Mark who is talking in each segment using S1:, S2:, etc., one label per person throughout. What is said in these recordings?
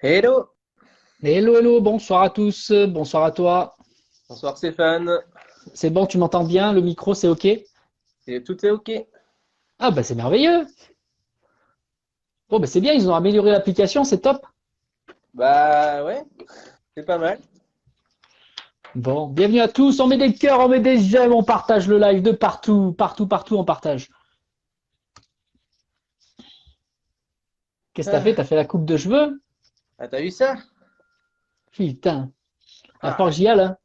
S1: Hello,
S2: Hello, hello, bonsoir à tous, bonsoir à toi.
S1: bonsoir Stéphane.
S2: C'est bon, tu m'entends bien? Le micro, c'est OK?
S1: Et tout est ok?
S2: Ah, bah c'est merveilleux. Bon, bah c'est bien, ils ont amélioré l'application, c'est top.
S1: Bah ouais, c'est pas mal.
S2: Bon, bienvenue à tous, on met des cœurs, on met des j'aime, on partage le live de partout, partout, partout, on partage. Qu'est-ce que t'as fait?
S1: Ah,
S2: T'as fait la coupe de cheveux?
S1: t'as vu ça?
S2: Putain, va falloir que
S1: Ah,
S2: j'y aille, hein.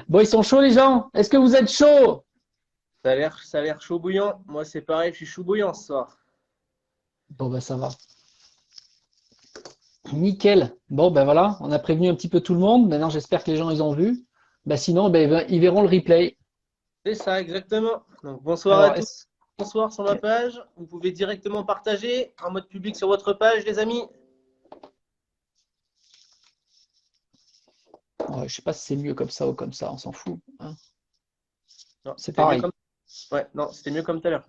S2: Bon, ils sont chauds les gens? Est-ce que vous êtes chauds?
S1: ça a l'air chaud bouillant. Moi c'est pareil, je suis chaud bouillant ce soir.
S2: Bon, bah ça va. Nickel. Bon, ben voilà, on a prévenu un petit peu tout le monde. Maintenant, j'espère que les gens, ils ont vu. Bah sinon, ben, ils verront le replay.
S1: C'est ça exactement. Donc bonsoir à
S2: Alors,
S1: tous. Bonsoir sur ma page. Vous pouvez directement partager en mode public sur votre page, les amis.
S2: ouais, je sais pas si c'est mieux comme ça ou comme ça, on s'en fout, hein.
S1: Non,
S2: C'est
S1: c'était mieux
S2: pareil.
S1: comme. Ouais, non, c'était mieux comme tout à l'heure.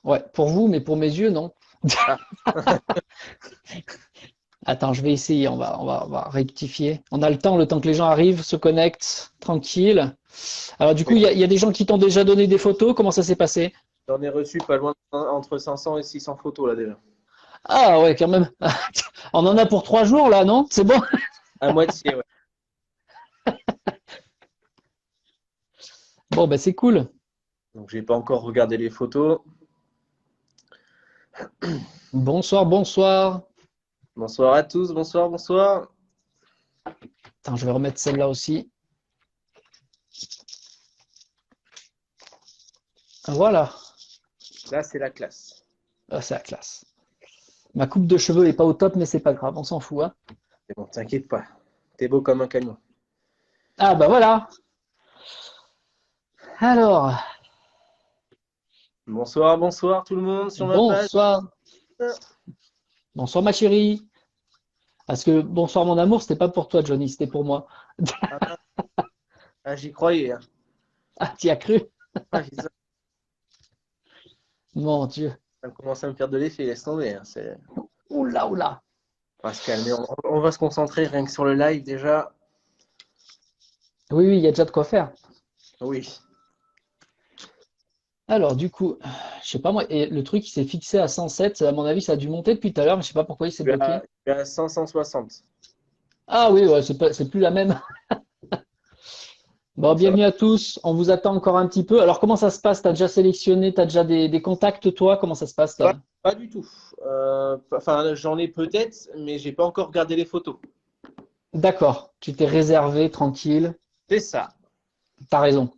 S2: Ouais, pour vous, mais pour mes yeux, non.
S1: Ah,
S2: Attends, je vais essayer, on va rectifier. On a le temps que les gens arrivent, se connectent, tranquille. Alors du coup,
S1: oui.
S2: il y a des gens qui t'ont déjà donné des photos, comment ça s'est passé?
S1: J'en ai reçu pas loin entre 500 et 600 photos là déjà.
S2: Ah ouais, quand même. On en a pour 3 jours là, non? C'est bon?
S1: À moitié, ouais.
S2: Bon, ben c'est cool.
S1: Donc j'ai pas encore regardé les photos.
S2: Bonsoir, bonsoir.
S1: Bonsoir à tous, bonsoir, bonsoir.
S2: Attends, je vais remettre celle-là aussi. Voilà.
S1: Là, c'est la classe.
S2: Ah, c'est la classe. Ma coupe de cheveux est pas au top, mais c'est pas grave, on s'en fout, hein.
S1: C'est bon, t'inquiète pas. T'es beau comme un camion.
S2: Ah bah voilà. Alors,
S1: Bonsoir, bonsoir tout le monde sur ma page.
S2: bonsoir. Bonsoir ma chérie. Parce que bonsoir mon amour, c'était pas pour toi, Johnny, c'était pour moi.
S1: Ah, ah, j'y croyais, hein.
S2: Ah, t'y as cru?
S1: Ah,
S2: Mon Dieu.
S1: ça commence à me faire de l'effet, laisse tomber, hein.
S2: Oula, oula.
S1: On va se calmer, on va se concentrer rien que sur le live déjà.
S2: Oui, oui, il y a déjà de quoi faire.
S1: Oui,
S2: Alors, du coup, je sais pas moi, et le truc il s'est fixé à 107. À mon avis, ça a dû monter depuis tout à l'heure, mais je sais pas pourquoi il s'est bloqué.
S1: je suis à 560.
S2: Ah oui, ouais, c'est plus la même. Bon,
S1: Donc ça va.
S2: bienvenue à tous. On vous attend encore un petit peu. Alors, comment ça se passe? T'as déjà sélectionné, t'as déjà des contacts, toi? Comment ça se passe,
S1: Pas,
S2: là?
S1: pas du tout. Enfin, j'en ai peut-être, mais j'ai pas encore regardé les photos.
S2: D'accord. Tu t'es réservé, tranquille.
S1: C'est ça.
S2: T'as raison.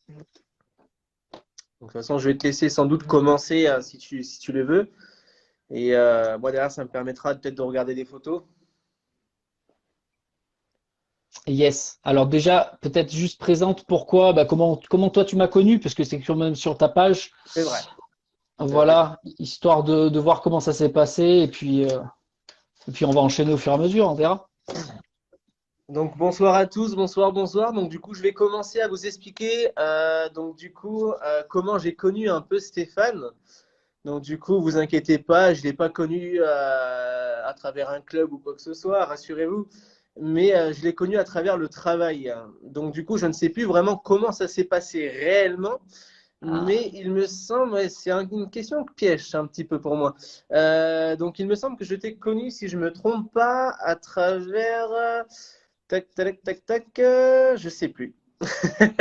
S1: Donc, de toute façon, je vais te laisser sans doute commencer si tu le veux. Et moi, derrière, ça me permettra peut-être de regarder des photos.
S2: Yes. Alors déjà, peut-être juste présente pourquoi, bah comment toi tu m'as connu, parce que c'est quand même sur ta page.
S1: C'est vrai. C'est vrai.
S2: Voilà, histoire de voir comment ça s'est passé, et puis on va enchaîner au fur et à mesure, on verra.
S1: Donc bonsoir à tous, bonsoir, bonsoir. Donc du coup, je vais commencer à vous expliquer donc du coup comment j'ai connu un peu Stéphane. Donc du coup, vous inquiétez pas, je l'ai pas connu à travers un club ou quoi que ce soit, rassurez-vous. Mais je l'ai connu à travers le travail. Donc du coup, je ne sais plus vraiment comment ça s'est passé réellement.
S2: Ah,
S1: Mais il me semble, ouais, c'est une question piège un petit peu pour moi. Donc il me semble que je t'ai connu, si je me trompe pas, à travers tac tac tac tac, je sais plus.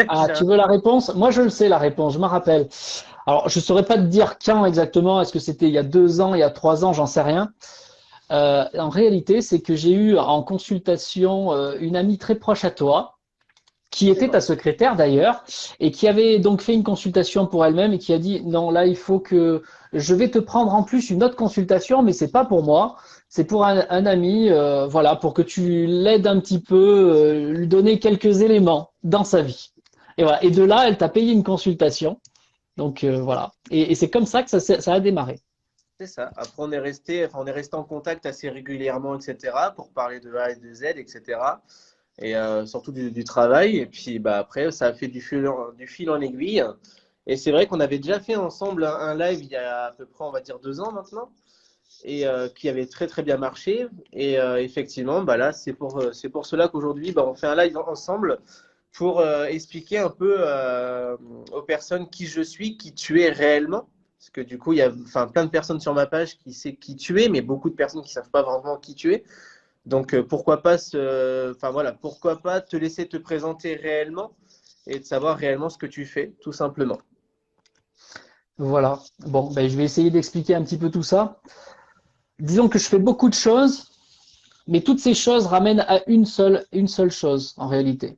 S2: ah, tu veux la réponse? Moi je le sais la réponse, je m'en rappelle. Alors je saurais pas te dire quand exactement, est-ce que c'était il y a 2 ans, il y a 3 ans, j'en sais rien. En réalité, c'est que j'ai eu en consultation une amie très proche à toi, qui
S1: C'est
S2: était
S1: vrai.
S2: ta secrétaire d'ailleurs, et qui avait donc fait une consultation pour elle-même et qui a dit non, là il faut que je vais te prendre en plus une autre consultation, mais c'est pas pour moi, c'est pour un ami, voilà, pour que tu l'aides un petit peu, lui donner quelques éléments dans sa vie. Et voilà. Et de là, elle t'a payé une consultation. Donc voilà. Et c'est comme ça que ça a démarré.
S1: C'est ça. Après, on est resté en contact assez régulièrement, etc., pour parler de A et de Z, etc. Et surtout du travail. Et puis, bah, après, ça a fait du fil en aiguille. Et c'est vrai qu'on avait déjà fait ensemble un live il y a à peu près, on va dire, 2 ans maintenant, et qui avait très très bien marché. Et effectivement, bah là, c'est pour cela qu'aujourd'hui, bah, on fait un live ensemble pour expliquer un peu aux personnes qui je suis, qui tu es réellement. Parce que du coup, il y a enfin, plein de personnes sur ma page qui savent qui tu es, mais beaucoup de personnes qui ne savent pas vraiment qui tu es. Donc, enfin, voilà, pourquoi pas te laisser te présenter réellement et de savoir réellement ce que tu fais, tout simplement.
S2: Voilà. Bon, ben, je vais essayer d'expliquer un petit peu tout ça. Disons que je fais beaucoup de choses, mais toutes ces choses ramènent à une seule chose en réalité.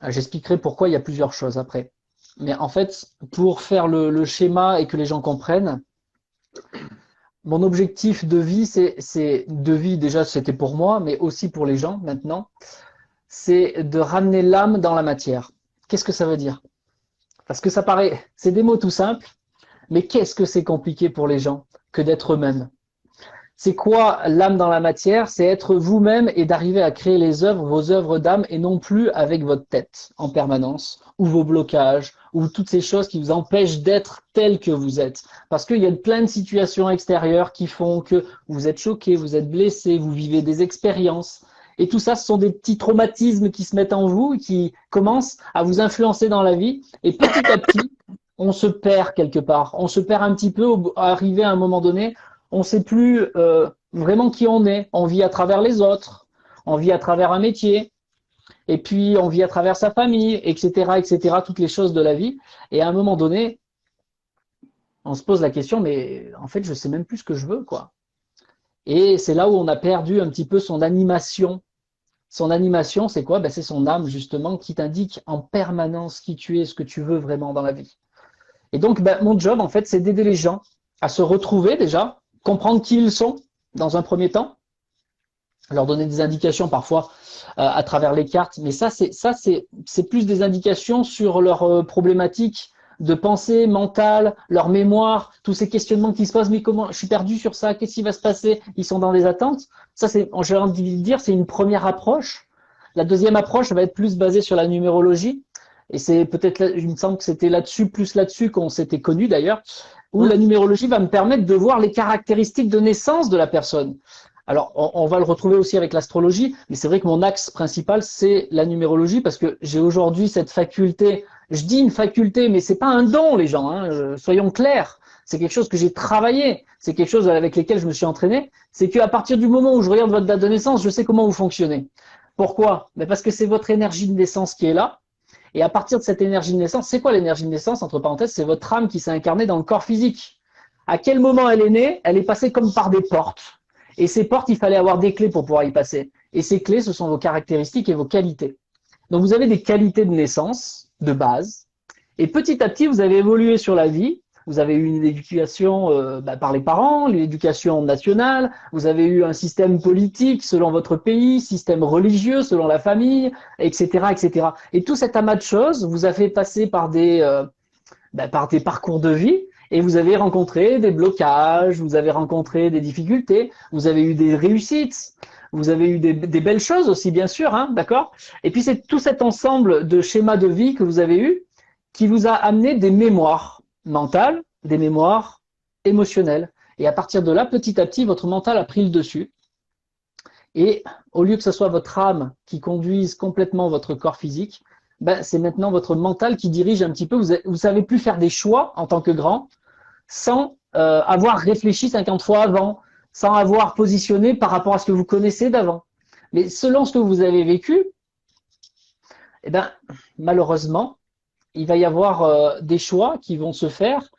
S2: J'expliquerai pourquoi il y a plusieurs choses après. Mais en fait, pour faire le schéma et que les gens comprennent, mon objectif de vie, c'est de vie déjà, c'était pour moi, mais aussi pour les gens maintenant, c'est de ramener l'âme dans la matière. Qu'est-ce que ça veut dire? Parce que ça paraît, c'est des mots tout simples, mais qu'est-ce que c'est compliqué pour les gens que d'être eux-mêmes? C'est quoi l'âme dans la matière? C'est être vous-même et d'arriver à créer les œuvres, vos œuvres d'âme, et non plus avec votre tête en permanence, ou vos blocages, ou toutes ces choses qui vous empêchent d'être tel que vous êtes. Parce qu'il y a plein de situations extérieures qui font que vous êtes choqué, vous êtes blessé, vous vivez des expériences. Et tout ça, ce sont des petits traumatismes qui se mettent en vous, et qui commencent à vous influencer dans la vie. Et petit à petit, on se perd quelque part. On se perd un petit peu, arrivé à un moment donné, on ne sait plus vraiment qui on est. On vit à travers les autres, on vit à travers un métier, et puis on vit à travers sa famille, etc., etc., toutes les choses de la vie. Et à un moment donné, on se pose la question, mais en fait, je ne sais même plus ce que je veux, quoi. Et c'est là où on a perdu un petit peu son animation. Son animation, c'est quoi? Ben, c'est son âme, justement, qui t'indique en permanence qui tu es, ce que tu veux vraiment dans la vie. Et donc, ben, mon job, en fait, c'est d'aider les gens à se retrouver déjà, comprendre qui ils sont dans un premier temps, leur donner des indications parfois à travers les cartes, mais c'est plus des indications sur leurs problématiques de pensée mentale, leur mémoire, tous ces questionnements qui se posent, mais comment je suis perdu sur ça, qu'est-ce qui va se passer? Ils sont dans des attentes. Ça, c'est, j'ai envie de dire, c'est une première approche. La deuxième approche va être plus basée sur la numérologie. Et c'est peut-être, il me semble que c'était là-dessus, plus là-dessus qu'on s'était connu d'ailleurs, où la numérologie va me permettre de voir les caractéristiques de naissance de la personne. Alors, on va le retrouver aussi avec l'astrologie, mais c'est vrai que mon axe principal, c'est la numérologie, parce que j'ai aujourd'hui cette faculté, je dis une faculté, mais c'est pas un don, les gens, hein, soyons clairs. C'est quelque chose que j'ai travaillé, c'est quelque chose avec lequel je me suis entraîné. C'est qu'à partir du moment où je regarde votre date de naissance, je sais comment vous fonctionnez. Pourquoi? Mais parce que c'est votre énergie de naissance qui est là. Et à partir de cette énergie de naissance, c'est quoi l'énergie de naissance? Entre parenthèses, c'est votre âme qui s'est incarnée dans le corps physique. À quel moment elle est née? Elle est passée comme par des portes. Et ces portes, il fallait avoir des clés pour pouvoir y passer. Et ces clés, ce sont vos caractéristiques et vos qualités. Donc vous avez des qualités de naissance, de base. Et petit à petit, vous avez évolué sur la vie. Vous avez eu une éducation par les parents, l'éducation nationale. Vous avez eu un système politique selon votre pays, système religieux selon la famille, etc., etc. Et tout cet amas de choses vous a fait passer par des parcours de vie. Et vous avez rencontré des blocages, vous avez rencontré des difficultés, vous avez eu des réussites, vous avez eu des belles choses aussi, bien sûr, hein, d'accord? Et puis c'est tout cet ensemble de schémas de vie que vous avez eu qui vous a amené des mémoires mentales, des mémoires émotionnelles. Et à partir de là, petit à petit, votre mental a pris le dessus. Et au lieu que ce soit votre âme qui conduise complètement votre corps physique, ben, c'est maintenant votre mental qui dirige un petit peu. Vous savez plus faire des choix en tant que grand sans avoir réfléchi 50 fois avant, sans avoir positionné par rapport à ce que vous connaissez d'avant. Mais selon ce que vous avez vécu, eh ben, malheureusement, il va y avoir des choix qui vont se faire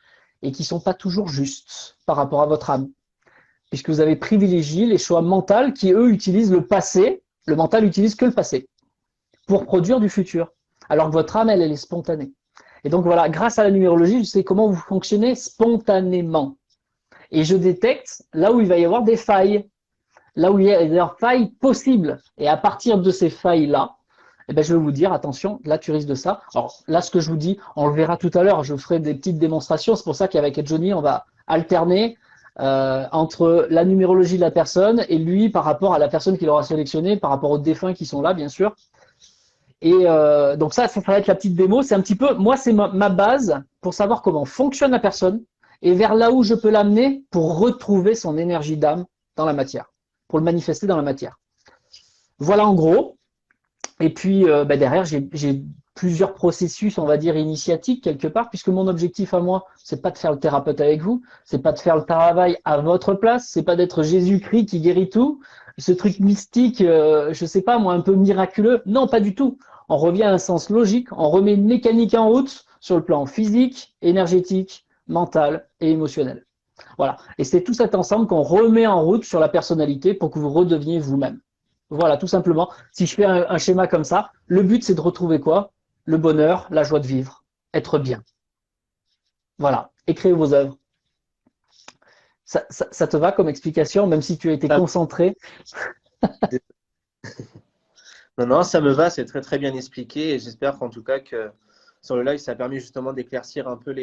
S2: et qui ne sont pas toujours justes par rapport à votre âme. Puisque vous avez privilégié les choix mentaux qui, eux, utilisent le passé. Le mental utilise que le passé pour produire du futur. Alors que votre âme, elle est spontanée. Et donc voilà, grâce à la numérologie, je sais comment vous fonctionnez spontanément. Et je détecte là où il va y avoir des failles, là où il y a des failles possibles. Et à partir de ces failles-là, eh ben, je vais vous dire, attention, là tu risques de ça. Alors là, ce que je vous dis, on le verra tout à l'heure, je ferai des petites démonstrations. C'est pour ça qu'avec Johnny, on va alterner entre la numérologie de la personne et lui par rapport à la personne qu'il aura sélectionnée, par rapport aux défunts qui sont là, bien sûr. Et donc ça va être la petite démo. C'est un petit peu, moi, c'est ma base pour savoir comment fonctionne la personne et vers là où je peux l'amener pour retrouver son énergie d'âme dans la matière, pour le manifester dans la matière. Voilà en gros. Et puis derrière, j'ai plusieurs processus, on va dire, initiatiques quelque part, puisque mon objectif à moi, c'est pas de faire le thérapeute avec vous, c'est pas de faire le travail à votre place, c'est pas d'être Jésus-Christ qui guérit tout, ce truc mystique, je sais pas moi, un peu miraculeux. Non, pas du tout. On revient à un sens logique, on remet une mécanique en route sur le plan physique, énergétique, mental et émotionnel. Voilà. Et c'est tout cet ensemble qu'on remet en route sur la personnalité pour que vous redeveniez vous-même. Voilà, tout simplement. Si je fais un schéma comme ça, le but, c'est de retrouver quoi? Le bonheur, la joie de vivre, être bien. Voilà, et créer vos œuvres. Ça te va comme explication, même si tu as été
S1: Ah,
S2: concentré?
S1: non, non, ça me va, c'est très très bien expliqué et j'espère qu'en tout cas que sur le live, ça a permis justement d'éclaircir un peu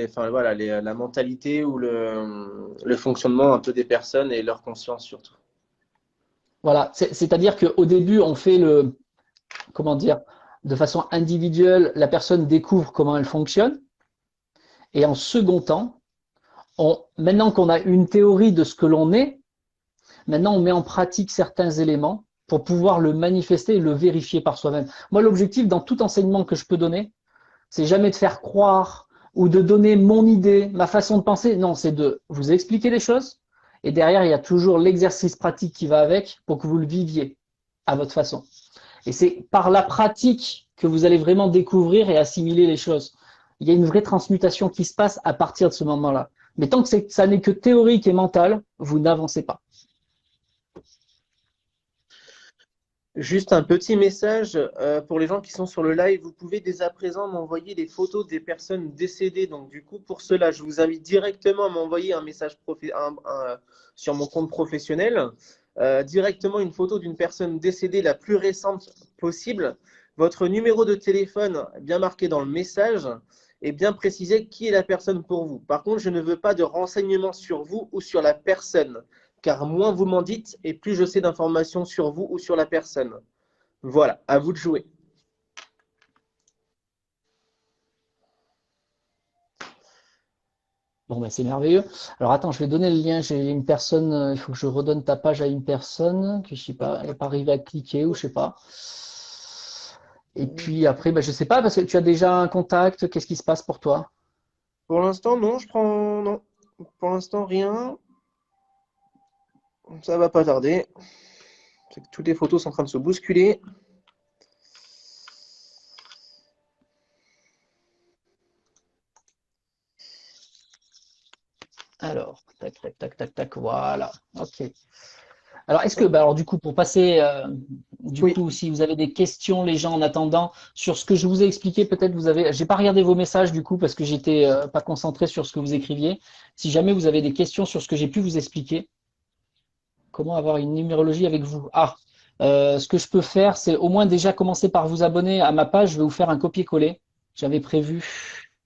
S1: enfin, voilà, la mentalité ou le fonctionnement un peu des personnes et leur conscience surtout.
S2: Voilà, c'est-à-dire qu'au début, on fait comment dire, de façon individuelle, la personne découvre comment elle fonctionne. Et en second temps, maintenant qu'on a une théorie de ce que l'on est, maintenant on met en pratique certains éléments pour pouvoir le manifester et le vérifier par soi-même. Moi, l'objectif dans tout enseignement que je peux donner, c'est jamais de faire croire ou de donner mon idée, ma façon de penser. Non, c'est de vous expliquer les choses. Et derrière, il y a toujours l'exercice pratique qui va avec pour que vous le viviez à votre façon. Et c'est par la pratique que vous allez vraiment découvrir et assimiler les choses. Il y a une vraie transmutation qui se passe à partir de ce moment-là. Mais tant que ça n'est que théorique et mental, vous n'avancez pas.
S1: Juste un petit message pour les gens qui sont sur le live. Vous pouvez dès à présent m'envoyer des photos des personnes décédées. Donc, du coup, pour cela, je vous invite directement à m'envoyer un message sur mon compte professionnel. Directement une photo d'une personne décédée la plus récente possible. Votre numéro de téléphone bien marqué dans le message et bien préciser qui est la personne pour vous. Par contre, je ne veux pas de renseignements sur vous ou sur la personne car moins vous m'en dites et plus je sais d'informations sur vous ou sur la personne. Voilà, à vous de jouer.
S2: Bon, ben, c'est merveilleux. Alors, attends, je vais donner le lien. J'ai une personne, il faut que je redonne ta page à une personne que je sais pas, elle n'est pas arrivée à cliquer ou je sais pas. Et puis après, ben, je sais pas, parce que tu as déjà un contact, qu'est-ce qui se passe pour toi?
S1: Pour l'instant, non, je prends. Non. Pour l'instant, rien. Ça va pas tarder. C'est que toutes les photos sont en train de se bousculer.
S2: Alors, tac, tac, tac, tac, tac, voilà. Ok. Alors, est-ce que, bah, alors du coup, pour passer, du
S1: Oui.
S2: coup, si vous avez des questions, les gens en attendant, sur ce que je vous ai expliqué, peut-être vous avez, j'ai pas regardé vos messages du coup parce que j'étais pas concentré sur ce que vous écriviez. Si jamais vous avez des questions sur ce que j'ai pu vous expliquer, comment avoir une numérologie avec vous? Ah, ce que je peux faire, c'est au moins déjà commencer par vous abonner à ma page. Je vais vous faire un copier-coller. J'avais prévu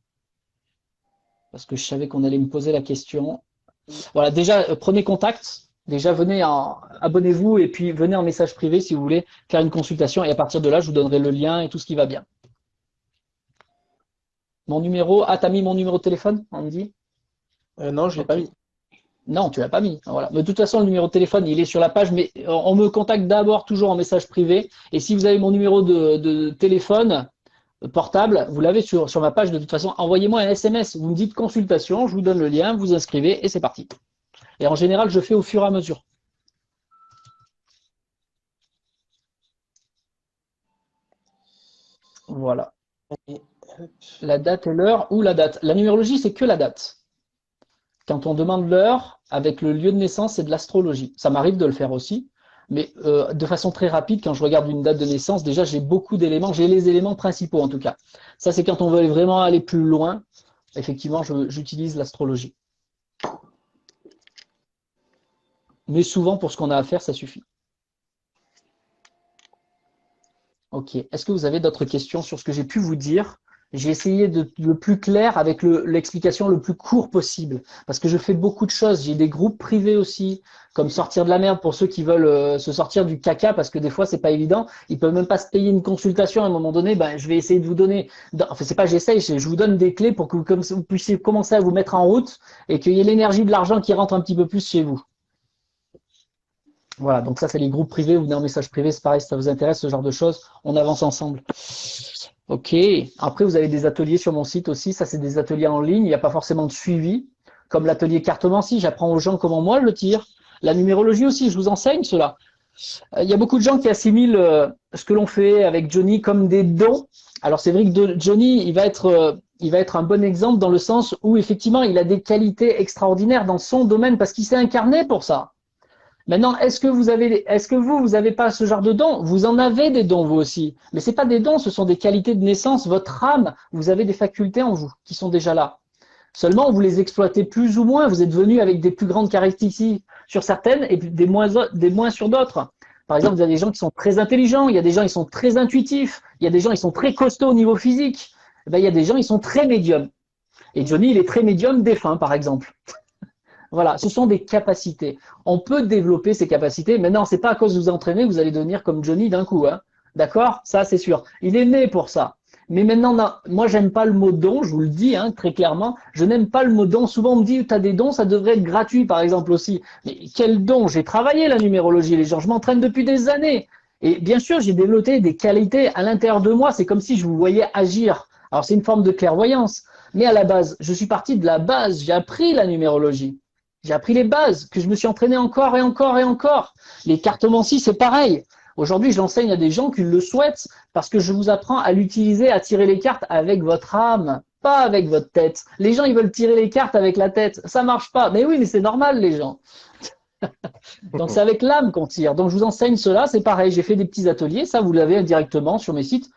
S2: parce que je savais qu'on allait me poser la question. Voilà, déjà, prenez contact. Déjà, abonnez-vous et puis venez en message privé si vous voulez faire une consultation. Et à partir de là, je vous donnerai le lien et tout ce qui va bien. Mon numéro, ah, t'as mis mon numéro de téléphone, on me dit?
S1: Non, je l'ai pas
S2: Ok.
S1: mis.
S2: Non, tu l'as pas mis. Voilà. Mais de toute façon, le numéro de téléphone, il est sur la page, mais on me contacte d'abord toujours en message privé. Et si vous avez mon numéro de téléphone portable, vous l'avez sur ma page de toute façon. Envoyez-moi un SMS. Vous me dites consultation, je vous donne le lien, vous inscrivez et c'est parti. Et en général, je fais au fur et à mesure. Voilà.
S1: Et, hop.
S2: La date et l'heure ou la date. La numérologie, c'est que la date. Quand on demande l'heure, avec le lieu de naissance, c'est de l'astrologie. Ça m'arrive de le faire aussi, mais de façon très rapide, quand je regarde une date de naissance, déjà j'ai beaucoup d'éléments, j'ai les éléments principaux en tout cas. Ça, c'est quand on veut vraiment aller plus loin. Effectivement, j'utilise l'astrologie. Mais souvent, pour ce qu'on a à faire, ça suffit. Ok. Est-ce que vous avez d'autres questions sur ce que j'ai pu vous dire? J'ai essayé de le plus clair avec l'explication le plus court possible. Parce que je fais beaucoup de choses. J'ai des groupes privés aussi, comme sortir de la merde pour ceux qui veulent se sortir du caca, parce que des fois, c'est pas évident. Ils peuvent même pas se payer une consultation à un moment donné. Ben, je vais essayer de vous donner, enfin, c'est pas j'essaye, je vous donne des clés pour que vous puissiez commencer à vous mettre en route et qu'il y ait l'énergie de l'argent qui rentre un petit peu plus chez vous. Voilà, donc ça, c'est les groupes privés ou des messages privés, c'est pareil, si ça vous intéresse, ce genre de choses, on avance ensemble. Ok. Après, vous avez des ateliers sur mon site aussi. Ça, c'est des ateliers en ligne. Il n'y a pas forcément de suivi. Comme l'atelier cartomancie, j'apprends aux gens comment moi je le tire. La numérologie aussi, je vous enseigne cela. Il y a beaucoup de gens qui assimilent ce que l'on fait avec Johnny comme des dons. Alors, c'est vrai que Johnny, il va être un bon exemple dans le sens où, effectivement, il a des qualités extraordinaires dans son domaine parce qu'il s'est incarné pour ça. Maintenant, est-ce que vous avez pas ce genre de dons? Vous en avez des dons, vous aussi. Mais c'est pas des dons, ce sont des qualités de naissance. Votre âme, vous avez des facultés en vous qui sont déjà là. Seulement, vous les exploitez plus ou moins. Vous êtes venu avec des plus grandes caractéristiques sur certaines et des moins sur d'autres. Par exemple, il y a des gens qui sont très intelligents, il y a des gens qui sont très intuitifs, il y a des gens qui sont très costauds au niveau physique. Eh ben, il y a des gens qui sont très médiums. Et Johnny, il est très médium défunt, par exemple. Voilà, ce sont des capacités. On peut développer ces capacités. Maintenant, c'est pas à cause de vous entraîner, vous allez devenir comme Johnny d'un coup, hein. D'accord? Ça, c'est sûr. Il est né pour ça. Mais maintenant, non, moi, j'aime pas le mot don, je vous le dis, hein, très clairement. Je n'aime pas le mot don. Souvent, on me dit, tu as des dons, ça devrait être gratuit, par exemple, aussi. Mais quel don? J'ai travaillé la numérologie, les gens. Je m'entraîne depuis des années. Et bien sûr, j'ai développé des qualités à l'intérieur de moi. C'est comme si je vous voyais agir. Alors, c'est une forme de clairvoyance. Mais à la base, je suis parti de la base. J'ai appris la numérologie. J'ai appris les bases, que je me suis entraîné encore et encore et encore. Les cartomancies, c'est pareil. Aujourd'hui, je l'enseigne à des gens qui le souhaitent parce que je vous apprends à l'utiliser, à tirer les cartes avec votre âme, pas avec votre tête. Les gens, ils veulent tirer les cartes avec la tête. Ça marche pas. Mais oui, mais c'est normal, les gens. Donc, c'est avec l'âme qu'on tire. Donc, je vous enseigne cela. C'est pareil. J'ai fait des petits ateliers. Ça, vous l'avez directement sur mes sites.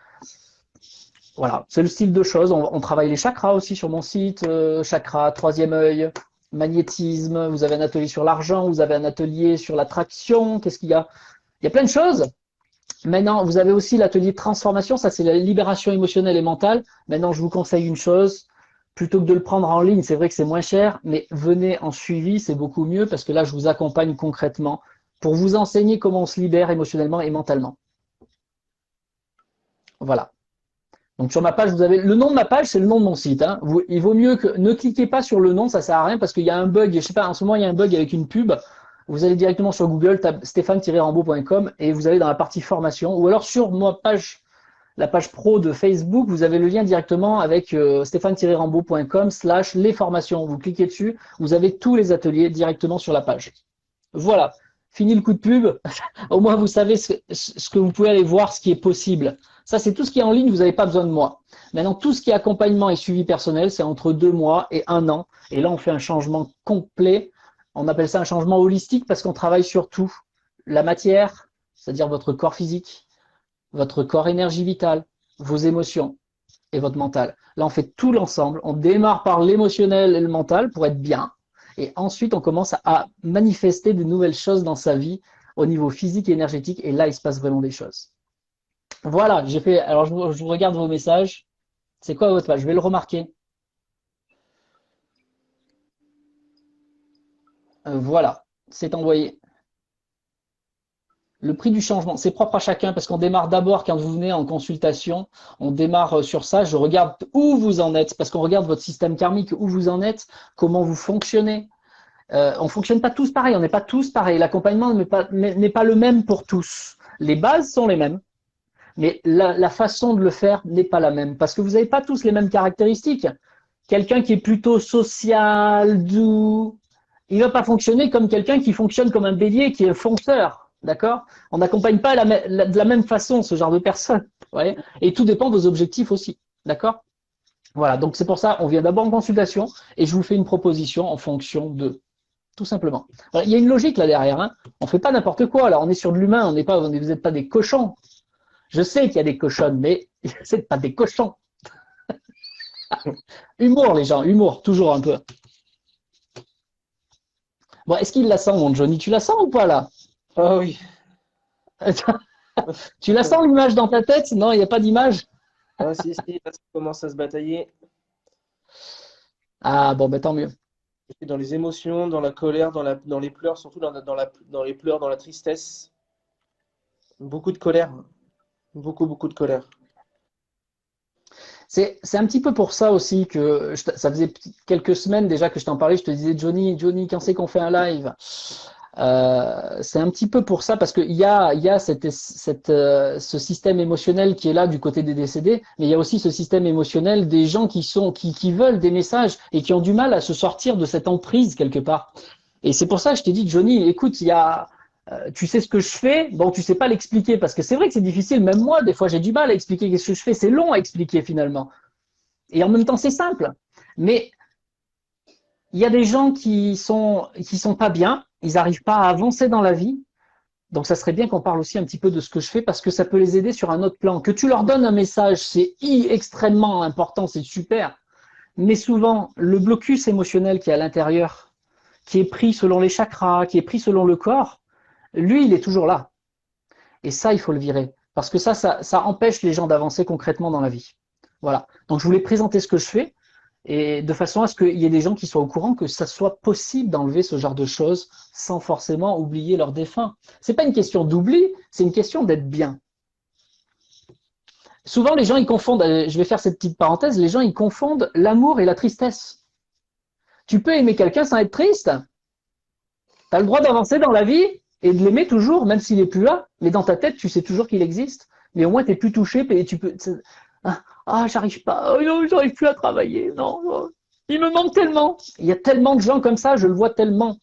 S2: Voilà, c'est le style de choses. On travaille les chakras aussi sur mon site. Chakra, troisième œil, magnétisme. Vous avez un atelier sur l'argent. Vous avez un atelier sur l'attraction. Qu'est-ce qu'il y a? Il y a plein de choses. Maintenant, vous avez aussi l'atelier transformation. Ça, c'est la libération émotionnelle et mentale. Maintenant, je vous conseille une chose. Plutôt que de le prendre en ligne, c'est vrai que c'est moins cher, mais venez en suivi, c'est beaucoup mieux parce que là, je vous accompagne concrètement pour vous enseigner comment on se libère émotionnellement et mentalement. Voilà. Donc sur ma page, vous avez le nom de ma page, c'est le nom de mon site. Hein. Il vaut mieux que ne cliquez pas sur le nom, ça sert à rien parce qu'il y a un bug. Je sais pas, en ce moment il y a un bug avec une pub. Vous allez directement sur Google, tape stéphane-rambaud.com et vous allez dans la partie formation. Ou alors sur ma page, la page pro de Facebook, vous avez le lien directement avec stéphane-rambaud.com/les formations. Vous cliquez dessus, vous avez tous les ateliers directement sur la page. Voilà, fini le coup de pub. Au moins vous savez ce que vous pouvez aller voir, ce qui est possible. Ça, c'est tout ce qui est en ligne, vous n'avez pas besoin de moi. Maintenant, tout ce qui est accompagnement et suivi personnel, c'est entre 2 mois et 1 an. Et là, on fait un changement complet. On appelle ça un changement holistique parce qu'on travaille sur tout. La matière, c'est-à-dire votre corps physique, votre corps énergie vitale, vos émotions et votre mental. Là, on fait tout l'ensemble. On démarre par l'émotionnel et le mental pour être bien. Et ensuite, on commence à manifester de nouvelles choses dans sa vie au niveau physique et énergétique. Et là, il se passe vraiment des choses. Voilà, j'ai fait. Alors, je vous regarde vos messages. C'est quoi votre page? Je vais le remarquer. Voilà, c'est envoyé. Le prix du changement, c'est propre à chacun parce qu'on démarre d'abord quand vous venez en consultation. On démarre sur ça. Je regarde où vous en êtes parce qu'on regarde votre système karmique, où vous en êtes, comment vous fonctionnez. On ne fonctionne pas tous pareil, on n'est pas tous pareils. L'accompagnement n'est pas le même pour tous. Les bases sont les mêmes. Mais la façon de le faire n'est pas la même parce que vous n'avez pas tous les mêmes caractéristiques. Quelqu'un qui est plutôt social, doux, il ne va pas fonctionner comme quelqu'un qui fonctionne comme un bélier, qui est fonceur. D'accord? On n'accompagne pas de la même façon ce genre de personnes. Ouais. Et tout dépend de vos objectifs aussi. D'accord? Voilà. Donc c'est pour ça, on vient d'abord en consultation et je vous fais une proposition en fonction de. Tout simplement. Voilà. Il y a une logique là derrière. Hein. On ne fait pas n'importe quoi. Là, on est sur de l'humain. Vous n'êtes pas des cochons. Je sais qu'il y a des cochonnes, mais c'est pas des cochons. Humour, les gens, humour, toujours un peu. Bon, est-ce qu'il la sent, mon Johnny? Tu la sens ou pas, là?
S1: Ah oui.
S2: Tu la sens, l'image dans ta tête? Non, il n'y a pas d'image?
S1: Ah, si, si, là, ça commence à se batailler.
S2: Ah bon, ben tant mieux.
S1: Je suis dans les émotions, dans la colère, dans les pleurs, surtout dans les pleurs, dans la tristesse. Beaucoup de colère. Beaucoup, beaucoup de colère.
S2: C'est un petit peu pour ça aussi que ça faisait quelques semaines déjà que je t'en parlais. Je te disais, Johnny, Johnny, quand c'est qu'on fait un live? C'est un petit peu pour ça parce qu'il y a ce système émotionnel qui est là du côté des décédés, mais il y a aussi ce système émotionnel des gens qui veulent des messages et qui ont du mal à se sortir de cette emprise quelque part. Et c'est pour ça que je t'ai dit, Johnny, écoute, tu sais ce que je fais, bon, tu sais pas l'expliquer parce que c'est vrai que c'est difficile. Même moi, des fois, j'ai du mal à expliquer ce que je fais. C'est long à expliquer finalement. Et en même temps, c'est simple. Mais il y a des gens qui sont pas bien, ils n'arrivent pas à avancer dans la vie. Donc, ça serait bien qu'on parle aussi un petit peu de ce que je fais parce que ça peut les aider sur un autre plan. Que tu leur donnes un message, c'est extrêmement important, c'est super. Mais souvent, le blocus émotionnel qui est à l'intérieur, qui est pris selon les chakras, qui est pris selon le corps, lui, il est toujours là. Et ça, il faut le virer. Parce que ça empêche les gens d'avancer concrètement dans la vie. Voilà. Donc, je voulais présenter ce que je fais et de façon à ce qu'il y ait des gens qui soient au courant que ça soit possible d'enlever ce genre de choses sans forcément oublier leurs défunts. C'est pas une question d'oubli, c'est une question d'être bien. Souvent, les gens, ils confondent, je vais faire cette petite parenthèse, les gens, ils confondent l'amour et la tristesse. Tu peux aimer quelqu'un sans être triste. Tu as le droit d'avancer dans la vie et de l'aimer toujours, même s'il est plus là. Mais dans ta tête, tu sais toujours qu'il existe. Mais au moins, tu es plus touché et tu peux. Ah, j'arrive pas. Oh, non, j'arrive plus à travailler. Non, non. Il me manque tellement. Il y a tellement de gens comme ça, je le vois tellement.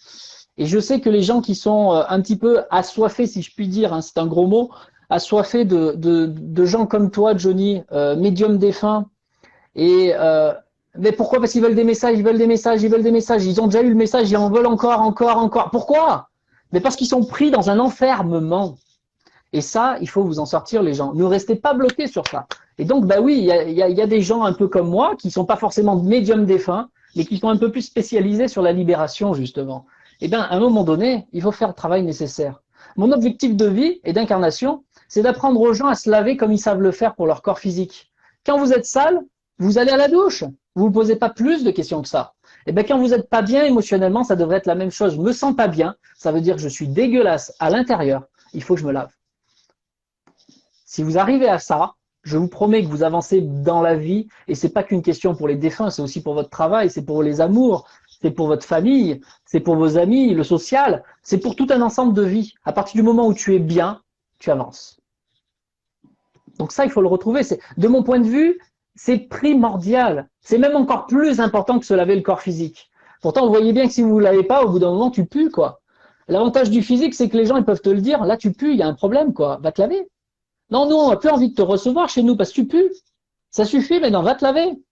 S2: Et je sais que les gens qui sont un petit peu assoiffés, si je puis dire, hein, c'est un gros mot, assoiffés de gens comme toi, Johnny, médium défunt. Et mais pourquoi? Parce qu'ils veulent des messages, ils veulent des messages, ils veulent des messages. Ils ont déjà eu le message, ils en veulent encore, encore, encore. Pourquoi? Mais parce qu'ils sont pris dans un enfermement. Et ça, il faut vous en sortir, les gens. Ne restez pas bloqués sur ça. Et donc, bah oui, il y a des gens un peu comme moi qui sont pas forcément médiums défunts, mais qui sont un peu plus spécialisés sur la libération, justement. Et bien, à un moment donné, il faut faire le travail nécessaire. Mon objectif de vie et d'incarnation, c'est d'apprendre aux gens à se laver comme ils savent le faire pour leur corps physique. Quand vous êtes sale, vous allez à la douche. Vous ne vous posez pas plus de questions que ça. Et bien, quand vous n'êtes pas bien émotionnellement, ça devrait être la même chose. Je me sens pas bien, ça veut dire que je suis dégueulasse à l'intérieur. Il faut que je me lave. Si vous arrivez à ça, je vous promets que vous avancez dans la vie et c'est pas qu'une question pour les défunts, c'est aussi pour votre travail, c'est pour les amours, c'est pour votre famille, c'est pour vos amis, le social, c'est pour tout un ensemble de vie. À partir du moment où tu es bien, tu avances. Donc ça, il faut le retrouver. De mon point de vue, c'est primordial. C'est même encore plus important que se laver le corps physique. Pourtant, vous voyez bien que si vous ne l'avez pas, au bout d'un moment, tu pues, quoi. L'avantage du physique, c'est que les gens, ils peuvent te le dire. Là, tu pues, il y a un problème, quoi. Va te laver. Non, nous, on n'a plus envie de te recevoir chez nous parce que tu pues. Ça suffit, mais non, va te laver.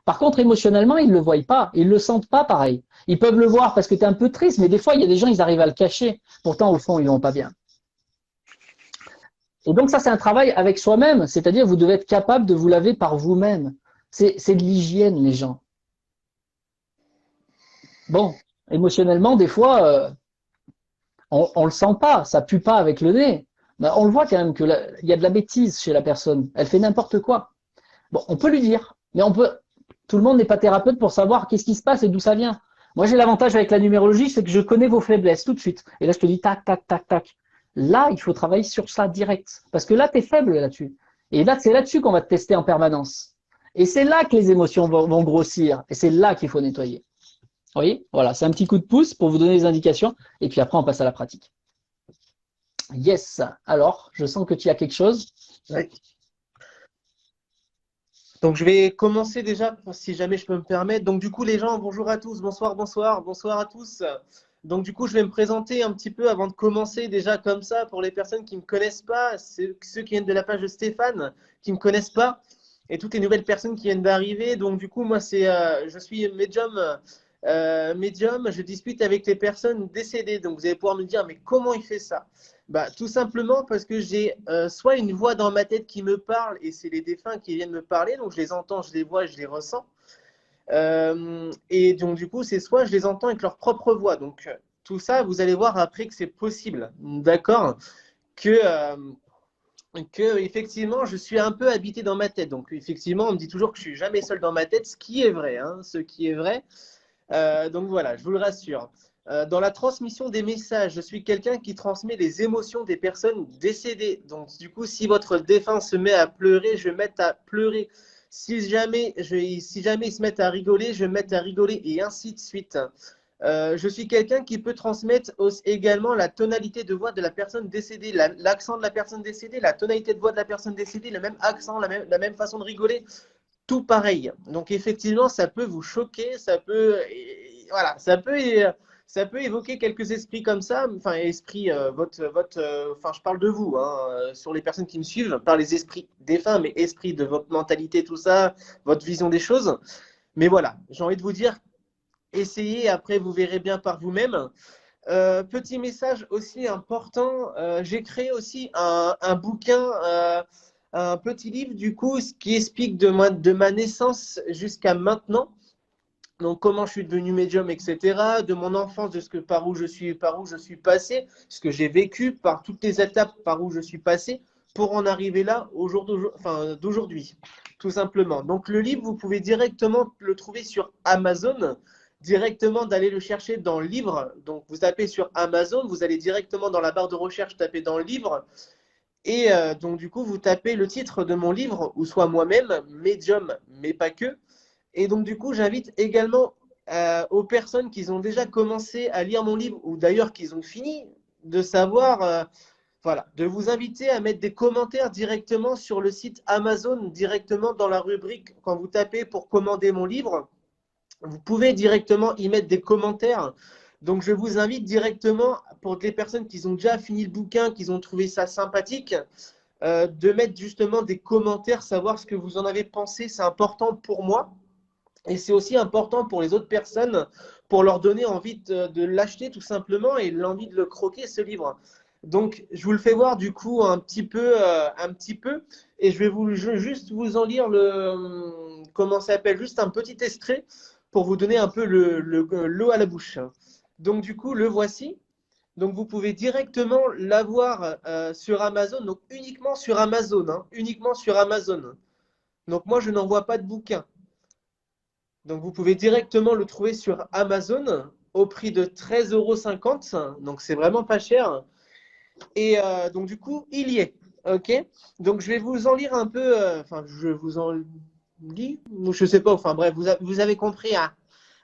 S2: Par contre, émotionnellement, ils ne le voient pas. Ils ne le sentent pas pareil. Ils peuvent le voir parce que tu es un peu triste, mais des fois, il y a des gens, ils arrivent à le cacher. Pourtant, au fond, ils vont pas bien. Et donc, ça, c'est un travail avec soi-même. C'est-à-dire, vous devez être capable de vous laver par vous-même. C'est de l'hygiène, les gens. Bon, émotionnellement, des fois, on le sent pas. Ça pue pas avec le nez. Mais on le voit quand même il y a de la bêtise chez la personne. Elle fait n'importe quoi. Bon, on peut lui dire, mais tout le monde n'est pas thérapeute pour savoir qu'est-ce qui se passe et d'où ça vient. Moi, j'ai l'avantage avec la numérologie, c'est que je connais vos faiblesses tout de suite. Et là, je te dis tac, tac, tac, tac. Là, il faut travailler sur ça direct. Parce que là, tu es faible là-dessus. Et là, c'est là-dessus qu'on va te tester en permanence. Et c'est là que les émotions vont grossir. Et c'est là qu'il faut nettoyer. Vous voyez? Voilà, c'est un petit coup de pouce pour vous donner des indications. Et puis après, on passe à la pratique. Yes. Alors, je sens que tu as quelque chose.
S1: Ouais. Donc, je vais commencer déjà, si jamais je peux me permettre. Donc, du coup, les gens, bonjour à tous, bonsoir, bonsoir, bonsoir à tous. Donc, du coup, je vais me présenter un petit peu avant de commencer, déjà comme ça, pour les personnes qui ne me connaissent pas, ceux qui viennent de la page de Stéphane, qui ne me connaissent pas, et toutes les nouvelles personnes qui viennent d'arriver. Donc, du coup, moi, je suis médium, je discute avec les personnes décédées. Donc, vous allez pouvoir me dire, mais comment il fait ça? Bah, tout simplement parce que j'ai soit une voix dans ma tête qui me parle et c'est les défunts qui viennent me parler, donc je les entends, je les vois, je les ressens. Et donc du coup, c'est soit je les entends avec leur propre voix. Donc tout ça, vous allez voir après que c'est possible, d'accord? Que que effectivement, je suis un peu habité dans ma tête. Donc, effectivement, on me dit toujours que je suis jamais seul dans ma tête, ce qui est vrai, hein, ce qui est vrai. Donc voilà, je vous le rassure. Dans la transmission des messages, je suis quelqu'un qui transmet les émotions des personnes décédées. Donc du coup, si votre défunt se met à pleurer, je vais mettre à pleurer. Si jamais ils se mettent à rigoler, je vais mettre à rigoler et ainsi de suite. Je suis quelqu'un qui peut transmettre également la tonalité de voix de la personne décédée, l'accent de la personne décédée, la tonalité de voix de la personne décédée, le même accent, la même façon de rigoler, tout pareil. Donc effectivement, ça peut vous choquer, voilà, ça peut évoquer quelques esprits comme ça, enfin esprits, enfin je parle de vous, hein, sur les personnes qui me suivent, par les esprits défunts, mais esprits de votre mentalité, tout ça, votre vision des choses. Mais voilà, j'ai envie de vous dire, essayez, après vous verrez bien par vous-même. Petit message aussi important, j'ai créé aussi un bouquin, un petit livre du coup, ce qui explique de ma naissance jusqu'à maintenant. Donc comment je suis devenu médium, etc. De mon enfance, par où je suis passé, ce que j'ai vécu, par toutes les étapes par où je suis passé, pour en arriver là d'aujourd'hui, tout simplement. Donc le livre, vous pouvez directement le trouver sur Amazon, directement d'aller le chercher dans livre. Donc vous tapez sur Amazon, vous allez directement dans la barre de recherche, taper dans livre, et donc du coup vous tapez le titre de mon livre, ou soit moi-même, médium, mais pas que. Et donc, du coup, j'invite également aux personnes qui ont déjà commencé à lire mon livre, ou d'ailleurs qui ont fini, de savoir, voilà, de vous inviter à mettre des commentaires directement sur le site Amazon, directement dans la rubrique, quand vous tapez pour commander mon livre, vous pouvez directement y mettre des commentaires. Donc, je vous invite directement, pour les personnes qui ont déjà fini le bouquin, qui ont trouvé ça sympathique, de mettre justement des commentaires, savoir ce que vous en avez pensé. C'est important pour moi. Et c'est aussi important pour les autres personnes, pour leur donner envie de l'acheter tout simplement et l'envie de le croquer, ce livre. Donc, je vous le fais voir du coup un petit peu, et juste vous en lire comment ça s'appelle, juste un petit extrait pour vous donner un peu l'eau à la bouche. Donc, du coup, le voici. Donc, vous pouvez directement l'avoir sur Amazon, donc uniquement sur Amazon, hein, uniquement sur Amazon. Donc, moi, je n'envoie pas de bouquin. Donc, vous pouvez directement le trouver sur Amazon au prix de 13,50 €. Donc, c'est vraiment pas cher. Et donc, du coup, il y est. OK? Donc, je vais vous en lire un peu. Enfin, je vous en lis. Je sais pas. Enfin, bref, vous avez compris. Hein.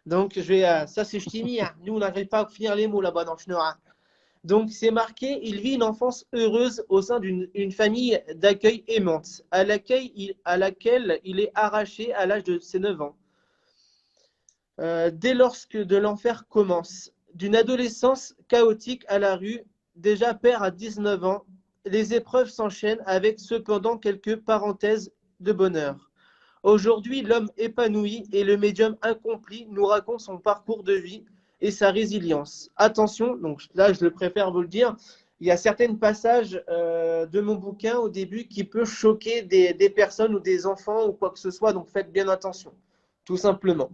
S1: Donc, ça, c'est ch'timi. Hein. Nous, on n'arrive pas à finir les mots là-bas dans le schnorr. Hein. Donc, c'est marqué, il vit une enfance heureuse au sein d'une famille d'accueil aimante, à laquelle il est arraché à l'âge de ses 9 ans. Dès lorsque de l'enfer commence, d'une adolescence chaotique à la rue, déjà père à 19 ans, les épreuves s'enchaînent avec cependant quelques parenthèses de bonheur. Aujourd'hui, l'homme épanoui et le médium accompli nous raconte son parcours de vie et sa résilience. Attention, donc là je le préfère vous le dire, il y a certains passages de mon bouquin au début qui peuvent choquer des personnes ou des enfants ou quoi que ce soit, donc faites bien attention, tout simplement.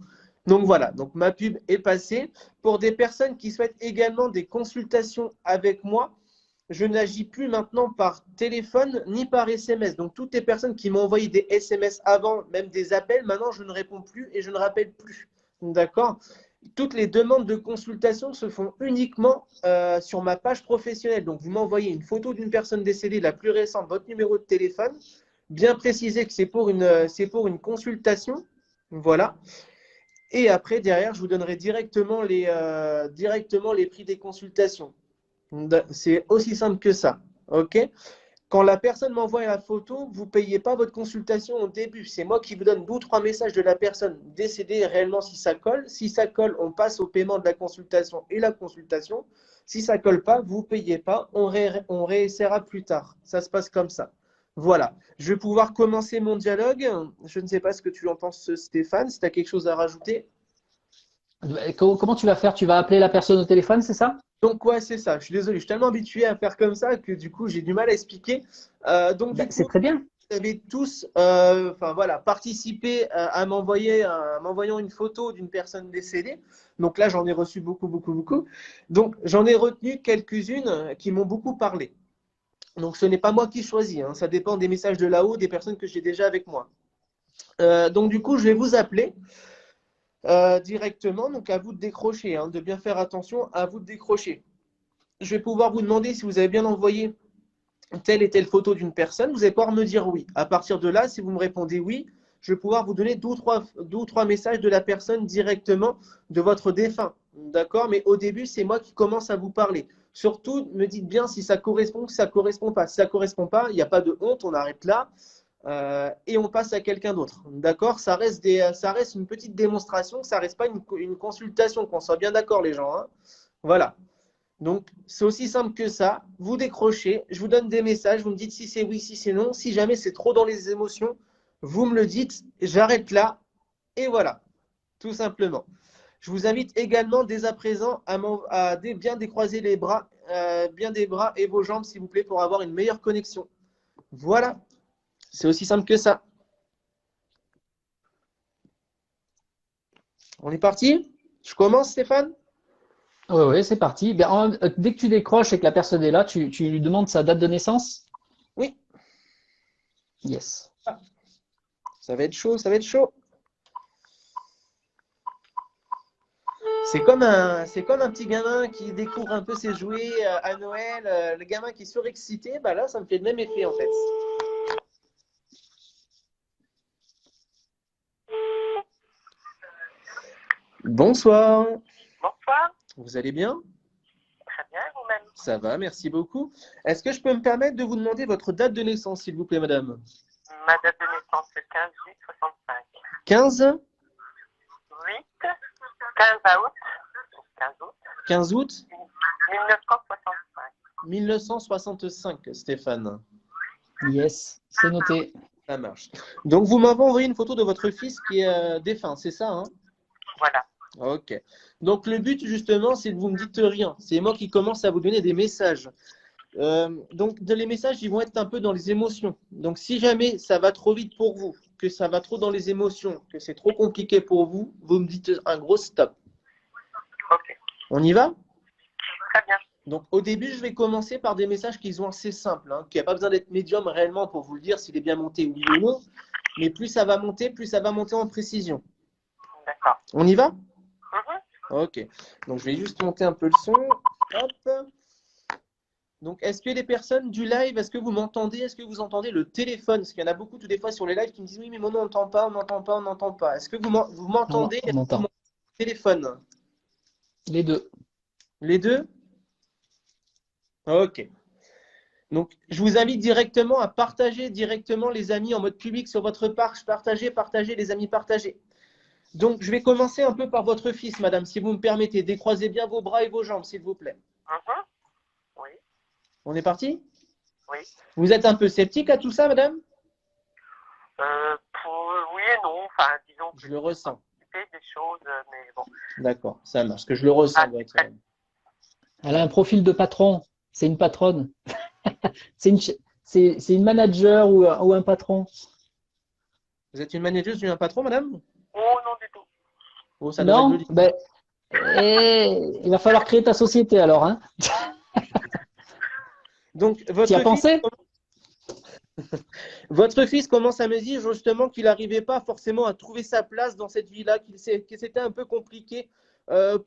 S1: Donc voilà, donc ma pub est passée. Pour des personnes qui souhaitent également des consultations avec moi, je n'agis plus maintenant par téléphone ni par SMS. Donc toutes les personnes qui m'ont envoyé des SMS avant, même des appels, maintenant je ne réponds plus et je ne rappelle plus. D'accord? Toutes les demandes de consultation se font uniquement sur ma page professionnelle. Donc vous m'envoyez une photo d'une personne décédée, la plus récente, votre numéro de téléphone, bien préciser que c'est pour une consultation. Voilà. Et après, derrière, je vous donnerai directement les prix des consultations. C'est aussi simple que ça. OK? Quand la personne m'envoie la photo, vous ne payez pas votre consultation au début. C'est moi qui vous donne 2 ou 3 messages de la personne décédée réellement si ça colle. Si ça colle, on passe au paiement de la consultation et la consultation. Si ça ne colle pas, vous ne payez pas. On réessayera plus tard. Ça se passe comme ça. Voilà. Je vais pouvoir commencer mon dialogue. Je ne sais pas ce que tu en penses, Stéphane, si tu as quelque chose à rajouter.
S2: Comment tu vas faire? Tu vas appeler la personne au téléphone, c'est ça?
S1: Donc, ouais, c'est ça. Je suis désolé, je suis tellement habitué à faire comme ça que du coup, j'ai du mal à expliquer. Donc, du
S2: Ben,
S1: coup,
S2: c'est très bien.
S1: vous avez tous enfin, voilà, participé m'envoyant une photo d'une personne décédée. Donc là, j'en ai reçu beaucoup, beaucoup, beaucoup. Donc, j'en ai retenu quelques-unes qui m'ont beaucoup parlé. Donc, ce n'est pas moi qui choisis, hein. Ça dépend des messages de là-haut, des personnes que j'ai déjà avec moi. Donc, du coup, je vais vous appeler directement. Donc, à vous de décrocher, hein, de bien faire attention, à vous de décrocher. Je vais pouvoir vous demander si vous avez bien envoyé telle et telle photo d'une personne. Vous allez pouvoir me dire oui. À partir de là, si vous me répondez oui, je vais pouvoir vous donner deux ou trois messages de la personne directement de votre défunt. D'accord? Mais au début, c'est moi qui commence à vous parler. Surtout, me dites bien si ça correspond ou si ça ne correspond pas. Si ça ne correspond pas, il n'y a pas de honte, on arrête là. Et on passe à quelqu'un d'autre. D'accord? Ça reste une petite démonstration, ça ne reste pas une consultation, qu'on soit bien d'accord les gens, hein. Voilà. Donc, c'est aussi simple que ça. Vous décrochez, je vous donne des messages, vous me dites si c'est oui, si c'est non. Si jamais c'est trop dans les émotions, vous me le dites, j'arrête là. Et voilà, tout simplement. Je vous invite également dès à présent à bien décroiser les bras, bien des bras et vos jambes, s'il vous plaît, pour avoir une meilleure connexion. Voilà, c'est aussi simple que ça. On est parti? Je commence, Stéphane?
S2: Oui, oui, c'est parti. Dès que tu décroches et que la personne est là, tu lui demandes sa date de naissance?
S1: Oui.
S2: Yes.
S1: Ça va être chaud, ça va être chaud. C'est comme un petit gamin qui découvre un peu ses jouets à Noël. Le gamin qui est surexcité, bah là, ça me fait le même effet en fait. Bonsoir.
S3: Bonsoir,
S1: Vous allez bien?
S3: très bien, et vous-même?
S1: Ça va, merci beaucoup. Est-ce que je peux me permettre de vous demander votre date de naissance, s'il vous plaît, madame?
S3: Ma date de naissance, c'est 15/8/65.
S1: 15?
S3: 8, 15 août, 15 août
S1: 15 août
S3: 1965.
S1: 1965, Stéphane.
S2: Yes, c'est noté.
S1: Ça marche. Donc, vous m'avez envoyé une photo de votre fils qui est défunt, c'est ça, hein?
S3: Voilà.
S1: Ok. Donc, le but, justement, c'est que vous ne me dites rien. C'est moi qui commence à vous donner des messages. Donc, les messages, ils vont être un peu dans les émotions. Donc, si jamais ça va trop vite pour vous, que ça va trop dans les émotions, que c'est trop compliqué pour vous, vous me dites un gros stop.
S3: Ok,
S1: On y va?
S3: très bien.
S1: Donc, au début, je vais commencer par des messages qui sont assez simples, hein, qu'il n'y a pas besoin d'être médium réellement pour vous le dire s'il est bien monté oui ou non. Mais plus ça va monter en précision.
S3: D'accord.
S1: On y va?
S3: Mhm.
S1: Ok. Donc, je vais juste monter un peu le son. Hop. Donc, est-ce que les personnes du live, est-ce que vous m'entendez? Est-ce que vous entendez le téléphone? Parce qu'il y en a beaucoup, tout des fois, sur les lives qui me disent oui, mais moi, on n'entend pas, on n'entend pas, on n'entend pas. Est-ce que vous m'entendez?
S2: On
S1: Est-ce que vous
S2: entend.
S1: m'entendez le téléphone?
S2: Les deux.
S1: Les deux? Ok. Donc, je vous invite directement à partager directement les amis en mode public sur votre page. Partagez, les amis, partagez. Donc, je vais commencer un peu par votre fils, madame, si vous me permettez. Décroisez bien vos bras et vos jambes, s'il vous plaît.
S3: Mhm. Oui,
S1: On est parti?
S3: oui.
S1: Vous êtes un peu sceptique à tout ça, madame?
S3: Oui et non, enfin, disons que
S1: Je le ressens.
S3: j'ai des choses, mais bon.
S1: D'accord, ça marche. Que je le ressens.
S3: Ah,
S2: Elle a un profil de patron. C'est une patronne. C'est une manager ou un patron.
S1: Vous êtes une manageuse ou un patron, madame?
S3: oh non du tout.
S1: Oh, ça devrait être
S2: Non?
S1: joli.
S2: Il va falloir créer ta société alors, hein?
S1: Donc,
S2: Tu y as pensé?
S1: votre fils commence à me dire justement qu'il n'arrivait pas forcément à trouver sa place dans cette vie-là, que c'était un peu compliqué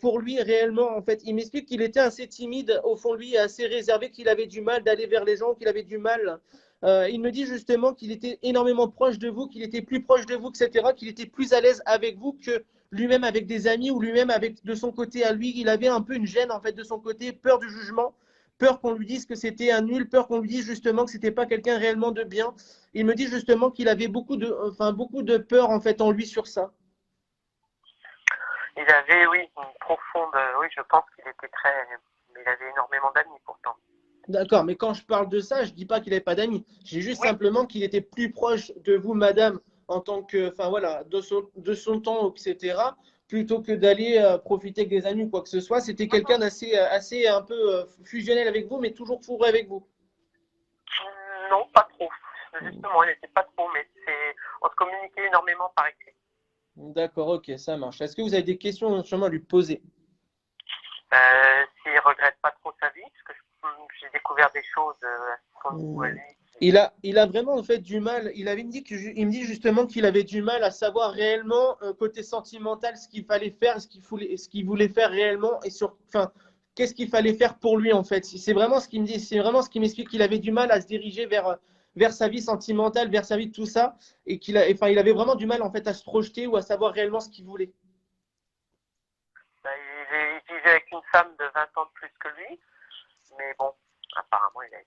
S1: pour lui réellement. En fait, il m'explique qu'il était assez timide au fond de lui, assez réservé, qu'il avait du mal d'aller vers les gens, qu'il avait du mal. Il me dit justement qu'il était énormément proche de vous, qu'il était plus proche de vous, etc., qu'il était plus à l'aise avec vous que lui-même avec des amis ou lui-même avec de son côté à lui. Il avait un peu une gêne en fait de son côté, peur du jugement. Peur qu'on lui dise que c'était un nul, peur qu'on lui dise justement que c'était pas quelqu'un réellement de bien. Il me dit justement qu'il avait beaucoup de peur en fait en lui sur ça.
S3: Il avait, oui, une profonde, oui, je pense qu'il était très, mais il avait énormément d'amis pourtant.
S1: D'accord, mais quand je parle de ça, je dis pas qu'il n'avait pas d'amis. J'ai juste
S3: Oui.
S1: simplement qu'il était plus proche de vous, madame, en tant que, enfin voilà, de son temps, etc., plutôt que d'aller profiter avec des amis ou quoi que ce soit. C'était quelqu'un assez un peu fusionnel avec vous, mais toujours fourré avec vous.
S3: Non, pas trop. Justement, il n'était pas trop, mais on se communiquait énormément par écrit.
S1: D'accord, ok, ça marche. Est-ce que vous avez des questions justement à lui poser?
S3: S'il regrette pas trop sa vie, parce que j'ai découvert des choses à son niveau à lui.
S1: Il a vraiment en fait du mal. Il me dit justement qu'il avait du mal à savoir réellement côté sentimental ce qu'il fallait faire, ce qu'il voulait faire réellement et enfin, qu'est-ce qu'il fallait faire pour lui en fait. C'est vraiment ce qu'il me dit. C'est vraiment ce qui m'explique qu'il avait du mal à se diriger vers sa vie sentimentale, vers sa vie de tout ça, et il avait vraiment du mal en fait à se projeter ou à savoir réellement ce qu'il voulait.
S3: Il vivait avec une femme de 20 ans de plus que lui, mais bon, apparemment il a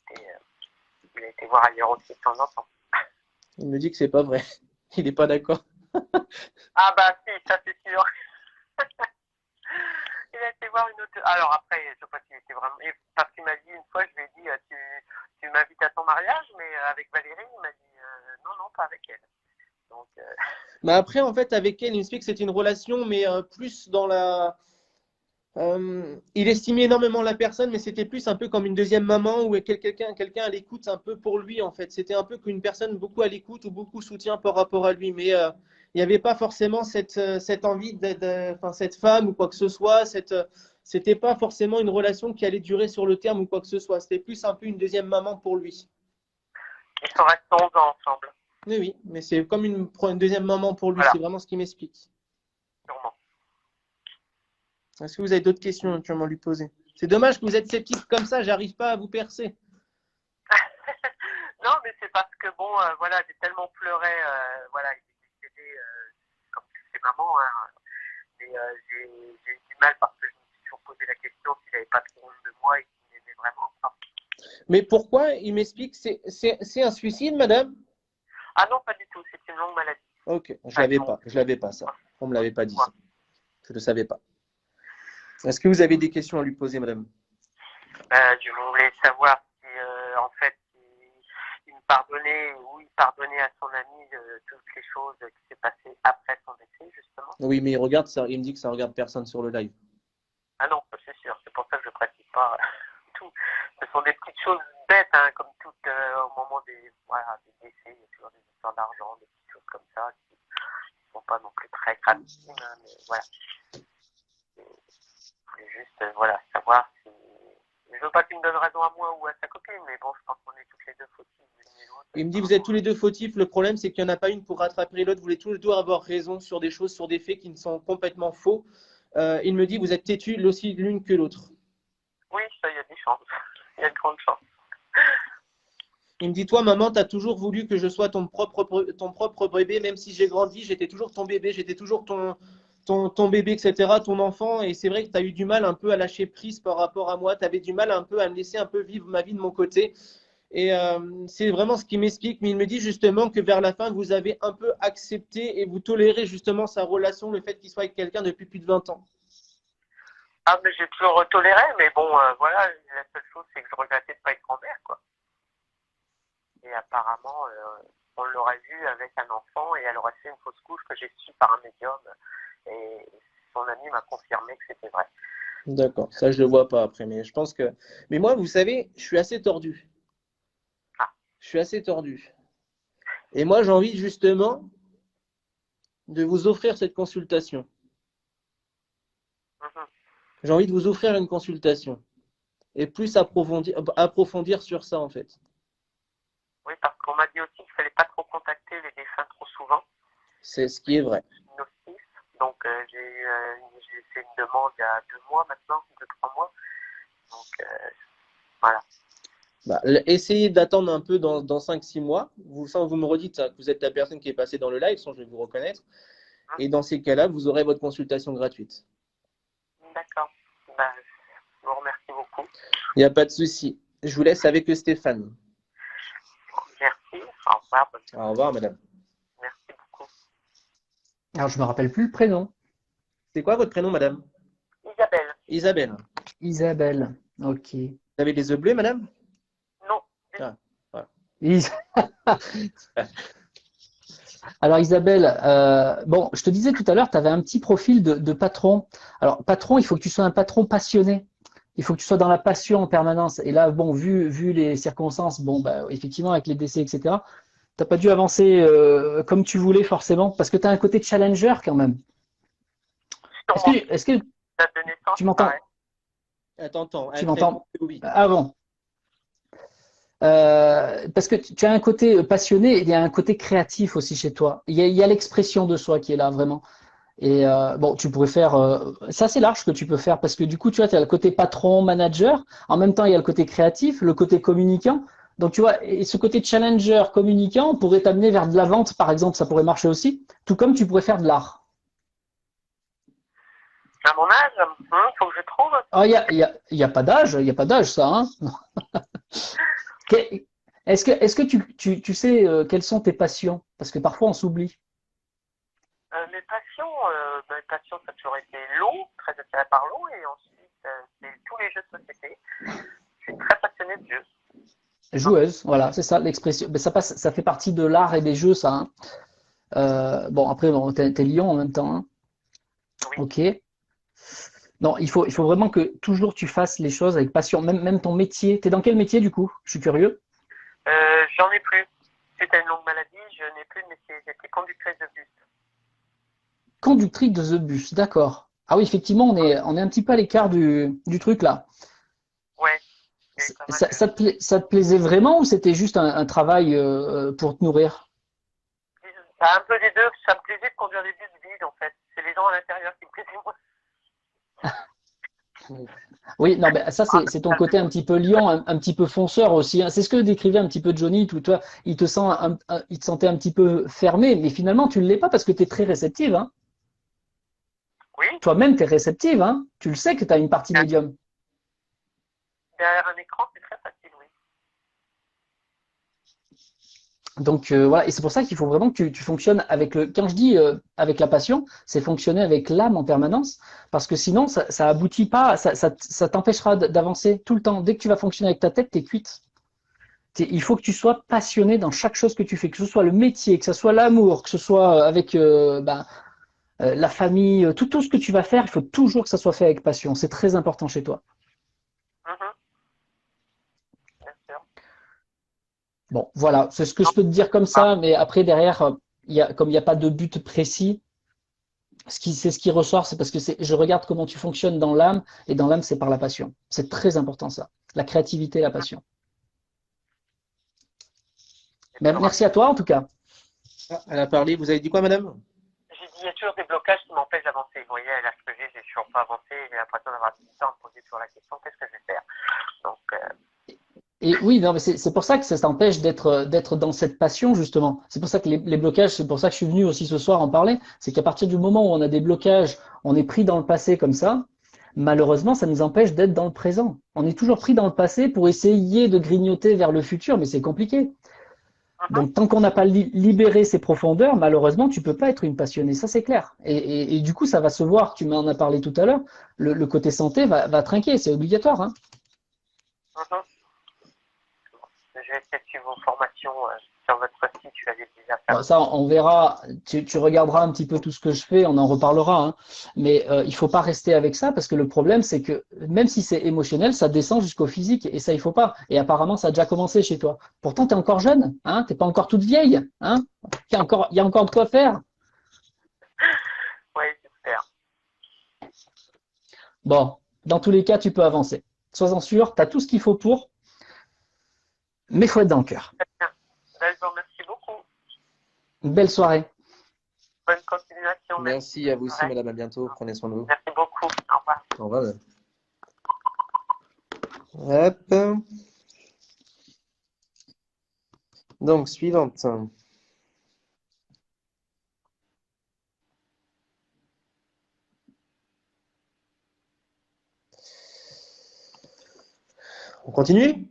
S3: été voir ailleurs aussi de temps en temps.
S1: Il me dit que c'est pas vrai. Il n'est pas d'accord.
S3: Ah bah si, ça c'est sûr. Il a été voir une autre. Alors après, je sais pas s'il était vraiment. Parce qu'il m'a dit une fois, je lui ai dit, tu m'invites à ton mariage, mais avec Valérie, il m'a dit non, non, pas avec elle. Donc.
S1: Mais après, en fait, avec elle, il m'explique que c'était une relation, mais plus dans la. Il estimait énormément la personne, mais c'était plus un peu comme une deuxième maman ou quelqu'un à l'écoute un peu pour lui en fait. C'était un peu qu'une personne beaucoup à l'écoute ou beaucoup soutien par rapport à lui, mais il n'y avait pas forcément cette envie enfin, cette femme ou quoi que ce soit. C'était pas forcément une relation qui allait durer sur le terme ou quoi que ce soit. C'était plus un peu une deuxième maman pour lui.
S3: Ils sont restés 11 ans ensemble.
S1: Oui, mais c'est comme une deuxième maman pour lui.
S3: Voilà.
S1: C'est vraiment ce qu'il m'explique.
S3: Sûrement.
S1: Est-ce que vous avez d'autres questions éventuellement à lui poser? C'est dommage que vous êtes sceptique comme ça, j'arrive pas à vous percer.
S3: Non, mais c'est parce que bon, voilà, j'ai tellement pleuré, voilà, il est décédé comme toutes ses mamans, hein, mais j'ai eu du mal parce que je me suis toujours posé la question s'il n'avait pas trop honte de moi et qu'il m'aimait vraiment pas.
S1: Mais pourquoi? Il m'explique, c'est un suicide, madame?
S3: Ah non, pas du tout, c'est une longue maladie.
S1: Ok, je l'avais pas ça. On me l'avait pas dit ça. Je ne le savais pas. Est-ce que vous avez des questions à lui poser, madame?
S3: Je voulais savoir si, en fait, il me pardonnait ou il pardonnait à son ami toutes les choses qui s'est passées après son décès, justement.
S1: Oui, mais il regarde ça. Il me dit que ça regarde personne sur le live.
S3: Ah non, c'est sûr. C'est pour ça que je ne pratique pas tout. Ce sont des petites choses bêtes, hein, comme tout au moment des décès. Il y a toujours des histoires d'argent, des petites choses comme ça qui ne sont pas non plus très gravissime, hein, mais voilà. Je voulais juste savoir si. Je veux pas qu'il me donne raison à moi ou à sa copine, mais bon, je pense qu'on est toutes les deux fautifs l'une et l'autre.
S1: Il me dit vous êtes tous les deux fautifs. Le problème, c'est qu'il n'y en a pas une pour rattraper l'autre. Vous voulez tous les deux avoir raison sur des choses, sur des faits qui ne sont complètement faux. Il me dit vous êtes têtus aussi l'une que l'autre.
S3: Oui, ça, il y a des chances. Il y a de grandes chances.
S1: Il me dit toi, maman, tu as toujours voulu que je sois ton propre bébé, même si j'ai grandi, j'étais toujours ton bébé, j'étais toujours ton bébé, etc., ton enfant. Et c'est vrai que tu as eu du mal un peu à lâcher prise par rapport à moi. Tu avais du mal un peu à me laisser un peu vivre ma vie de mon côté. Et c'est vraiment ce qui m'explique. Mais il me dit justement que vers la fin, vous avez un peu accepté et vous tolérez justement sa relation, le fait qu'il soit avec quelqu'un depuis plus de 20 ans.
S3: Ah, mais j'ai toujours toléré, mais bon, voilà, la seule chose, c'est que je regrettais de ne pas être grand-mère, quoi. Et apparemment, on l'aurait vu avec un enfant et elle aurait fait une fausse couche que j'ai su par un médium. Et son ami m'a confirmé que c'était vrai.
S1: D'accord, ça je le vois pas après, mais je pense que. Mais moi, vous savez, je suis assez tordu.
S3: Ah.
S1: Je suis assez tordu. Et moi, j'ai envie justement de vous offrir cette consultation. J'ai envie de vous offrir une consultation et plus approfondir sur ça en fait.
S3: Oui, parce qu'on m'a dit aussi qu'il ne fallait pas trop contacter les défunts trop souvent.
S1: C'est ce qui est vrai.
S3: Donc j'ai fait une demande il y a 2 mois maintenant, 2-3 mois. Donc voilà.
S1: Bah, essayez d'attendre un peu dans 5-6 mois. Vous me redites ça, que vous êtes la personne qui est passée dans le live, sans je vais vous reconnaître. Et dans ces cas-là, vous aurez votre consultation gratuite.
S3: D'accord. Ben, je vous remercie beaucoup.
S1: Il n'y a pas de souci. Je vous laisse avec Stéphane.
S3: Merci. Au revoir.
S1: Au revoir, madame.
S3: Merci beaucoup.
S2: Alors, je ne me rappelle plus le prénom.
S1: C'est quoi votre prénom, madame?
S3: Isabelle.
S1: Isabelle.
S2: Isabelle. Ok.
S1: Vous avez les yeux bleus, madame?
S3: Non.
S1: Ah, voilà.
S2: Alors Isabelle, bon, je te disais tout à l'heure, tu avais un petit profil de patron. Alors patron, il faut que tu sois un patron passionné. Il faut que tu sois dans la passion en permanence. Et là, bon, vu les circonstances, bon, bah, effectivement, avec les décès, etc., tu n'as pas dû avancer comme tu voulais forcément, parce que tu as un côté challenger quand même. Est-ce que tu m'entends?
S1: Attends.
S2: Tu m'entends?
S1: Oui.
S2: Ah bon. Parce que tu as un côté passionné et il y a un côté créatif aussi chez toi. Il y a l'expression de soi qui est là, vraiment. Et bon, tu pourrais faire… ça, c'est large ce que tu peux faire parce que du coup, tu vois, tu as le côté patron, manager. En même temps, il y a le côté créatif, le côté communicant. Donc, tu vois, et ce côté challenger, communicant pourrait t'amener vers de la vente, par exemple, ça pourrait marcher aussi. Tout comme tu pourrais faire de l'art.
S3: À mon âge, faut que je trouve.
S2: Ah, il y a pas d'âge, il y a pas d'âge, ça, hein. Que- est-ce que tu sais quelles sont tes passions? Parce que parfois, on s'oublie.
S3: Mes passions, ça a toujours été l'eau, très attiré par l'eau, et ensuite, c'est tous les jeux de société. Je suis très passionné de jeux.
S2: Joueuse, voilà, c'est ça l'expression. Mais ça passe, ça fait partie de l'art et des jeux, ça, hein. Bon, après, bon, t'es lion en même temps, hein.
S3: Oui.
S2: Ok. Non, il faut vraiment que toujours tu fasses les choses avec passion, même ton métier. T'es dans quel métier du coup? Je suis curieux.
S3: J'en ai plus. Suite à une longue maladie, je n'ai plus de métier. J'étais conductrice de bus.
S2: Conductrice de The Bus, d'accord. Ah oui, effectivement, on est un petit peu à l'écart du truc là.
S3: Ouais, il y a eu pas mal de…
S2: Ça te plaisait vraiment ou c'était juste un travail pour te nourrir?
S3: Bah, un peu des deux. Ça me plaisait de conduire des bus vides, en fait. C'est les gens à l'intérieur qui me plaisaient moins.
S2: Oui, non, mais ça, c'est ton côté un petit peu lion, un petit peu fonceur aussi, hein. C'est ce que décrivait un petit peu Johnny, tout, toi, il te sentait un petit peu fermé, mais finalement, tu ne l'es pas parce que tu es très réceptive, hein.
S3: Oui,
S2: Toi-même, tu es réceptive, hein. Tu le sais que tu as une partie médium.
S3: derrière un écran, c'est très facile, oui.
S2: Donc, voilà, et c'est pour ça qu'il faut vraiment que tu fonctionnes avec le. Quand je dis avec la passion, c'est fonctionner avec l'âme en permanence, parce que sinon, ça aboutit pas, ça t'empêchera d'avancer tout le temps. Dès que tu vas fonctionner avec ta tête, t'es cuite. Il faut que tu sois passionné dans chaque chose que tu fais, que ce soit le métier, que ce soit l'amour, que ce soit avec la famille, tout ce que tu vas faire, il faut toujours que ça soit fait avec passion. C'est très important chez toi.
S3: Mhm, bien sûr.
S2: Bon, voilà, c'est ce que je peux te dire comme
S3: Ah,
S2: ça, mais après, derrière, comme il n'y a pas de but précis, c'est ce qui ressort, c'est parce que je regarde comment tu fonctionnes dans l'âme, et dans l'âme, c'est par la passion. C'est très important ça, la créativité et la passion.
S3: c'est
S2: Mais
S3: toujours un…
S2: merci à toi en tout cas.
S1: Ah, elle a parlé. Vous avez dit quoi, madame?
S3: J'ai dit, il y a toujours des blocages qui m'empêchent d'avancer. Vous voyez, à l'âge que j'ai toujours pas avancé. J'ai l'impression d'avoir du temps à me poser sur la question, qu'est-ce que je vais faire? Donc,
S2: Et oui, non, mais c'est pour ça que ça t'empêche d'être dans cette passion, justement. C'est pour ça que les blocages, c'est pour ça que je suis venu aussi ce soir en parler. C'est qu'à partir du moment où on a des blocages, on est pris dans le passé comme ça, malheureusement, ça nous empêche d'être dans le présent. On est toujours pris dans le passé pour essayer de grignoter vers le futur, mais c'est compliqué.
S3: mhm,
S2: Donc, tant qu'on n'a pas libéré ces profondeurs, malheureusement, tu peux pas être une passionnée, ça c'est clair. Et du coup, ça va se voir, tu m'en as parlé tout à l'heure, le côté santé va trinquer, c'est obligatoire, hein.
S3: mhm. Je vais essayer de suivre vos formations sur votre site. Je suis allé déjà faire.
S2: Bon, ça, on verra. Tu regarderas un petit peu tout ce que je fais, on en reparlera, hein. Mais il faut pas rester avec ça parce que le problème, c'est que même si c'est émotionnel, ça descend jusqu'au physique et ça, il faut pas. Et apparemment, ça a déjà commencé chez toi. Pourtant, tu es encore jeune, hein. T'es pas encore toute vieille, hein. Il y a encore de quoi faire.
S3: Oui, j'espère.
S2: Bon, dans tous les cas, tu peux avancer. Sois-en sûr, tu as tout ce qu'il faut pour, mais faut être dans le cœur.
S3: Très bien. Ben, je vous remercie beaucoup.
S2: Une belle soirée.
S3: Bonne continuation.
S1: Merci à vous aussi,
S3: Ouais.
S1: madame. À bientôt. Prenez soin de vous.
S3: Merci beaucoup. Au revoir.
S1: Au revoir, madame. Hop. Donc, suivante. On continue?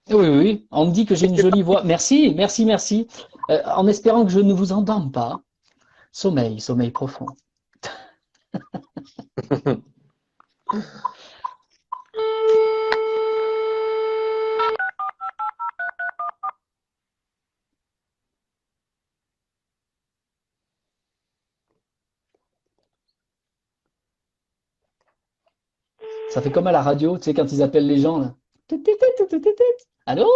S2: Oui, oui, oui. On me dit que j'ai une jolie voix. Merci, merci, merci. En espérant que je ne vous endorme pas. Sommeil, sommeil profond. Ça fait comme à la radio, tu sais, quand ils appellent les gens, là. Allô?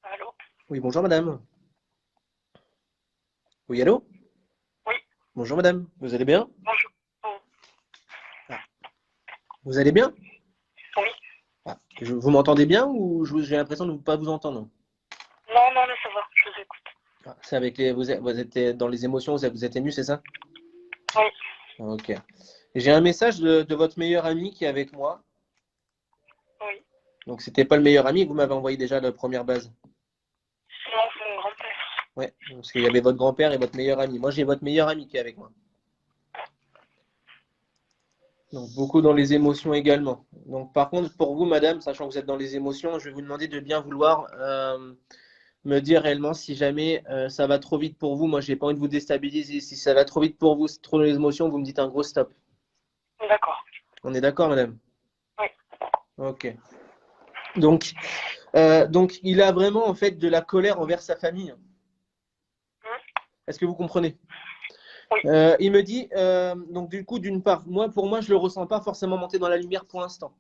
S3: Allô?
S1: Oui, bonjour, madame. Oui, allô?
S3: Oui,
S1: Bonjour, madame. Vous allez bien?
S3: bonjour.
S1: Ah, Vous allez bien?
S3: Oui.
S1: Ah, vous m'entendez bien ou j'ai l'impression de ne pas vous entendre?
S3: Non, non, mais ça va, je vous écoute.
S1: Ah, c'est avec vous êtes dans les émotions, vous êtes ému, c'est ça?
S3: Oui.
S1: Ok. J'ai un message de votre meilleur ami qui est avec moi.
S3: Oui.
S1: Donc, c'était pas le meilleur ami, vous m'avez envoyé déjà la première base.
S3: Non, c'est mon grand-père.
S1: Ouais, parce qu'il y avait votre grand-père et votre meilleur ami. Moi, j'ai votre meilleur ami qui est avec moi. Donc, beaucoup dans les émotions également. Donc, par contre, pour vous, madame, sachant que vous êtes dans les émotions, je vais vous demander de bien vouloir me dire réellement si jamais ça va trop vite pour vous. Moi, j'ai pas envie de vous déstabiliser. Si ça va trop vite pour vous, c'est trop les émotions, vous me dites un gros stop.
S3: D'accord.
S1: On est d'accord, madame?
S3: Oui.
S1: Ok. Donc, il a vraiment en fait de la colère envers sa famille. Est-ce que vous comprenez?
S3: Oui.
S1: Il me dit, donc du coup, d'une part, pour moi, je le ressens pas forcément monter dans la lumière pour l'instant.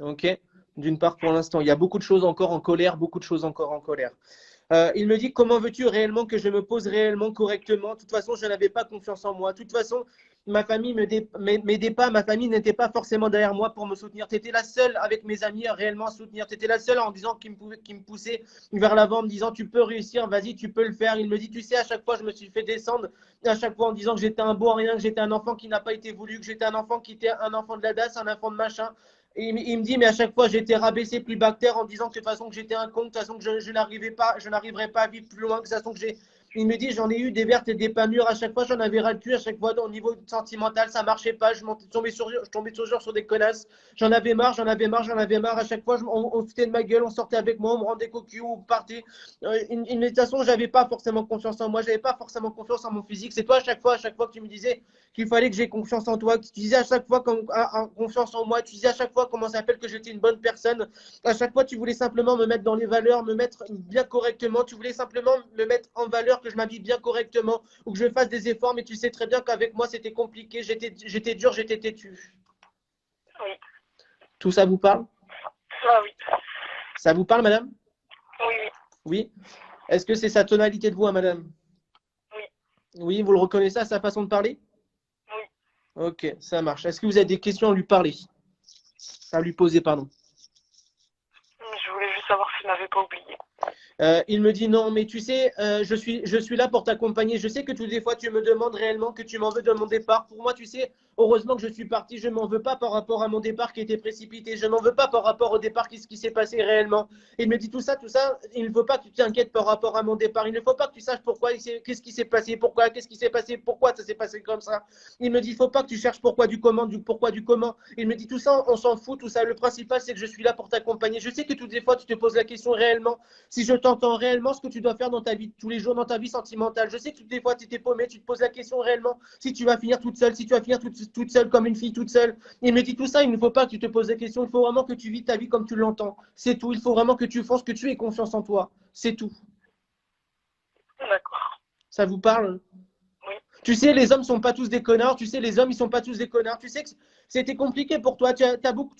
S1: Ok? D'une part, pour l'instant, il y a beaucoup de choses encore en colère, beaucoup de choses encore en colère. Il me dit, comment veux-tu réellement que je me pose réellement correctement? De toute façon, je n'avais pas confiance en moi. De toute façon, ma famille m'aidait pas, ma famille n'était pas forcément derrière moi pour me soutenir. Tu étais la seule avec mes amis à réellement soutenir. Tu étais la seule en disant qui me poussait vers l'avant, en me disant, tu peux réussir, vas-y, tu peux le faire. Il me dit, tu sais, à chaque fois, je me suis fait descendre, à chaque fois en disant que j'étais un beau rien, que j'étais un enfant qui n'a pas été voulu, que j'étais un enfant qui était un enfant de la DAS, un enfant de machin. Et il me dit, mais à chaque fois, j'étais rabaissé plus bas que terre en disant que de toute façon, que j'étais un con, de toute façon, que je n'arriverais pas à vivre plus loin, que de toute façon, que j'ai. Il me dit, j'en ai eu des vertes et des pas mûres. À chaque fois, j'en avais ras le cul. À chaque fois, au niveau sentimental, ça marchait pas. Je tombais toujours sur des connasses. J'en avais marre, j'en avais marre, j'en avais marre. À chaque fois, on se foutait de ma gueule, on sortait avec moi, on me rendait cocu, on partait. De toute façon, j'avais pas forcément confiance en moi, j'avais pas forcément confiance en mon physique. C'est toi, à chaque fois que tu me disais qu'il fallait que j'ai confiance en toi, que tu disais à chaque fois confiance en moi, tu disais à chaque fois comment ça s'appelle que j'étais une bonne personne. À chaque fois, tu voulais simplement me mettre dans les valeurs, me mettre bien correctement. Tu voulais simplement me mettre en valeur, que je m'habille bien correctement ou que je fasse des efforts. Mais tu sais très bien qu'avec moi, c'était compliqué. J'étais dur, j'étais têtu.
S3: Oui.
S1: Tout ça vous parle?
S3: Ah oui.
S1: Ça vous parle, madame?
S3: Oui, oui.
S1: Oui. Est-ce que c'est sa tonalité de voix, madame?
S3: Oui.
S1: Oui, vous le reconnaissez à sa façon de parler?
S3: Oui.
S1: Ok, ça marche. Est-ce que vous avez des questions à lui parler? À lui poser, pardon.
S3: Je voulais juste savoir s'il m'avait pas oublié.
S1: Il me dit non, mais tu sais, je suis là pour t'accompagner. Je sais que toutes les fois, tu me demandes réellement que tu m'en veux de mon départ. Pour moi, tu sais, heureusement que je suis parti. Je m'en veux pas par rapport à mon départ qui était précipité. Je m'en veux pas par rapport au départ ce qui s'est passé réellement. Il me dit tout ça. Il ne faut pas que tu t'inquiètes par rapport à mon départ. Il ne faut pas que tu saches pourquoi, qu'est-ce qui s'est passé, pourquoi, qu'est-ce qui s'est passé, pourquoi ça s'est passé comme ça. Il me dit, il faut pas que tu cherches pourquoi du comment, du pourquoi du comment. Il me dit tout ça, on s'en fout, tout ça. Le principal, c'est que je suis là pour t'accompagner. Je sais que toutes les fois, tu te poses la question réellement si je t'entends réellement ce que tu dois faire dans ta vie tous les jours, dans ta vie sentimentale. Je sais que toutes les fois, tu t'es paumé, tu te poses la question réellement si tu vas finir toute seule, si tu vas finir toute seule comme une fille toute seule. Il me dit tout ça, il ne faut pas que tu te poses la question, il faut vraiment que tu vis ta vie comme tu l'entends. C'est tout, il faut vraiment que tu fonces, que tu aies confiance en toi. C'est tout.
S3: D'accord.
S1: Ça vous parle?
S3: Oui.
S1: Tu sais, les hommes sont pas tous des connards. Tu sais, les hommes, ils sont pas tous des connards. Tu sais que c'était compliqué pour toi. Tu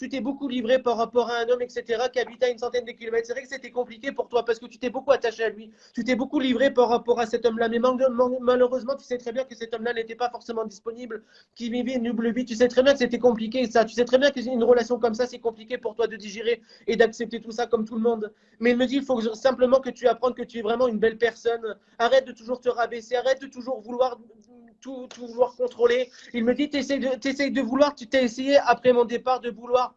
S1: t'es beaucoup livré par rapport à un homme, etc., qui habite à une centaine de kilomètres. C'est vrai que c'était compliqué pour toi parce que tu t'es beaucoup attaché à lui. Tu t'es beaucoup livré par rapport à cet homme-là. Mais malheureusement, tu sais très bien que cet homme-là n'était pas forcément disponible, qu'il vivait une double vie. Tu sais très bien que c'était compliqué, ça. Tu sais très bien qu'une relation comme ça, c'est compliqué pour toi de digérer et d'accepter tout ça comme tout le monde. Mais il me dit, il faut simplement que tu apprennes que tu es vraiment une belle personne. Arrête de toujours te rabaisser. Arrête de toujours vouloir tout vouloir contrôler. Il me dit, t'essayes de vouloir, tu t'es essayé après mon départ de vouloir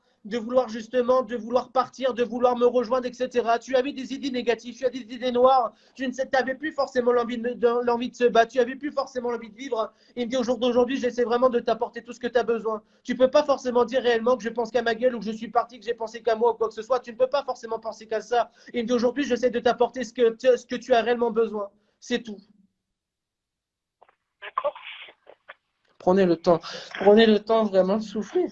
S1: justement, de vouloir partir, de vouloir me rejoindre, etc. Tu avais des idées négatives, tu as des idées noires, tu n'avais plus forcément l'envie de se battre, tu avais plus forcément l'envie de vivre. Il me dit, au jour d'aujourd'hui, j'essaie vraiment de t'apporter tout ce que tu as besoin. Tu peux pas forcément dire réellement que je pense qu'à ma gueule ou que je suis parti, que j'ai pensé qu'à moi ou quoi que ce soit. Tu ne peux pas forcément penser qu'à ça. Il me dit, aujourd'hui, j'essaie de t'apporter ce que tu as réellement besoin. C'est tout.
S3: D'accord.
S1: Prenez le temps. Prenez le temps vraiment de souffler.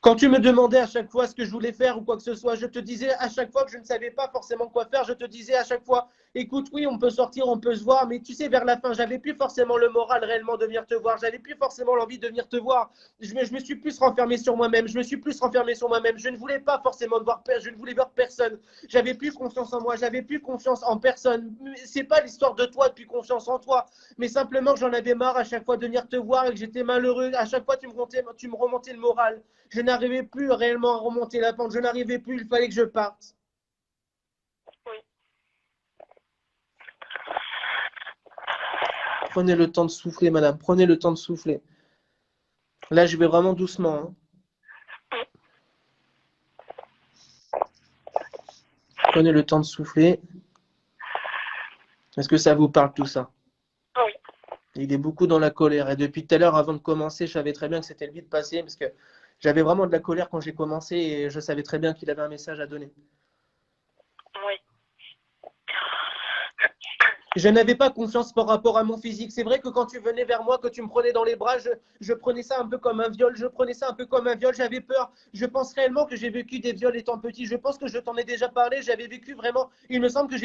S1: Quand tu me demandais à chaque fois ce que je voulais faire ou quoi que ce soit, je te disais à chaque fois que je ne savais pas forcément quoi faire. Je te disais à chaque fois, écoute, oui, on peut sortir, on peut se voir, mais tu sais, vers la fin, j'avais plus forcément le moral réellement de venir te voir. J'avais plus forcément l'envie de venir te voir. Je me suis plus renfermé sur moi-même. Je me suis plus renfermé sur moi-même. Je ne voulais pas forcément te voir, je ne voulais voir personne. J'avais plus confiance en moi. J'avais plus confiance en personne. C'est pas l'histoire de toi depuis confiance en toi, mais simplement que j'en avais marre à chaque fois de venir te voir et que j'étais malheureux. À chaque fois, tu me remontais le moral. Je n'arrivais plus réellement à remonter la pente. Je n'arrivais plus. Il fallait que je parte.
S3: Oui.
S1: Prenez le temps de souffler, madame. Prenez le temps de souffler. Là, je vais vraiment doucement. Hein. Prenez le temps de souffler. Est-ce que ça vous parle tout ça?
S3: Oui.
S1: Il est beaucoup dans la colère. Et depuis tout à l'heure, avant de commencer, je savais très bien que c'était le vide passé parce que j'avais vraiment de la colère quand j'ai commencé et je savais très bien qu'il avait un message à donner.
S3: Oui.
S1: Je n'avais pas confiance par rapport à mon physique. C'est vrai que quand tu venais vers moi, que tu me prenais dans les bras, je prenais ça un peu comme un viol. Je prenais ça un peu comme un viol. J'avais peur. Je pense réellement que j'ai vécu des viols étant petit. Je pense que je t'en ai déjà parlé. J'avais vécu vraiment. Il me semble que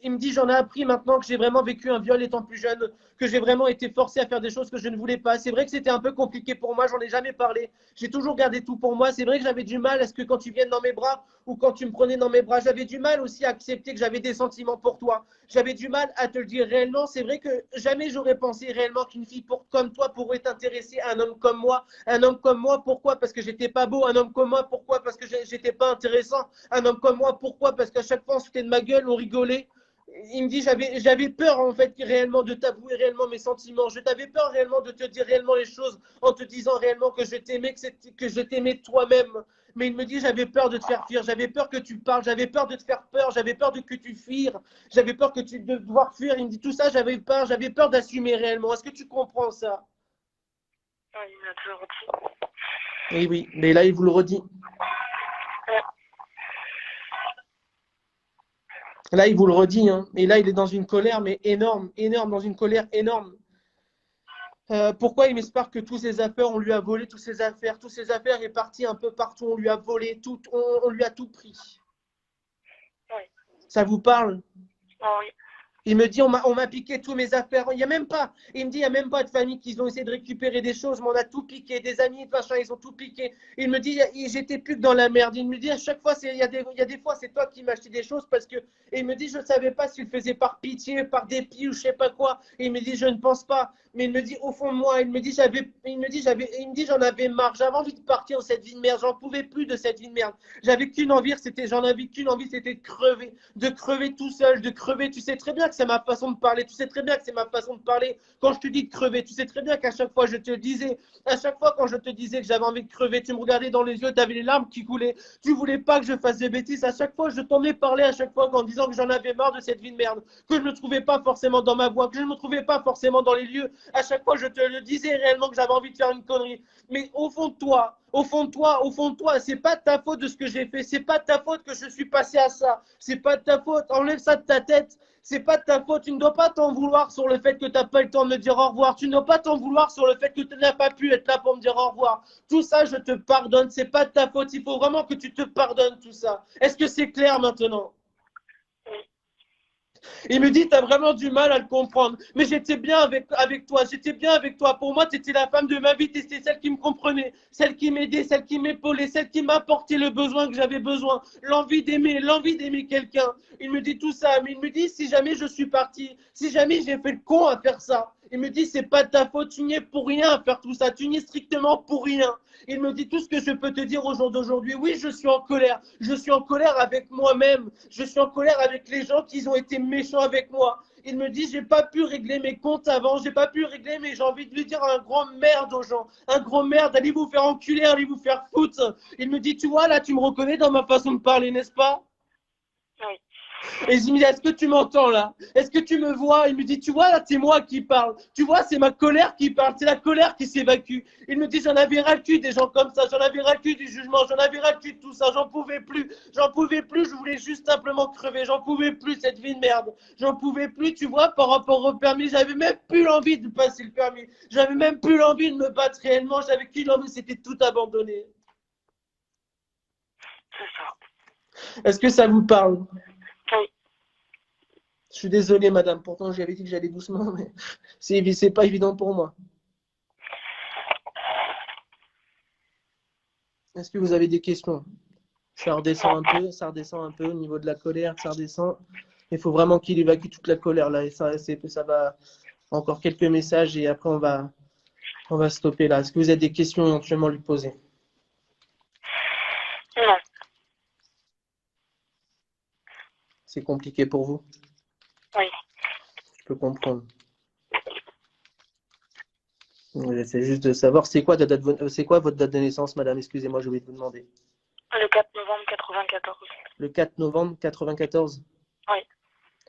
S1: il me dit, j'en ai appris maintenant que j'ai vraiment vécu un viol étant plus jeune, que j'ai vraiment été forcé à faire des choses que je ne voulais pas. C'est vrai que c'était un peu compliqué pour moi. J'en ai jamais parlé. J'ai toujours gardé tout pour moi. C'est vrai que j'avais du mal à ce que quand tu viennes dans mes bras ou quand tu me prenais dans mes bras, j'avais du mal aussi à accepter que j'avais des sentiments pour toi. J'avais du mal à te le dire réellement. C'est vrai que jamais j'aurais pensé réellement qu'une fille comme toi pourrait t'intéresser à un homme comme moi. Un homme comme moi, pourquoi? Parce que j'étais pas beau. Un homme comme moi, pourquoi? Parce que j'étais pas intéressant. Un homme comme moi, pourquoi? Parce qu'à chaque fois, on se foutait de ma gueule, on rigolait. Il me dit, j'avais peur en fait réellement de t'avouer réellement mes sentiments. Je t'avais peur réellement de te dire réellement les choses en te disant réellement que je t'aimais, que je t'aimais toi-même. Mais il me dit, j'avais peur de te faire fuir, j'avais peur que tu parles, j'avais peur de te faire peur, j'avais peur que tu fuires, j'avais peur de devoir fuir. Il me dit tout ça, j'avais peur d'assumer réellement. Est-ce que tu comprends ça?
S3: Oui, il m'a toujours dit.
S1: Eh oui, mais là, il vous le redit. Là, il vous le redit, hein. Et là, il est dans une colère, mais énorme, énorme, dans une colère énorme. Pourquoi il m'espère que tous ses affaires, on lui a volé toutes ses affaires est parti un peu partout, on lui a volé tout, on lui a tout pris.
S3: Oui.
S1: Ça vous parle?
S3: Oui.
S1: Il me dit, on m'a piqué tous mes affaires. Il y a même pas, il me dit, il n'y a même pas de famille qui ont essayé de récupérer des choses, mais on a tout piqué. Des amis, machin, ils ont tout piqué. Il me dit, j'étais plus que dans la merde. Il me dit, à chaque fois, il y a des fois, c'est toi qui m'achetais des choses parce que, et il me dit, je ne savais pas s'il le faisait par pitié, par dépit ou je sais pas quoi. Et il me dit, je ne pense pas. Mais il me dit, au fond de moi, il me dit, j'en avais marre. J'avais envie de partir de cette vie de merde. J'en pouvais plus de cette vie de merde. J'en avais qu'une envie, c'était de crever tout seul, de crever. Tu sais très bien que c'est ma façon de parler. Tu sais très bien que c'est ma façon de parler. Quand je te dis de crever, tu sais très bien qu'à chaque fois, je te disais, à chaque fois quand je te disais que j'avais envie de crever, tu me regardais dans les yeux, tu avais les larmes qui coulaient. Tu voulais pas que je fasse des bêtises. À chaque fois, je t'en ai parlé à chaque fois en disant que j'en avais marre de cette vie de merde, que je ne me trouvais pas forcément dans ma voie, que je ne me trouvais pas forcément dans les lieux. À chaque fois, je te le disais réellement que j'avais envie de faire une connerie. Mais au fond de toi, c'est pas de ta faute de ce que j'ai fait. C'est pas de ta faute que je suis passé à ça. C'est pas de ta faute. Enlève ça de ta tête. C'est pas de ta faute. Tu ne dois pas t'en vouloir sur le fait que tu n'as pas eu le temps de me dire au revoir. Tu ne dois pas t'en vouloir sur le fait que tu n'as pas pu être là pour me dire au revoir. Tout ça, je te pardonne. C'est pas de ta faute. Il faut vraiment que tu te pardonnes tout ça. Est-ce que c'est clair maintenant? Il me dit, tu as vraiment du mal à le comprendre. Mais j'étais bien avec toi. J'étais bien avec toi. Pour moi, tu étais la femme de ma vie. Tu étais celle qui me comprenait, celle qui m'aidait, celle qui m'épaulait, celle qui m'apportait le besoin que j'avais besoin. L'envie d'aimer quelqu'un. Il me dit tout ça. Mais il me dit, si jamais je suis parti, si jamais j'ai fait le con à faire ça, il me dit, c'est pas de ta faute. Tu n'y es pour rien à faire tout ça. Tu n'y es strictement pour rien. Il me dit tout ce que je peux te dire au jour d'aujourd'hui. Oui, je suis en colère. Je suis en colère avec moi-même. Je suis en colère avec les gens qui ont été méchants avec moi. Il me dit, j'ai pas pu régler mes comptes avant. J'ai pas pu régler, mais j'ai envie de lui dire un grand merde aux gens. Un grand merde. Allez vous faire enculer, allez vous faire foutre. Il me dit, tu vois, là, tu me reconnais dans ma façon de parler, n'est-ce pas?
S3: Oui.
S1: Et je me dis, est-ce que tu m'entends là? Est-ce que tu me vois? Il me dit, tu vois, là, c'est moi qui parle. Tu vois, c'est ma colère qui parle. C'est la colère qui s'évacue. Il me dit, j'en avais ras le cul des gens comme ça. J'en avais ras le cul du jugement. J'en avais ras le cul de tout ça. J'en pouvais plus. J'en pouvais plus. Je voulais juste simplement crever. J'en pouvais plus, cette vie de merde. J'en pouvais plus, tu vois, par rapport au permis. J'avais même plus l'envie de passer le permis. J'avais même plus l'envie de me battre réellement. J'avais qu'une envie, c'était tout abandonner.
S3: C'est ça.
S1: Est-ce que ça vous parle?
S3: Oui.
S1: Je suis désolé, madame. Pourtant, j'avais dit que j'allais doucement, mais c'est pas évident pour moi. Est-ce que vous avez des questions? Ça redescend un peu au niveau de la colère, ça redescend. Il faut vraiment qu'il évacue toute la colère là. Et ça va encore quelques messages et après on va stopper là. Est-ce que vous avez des questions éventuellement à lui poser?
S3: Non.
S1: C'est compliqué pour vous?
S3: Oui.
S1: Je peux comprendre. C'est juste de savoir, c'est quoi votre date de naissance, madame? Excusez-moi, j'ai oublié de vous demander.
S3: Le 4 novembre 94.
S1: Le 4 novembre 94?
S3: Oui.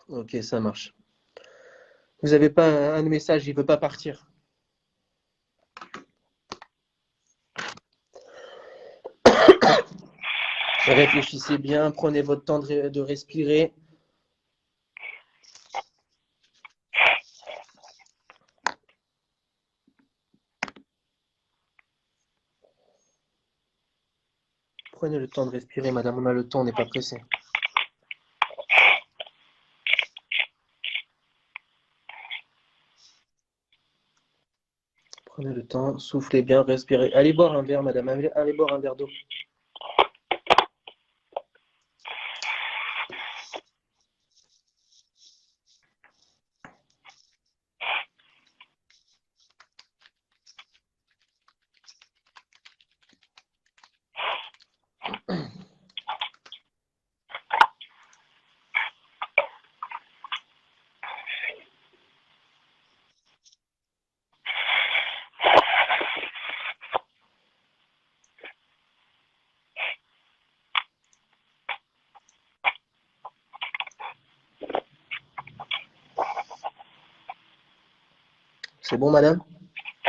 S1: Ok, ça marche. Vous n'avez pas un message, il ne veut pas partir. Réfléchissez bien, prenez votre temps de respirer. Prenez le temps de respirer, madame. On a le temps, on n'est pas pressé. Prenez le temps, soufflez bien, respirez. Allez boire un verre, madame. Allez boire un verre d'eau. C'est bon, madame?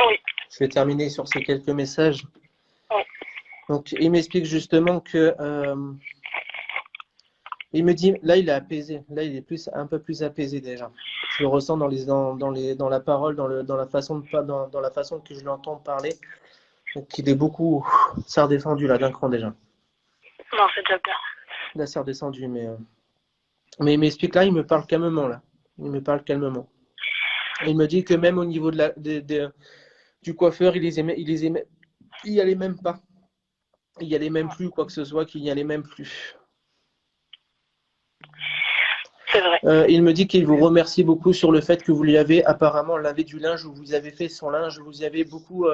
S3: Oui.
S1: Je vais terminer sur ces quelques messages.
S3: Oui.
S1: Donc, il m'explique justement que... il me dit, là, il est apaisé. Là, il est un peu plus apaisé déjà. Je le ressens dans la parole, dans la façon que je l'entends parler. Donc, il est beaucoup... Ça a redescendu là d'un cran déjà.
S3: Non, c'est déjà bien.
S1: Là, c'est redescendu, mais il m'explique là, il me parle calmement là. Il me parle calmement. Et il me dit que même au niveau du coiffeur, il y allait même pas. Il y allait même plus, quoi que ce soit, qu'il n'y allait même plus.
S3: C'est vrai.
S1: Il me dit qu'il vous remercie beaucoup sur le fait que vous lui avez apparemment lavé du linge, ou vous avez fait son linge, vous y avez beaucoup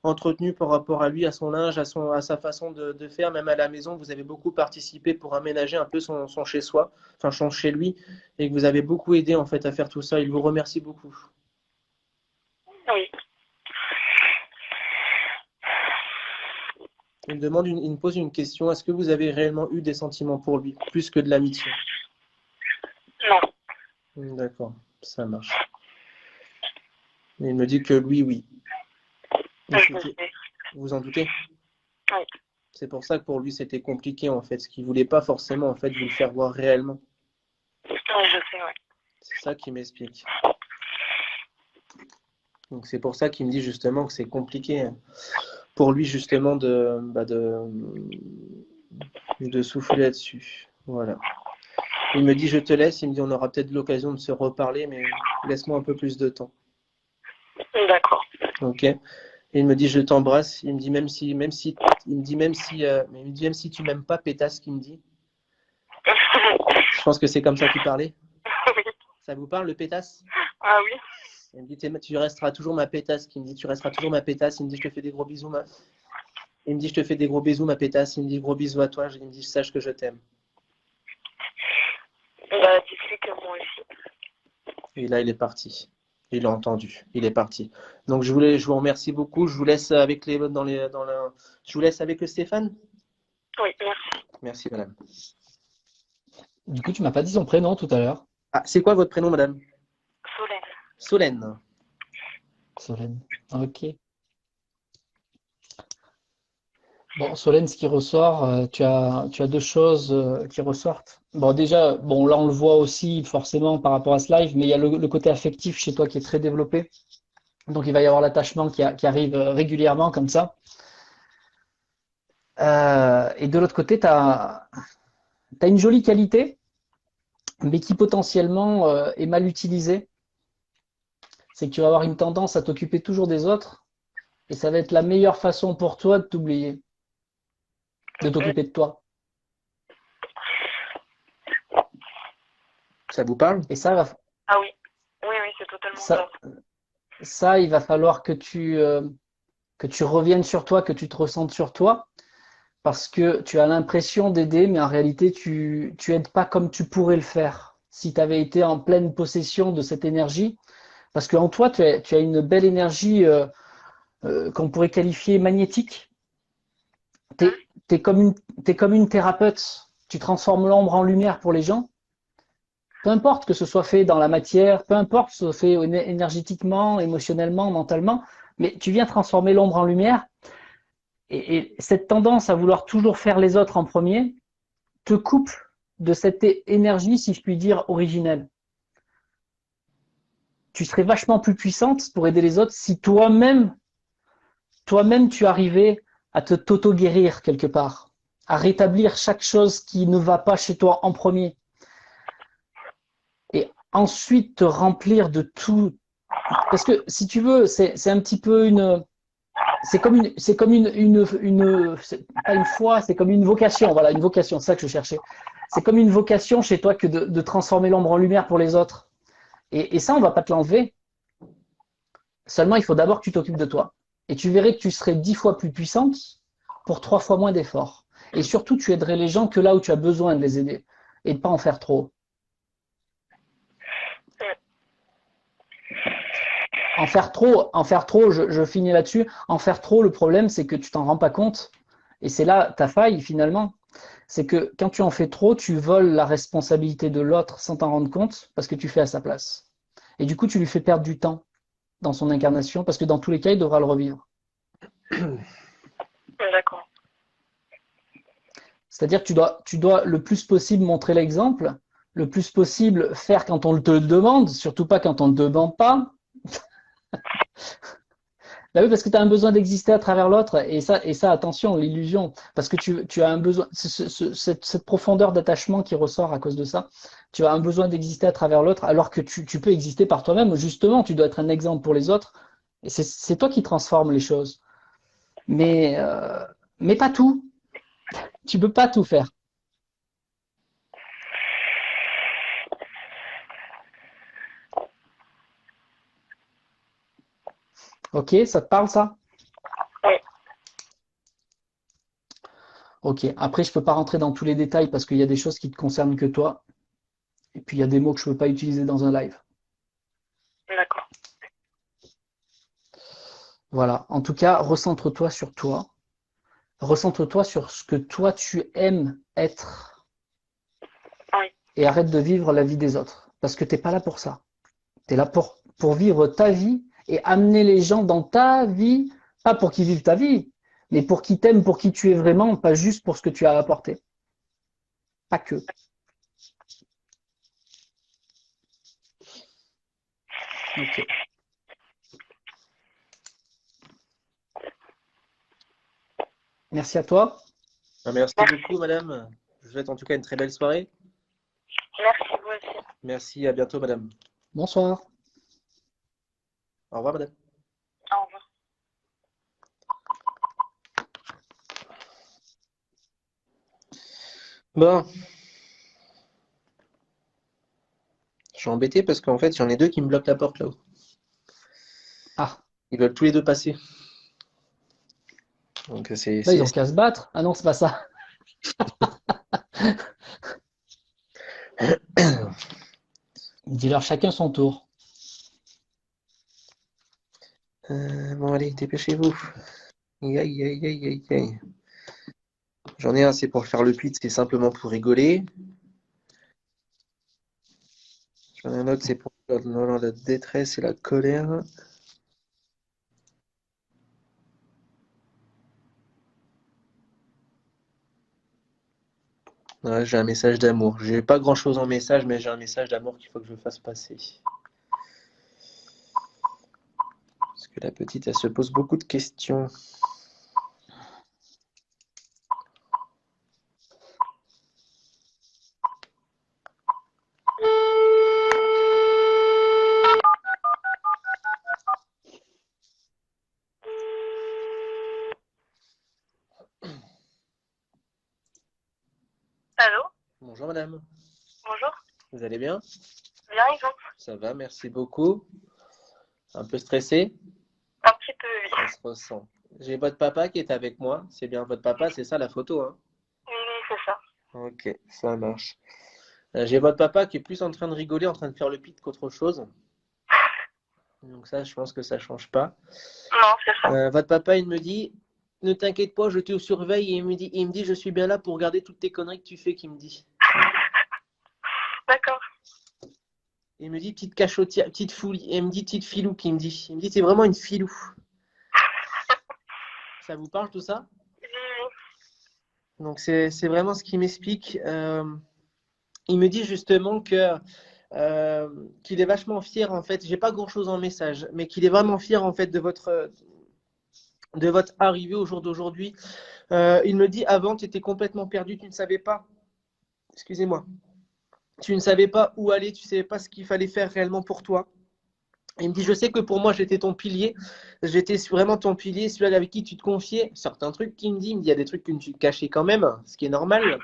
S1: entretenu par rapport à lui, à son linge, à sa façon de faire, même à la maison, vous avez beaucoup participé pour aménager un peu son chez-soi, enfin son chez lui, et que vous avez beaucoup aidé en fait à faire tout ça. Il vous remercie beaucoup.
S3: Oui.
S1: Il me pose une question. Est-ce que vous avez réellement eu des sentiments pour lui, plus que de l'amitié?
S3: Non.
S1: D'accord, ça marche. Il me dit que lui, oui. Vous en doutez?
S3: Oui.
S1: C'est pour ça que pour lui, c'était compliqué, en fait. Ce qu'il ne voulait pas forcément, en fait, vous le faire voir réellement.
S3: Oui, je sais, oui.
S1: C'est ça qu'il m'explique. Donc, c'est pour ça qu'il me dit justement que c'est compliqué pour lui, justement, de souffler là-dessus. Voilà. Il me dit, je te laisse. Il me dit, on aura peut-être l'occasion de se reparler, mais laisse-moi un peu plus de temps.
S3: D'accord.
S1: Ok. Et il me dit, je t'embrasse. Il me dit, même si tu m'aimes pas, pétasse, qu'il me dit. Je pense que c'est comme ça qu'il parlait.
S3: Oui.
S1: Ça vous parle, le pétasse?
S3: Ah oui.
S1: Il me dit, tu resteras toujours ma pétasse. Il me dit, tu resteras toujours ma pétasse. Il me dit, je te fais des gros bisous, Il me dit, je te fais des gros bisous, ma pétasse. Il me dit, gros bisous à toi. Il me dit, sache que je t'aime.
S3: Bah, dis-lui que moi aussi.
S1: Et là, il est parti. Il a entendu. Il est parti. Donc, je vous remercie beaucoup. Je vous laisse avec je vous laisse avec le Stéphane.
S3: Oui, merci.
S1: Merci, madame.
S2: Du coup, tu m'as pas dit son prénom tout à l'heure.
S1: Ah, c'est quoi votre prénom, madame?
S3: Solène.
S2: Solène. Ok. Bon, Solène, ce qui ressort, tu as deux choses qui ressortent. Bon, déjà, bon, là, on le voit aussi forcément par rapport à ce live, mais il y a le côté affectif chez toi qui est très développé. Donc, il va y avoir l'attachement qui arrive régulièrement comme ça. Et de l'autre côté, tu as une jolie qualité, mais qui potentiellement est mal utilisée. C'est que tu vas avoir une tendance à t'occuper toujours des autres, et ça va être la meilleure façon pour toi de t'oublier, de t'occuper de toi.
S1: Ça vous parle?
S2: Et ça,
S3: Ah oui, oui, oui, c'est totalement ça.
S2: ça, ça, il va falloir que tu reviennes sur toi, que tu te ressentes sur toi, parce que tu as l'impression d'aider, mais en réalité, tu aides pas comme tu pourrais le faire si tu avais été en pleine possession de cette énergie. Parce qu'en toi, tu as une belle énergie qu'on pourrait qualifier magnétique. Tu
S3: Hein?
S2: es comme une thérapeute. Tu transformes l'ombre en lumière pour les gens. Peu importe que ce soit fait dans la matière, peu importe que ce soit fait énergétiquement, émotionnellement, mentalement, mais tu viens transformer l'ombre en lumière. Et cette tendance à vouloir toujours faire les autres en premier te coupe de cette énergie, si je puis dire, originelle. Tu serais vachement plus puissante pour aider les autres si toi-même, tu arrivais à t'auto-guérir quelque part, à rétablir chaque chose qui ne va pas chez toi en premier. Et ensuite te remplir de tout. Parce que si tu veux, c'est un petit peu une. C'est comme pas une foi, c'est comme une vocation. Voilà, une vocation, c'est ça que je cherchais. C'est comme une vocation chez toi que de transformer l'ombre en lumière pour les autres. Et ça, on va pas te l'enlever. Seulement, il faut d'abord que tu t'occupes de toi. Et tu verrais que tu serais 10 fois plus puissante pour 3 fois moins d'efforts. Et surtout, tu aiderais les gens que là où tu as besoin de les aider. Et de pas en faire trop. En faire trop, je finis là-dessus. En faire trop, le problème, c'est que tu t'en rends pas compte. Et c'est là ta faille, finalement. C'est que quand tu en fais trop, tu voles la responsabilité de l'autre sans t'en rendre compte parce que tu fais à sa place. Et du coup, tu lui fais perdre du temps dans son incarnation parce que dans tous les cas, il devra le revivre.
S3: D'accord.
S2: C'est-à-dire que tu dois le plus possible montrer l'exemple, le plus possible faire quand on te le demande, surtout pas quand on ne te demande pas. Bah oui, parce que tu as un besoin d'exister à travers l'autre, et ça, attention, l'illusion, parce que tu as un besoin, cette profondeur d'attachement qui ressort à cause de ça, tu as un besoin d'exister à travers l'autre, alors que tu peux exister par toi-même, justement, tu dois être un exemple pour les autres, et c'est toi qui transformes les choses. Mais, euh, mais pas tout, tu peux pas tout faire. Ok, ça te parle ça?
S3: Oui,
S2: Ok, après, je peux pas rentrer dans tous les détails parce qu'il y a des choses qui te concernent que toi, et puis il y a des mots que je peux pas utiliser dans un live.
S3: d'accord.
S2: Voilà, en tout cas, recentre-toi sur toi. Recentre-toi sur ce que toi tu aimes être
S3: Oui,
S2: et arrête de vivre la vie des autres. Parce que t'es pas là pour ça. Tu es là pour vivre ta vie et amener les gens dans ta vie, pas pour qu'ils vivent ta vie, mais pour qu'ils t'aiment pour qui tu es vraiment, pas juste pour ce que tu as apporté. Pas que. Ok. Merci à toi.
S1: Merci
S3: merci.
S1: beaucoup, madame. Je vous souhaite en tout cas une très belle soirée.
S3: Merci, vous aussi.
S1: Merci, à bientôt, madame.
S2: Bonsoir.
S1: Au revoir, madame.
S3: Au revoir.
S1: Bon, je suis embêté parce qu'en fait, j'en ai deux qui me bloquent la porte là-haut.
S2: Ah,
S1: Ils veulent tous les deux passer. Donc, c'est.
S2: bah ils ont qu'à se battre. Ah non, c'est pas ça. Dis-leur chacun son tour.
S1: Bon, allez, dépêchez-vous. Aïe, aïe, aïe, aïe, aïe, aïe. J'en ai un, c'est pour faire le pitch, c'est simplement pour rigoler. J'en ai un autre, c'est pour dans la détresse et la colère. Ouais, j'ai un message d'amour. J'ai pas grand-chose en message, mais j'ai un message d'amour qu'il faut que je fasse passer. Parce que la petite, elle se pose beaucoup de questions. madame.
S3: Bonjour.
S1: Vous allez bien?
S3: Bien, ils ont
S1: Ça va, merci beaucoup. Un peu stressé?
S3: un petit peu, oui.
S1: Ça se ressent. J'ai votre papa qui est avec moi. C'est bien votre papa, c'est ça la photo, hein?
S3: Oui, oui, c'est ça.
S1: Ok, ça marche. J'ai votre papa qui est plus en train de rigoler, en train de faire le pit qu'autre chose. Donc ça, je pense que ça change pas.
S3: Non, c'est ça.
S1: Votre papa, il me dit, ne t'inquiète pas, je te surveille. Et il me dit, je suis bien là pour regarder toutes tes conneries que tu fais, qu'il me dit.
S3: D'accord.
S1: Il me dit, petite cachotière, petite folie. Et il me dit, petite filou, qu'il me dit. Il me dit, t'es vraiment une filou. Ça vous parle tout ça?
S3: Oui, oui.
S1: Donc c'est vraiment ce qui m'explique. Il me dit justement que qu'il est vachement fier en fait. J'ai pas grand-chose en message, mais qu'il est vraiment fier en fait de votre arrivée au jour d'aujourd'hui. Il me dit avant, tu étais complètement perdu, tu ne savais pas. Excusez-moi. Tu ne savais pas où aller, tu ne savais pas ce qu'il fallait faire réellement pour toi. Il me dit, je sais que pour moi, j'étais ton pilier. J'étais vraiment ton pilier, celui avec qui tu te confiais. Certains trucs qu'il me dit, il y a des trucs que tu cachais quand même, ce qui est normal.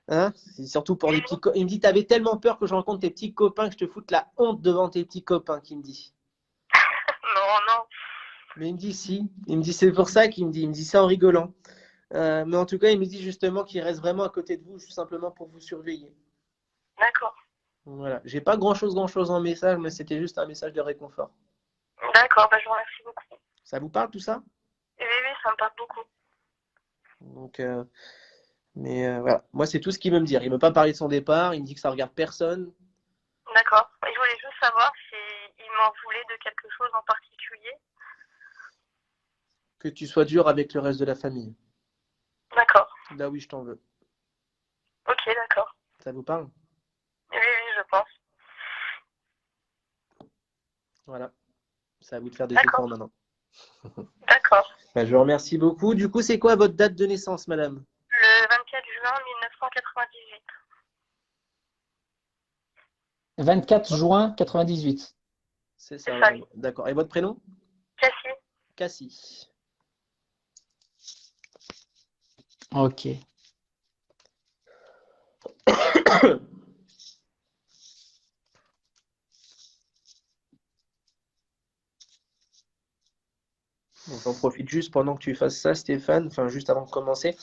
S1: Hein? C'est surtout pour les petits copains. Il me dit, tu avais tellement peur que je rencontre tes petits copains que je te foute la honte devant tes petits copains, qu'il me dit.
S3: Non, non.
S1: Mais il me dit, si. Il me dit, c'est pour ça qu'il me dit. Il me dit ça en rigolant. Mais en tout cas, il me dit justement qu'il reste vraiment à côté de vous, juste simplement pour vous surveiller.
S3: D'accord.
S1: Voilà. J'ai pas grand-chose en message, mais c'était juste un message de réconfort.
S3: D'accord, bah, je vous remercie beaucoup.
S1: Ça vous parle tout ça?
S3: Oui, oui, ça me parle beaucoup.
S1: Donc, voilà. Moi, c'est tout ce qu'il veut me dire. Il ne veut pas parler de son départ. Il me dit que ça regarde personne.
S3: D'accord. Je voulais juste savoir s'il m'en voulait de quelque chose en particulier.
S1: Que tu sois dur avec le reste de la famille.
S3: D'accord.
S1: Là, oui, je t'en veux.
S3: Ok, d'accord.
S1: Ça vous parle?
S3: Oui, oui, je pense.
S1: Voilà. C'est à vous de faire des
S3: D'accord.
S1: efforts maintenant.
S3: D'accord.
S1: Ben, je vous remercie beaucoup. Du coup, c'est quoi votre date de naissance, madame?
S3: Le 24 juin 1998.
S2: 24 juin 98.
S1: C'est ça,
S3: C'est ça,
S1: madame.
S3: oui.
S1: D'accord. Et votre prénom?
S3: Cassie.
S1: Cassie.
S2: Ok.
S1: Donc, j'en profite juste pendant que tu fasses ça, Stéphane, enfin juste avant de commencer.